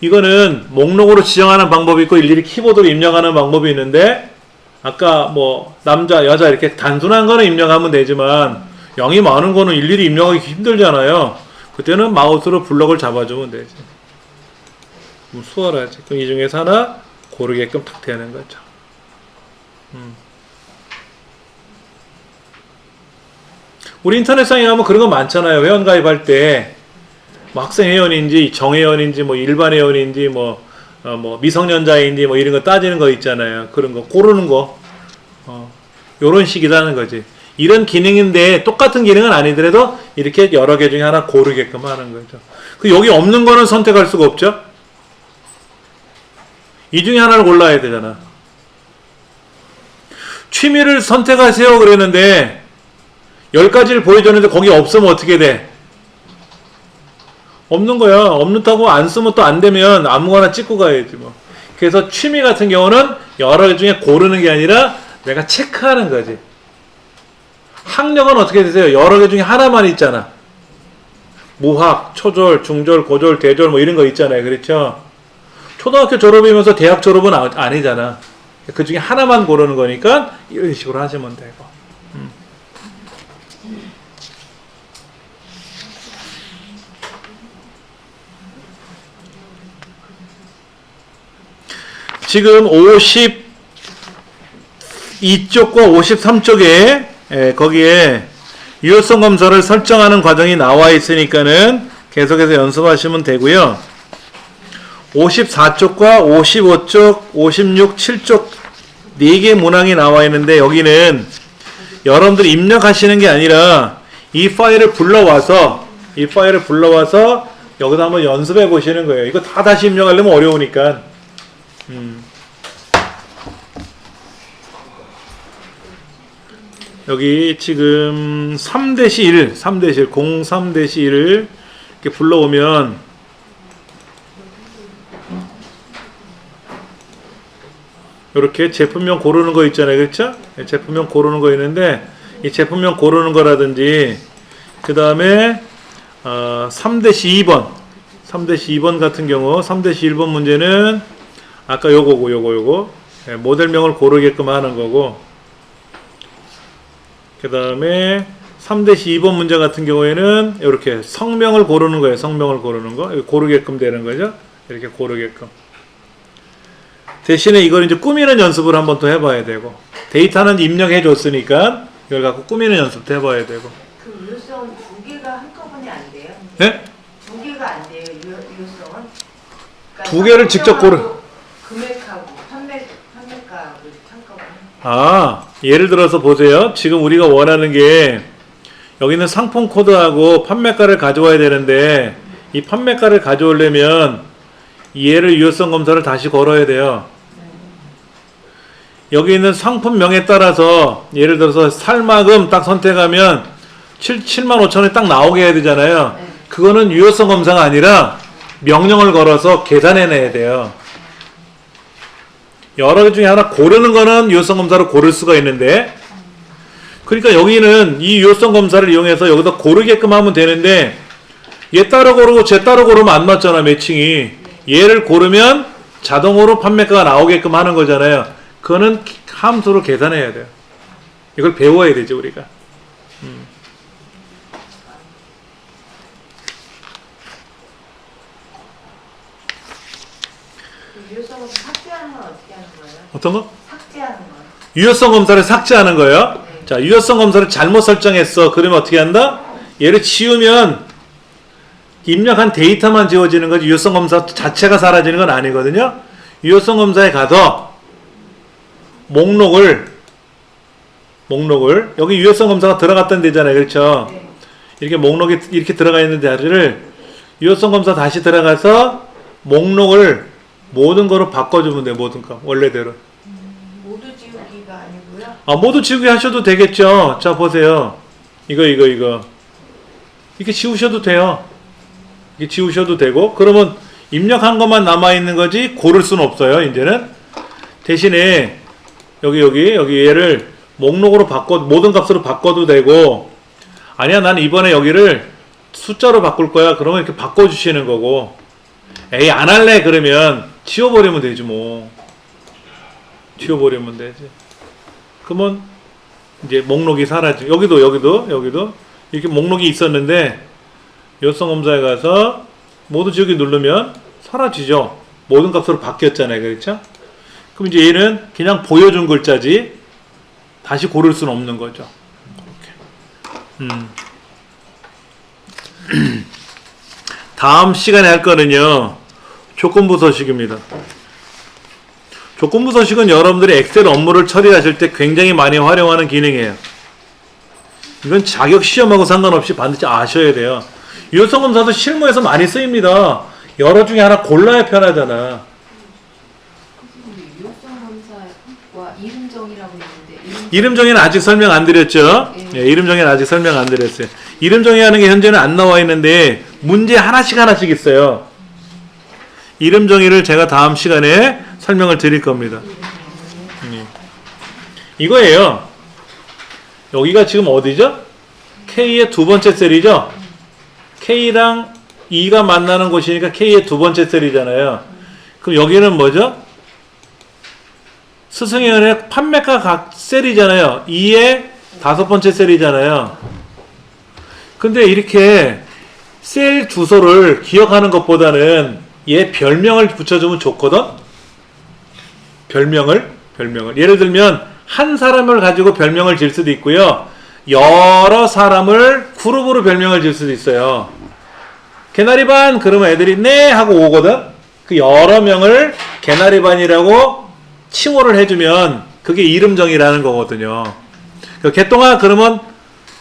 이거는 목록으로 지정하는 방법이 있고 일일이 키보드로 입력하는 방법이 있는데, 아까 뭐 남자 여자 이렇게 단순한 거는 입력하면 되지만 양이 많은 거는 일일이 입력하기 힘들잖아요. 그때는 마우스로 블럭을 잡아주면 되지. 수월하지. 그럼 이 중에서 하나 고르게끔 탁 되는 거죠. 우리 인터넷상에 가면 그런 거 많잖아요. 회원가입할 때 학생 회원인지 정회원인지 뭐 일반 회원인지 뭐 미성년자인지 뭐 이런 거 따지는 거 있잖아요. 그런 거 고르는 거 요런 식이라는 거지. 이런 기능인데 똑같은 기능은 아니더라도 이렇게 여러 개 중에 하나 고르게끔 하는 거죠. 여기 없는 거는 선택할 수가 없죠. 이 중에 하나를 골라야 되잖아. 취미를 선택하세요 그랬는데 10가지를 보여줬는데 거기 없으면 어떻게 돼? 없는 거야. 없는다고 안 쓰면 또 안 되면 아무거나 찍고 가야지 뭐. 그래서 취미 같은 경우는 여러 개 중에 고르는 게 아니라 내가 체크하는 거지. 학력은 어떻게 되세요? 여러 개 중에 하나만 있잖아. 무학, 초졸, 중졸, 고졸, 대졸 뭐 이런 거 있잖아요. 그렇죠? 초등학교 졸업이면서 대학 졸업은 아니잖아. 그 중에 하나만 고르는 거니까 이런 식으로 하시면 되고. 지금 52쪽과 53쪽에 거기에 유효성 검사를 설정하는 과정이 나와 있으니까는 계속해서 연습하시면 되고요. 54쪽과 55쪽, 56, 7쪽 4개 문항이 나와 있는데 여기는 여러분들이 입력하시는 게 아니라 이 파일을 불러와서 여기다 한번 연습해 보시는 거예요. 이거 다 다시 입력하려면 어려우니까. 여기 지금 3-1, 03-1을 이렇게 불러오면 이렇게 제품명 고르는 거 있잖아요. 그렇죠? 제품명 고르는 거 있는데 이 제품명 고르는 거라든지 그 다음에 3-2번 같은 경우 3-1번 문제는 아까 요거 모델명을 고르게끔 하는 거고 그 다음에 3-2번 문제 같은 경우에는 이렇게 성명을 고르는 거예요. 성명을 고르는 거. 고르게끔 되는 거죠. 이렇게 고르게끔. 대신에 이걸 이제 꾸미는 연습을 한번 또 해봐야 되고 데이터는 입력해 줬으니까 이걸 갖고 꾸미는 연습도 해봐야 되고. 그 유효성 2개가 한꺼번에 안 돼요? 네? 2개가 안 돼요. 유효성은? 그러니까 2개를 직접 고르. 금액하고 판매가하고 한꺼번에. 예를 들어서 보세요. 지금 우리가 원하는 게 여기는 상품 코드하고 판매가를 가져와야 되는데 이 판매가를 가져오려면 얘를 유효성 검사를 다시 걸어야 돼요. 여기 있는 상품명에 따라서 예를 들어서 살마금 딱 선택하면 75,000원이 딱 나오게 해야 되잖아요. 네. 그거는 유효성 검사가 아니라 명령을 걸어서 계산해내야 돼요. 여러 개 중에 하나 고르는 거는 유효성 검사로 고를 수가 있는데, 그러니까 여기는 이 유효성 검사를 이용해서 여기다 고르게끔 하면 되는데, 얘 따로 고르고 쟤 따로 고르면 안 맞잖아, 매칭이. 얘를 고르면 자동으로 판매가가 나오게끔 하는 거잖아요. 그거는 함수로 계산해야 돼요. 이걸 배워야 되죠, 우리가. 유효성을 삭제하는 건 어떻게 하는 거예요? 어떤 거? 삭제하는 거예요. 유효성 검사를 삭제하는 거예요. 네. 자, 유효성 검사를 잘못 설정했어. 그러면 어떻게 한다? 얘를 지우면 입력한 데이터만 지워지는 거지 유효성 검사 자체가 사라지는 건 아니거든요. 유효성 검사에 가서 목록을 여기 유효성 검사가 들어갔던 데잖아요. 그렇죠? 네. 이렇게 목록이 이렇게 들어가 있는 자리를 유효성 검사 다시 들어가서 목록을 모든 거로 바꿔주면 돼요. 모든 거 원래대로. 모두 지우기가 아니고요. 아, 모두 지우기 하셔도 되겠죠. 자, 보세요. 이거. 이렇게 지우셔도 돼요. 이렇게 지우셔도 되고, 그러면 입력한 것만 남아있는 거지, 고를 수는 없어요, 이제는. 대신에, 여기 얘를 목록으로 모든 값으로 바꿔도 되고, 아니야, 난 이번에 여기를 숫자로 바꿀 거야. 그러면 이렇게 바꿔주시는 거고, 에이, 안 할래. 그러면 지워버리면 되지, 뭐. 지워버리면 되지. 그러면 이제 목록이 사라지. 여기도 이렇게 목록이 있었는데 유효성 검사에 가서 모두 지우기 누르면 사라지죠. 모든 값으로 바뀌었잖아요. 그렇죠? 그럼 이제 얘는 그냥 보여준 글자지 다시 고를 수는 없는 거죠. 다음 시간에 할 거는요, 조건부 서식입니다. 조건부 서식은 여러분들이 엑셀 업무를 처리하실 때 굉장히 많이 활용하는 기능이에요. 이건 자격 시험하고 상관없이 반드시 아셔야 돼요. 유효성 검사도 실무에서 많이 쓰입니다. 여러 중에 하나 골라야 편하잖아. 유효성 검사와 이름 정의라고 있는데 이름 정의는 아직 설명 안 드렸죠? 예, 이름 정의는 아직 설명 안 드렸어요. 이름 정의하는 게 현재는 안 나와 있는데 문제 하나씩 있어요. 이름 정의를 제가 다음 시간에 설명을 드릴 겁니다. 이거예요. 여기가 지금 어디죠? K의 두 번째 셀이죠? K랑 E가 만나는 곳이니까 K의 두 번째 셀이잖아요. 그럼 여기는 뭐죠? 스승의 은혜 판매가 각 셀이잖아요. E의 다섯 번째 셀이잖아요. 근데 이렇게 셀 주소를 기억하는 것보다는 얘 별명을 붙여주면 좋거든? 별명을. 예를 들면 한 사람을 가지고 별명을 질 수도 있고요. 여러 사람을 그룹으로 별명을 질 수도 있어요. 개나리반 그러면 애들이 네 하고 오거든. 그 여러 명을 개나리반이라고 칭호를 해주면 그게 이름정의라는 거거든요. 개똥아 그러면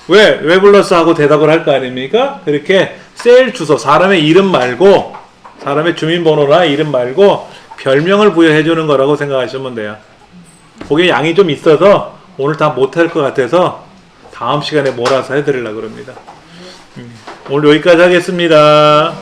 왜 불렀어 하고 대답을 할 거 아닙니까? 그렇게 셀 주소, 사람의 이름 말고 사람의 주민번호나 이름 말고 별명을 부여해주는 거라고 생각하시면 돼요. 그게 양이 좀 있어서 오늘 다 못할 것 같아서 다음 시간에 몰아서 해드리려고 그럽니다. 오늘 여기까지 하겠습니다.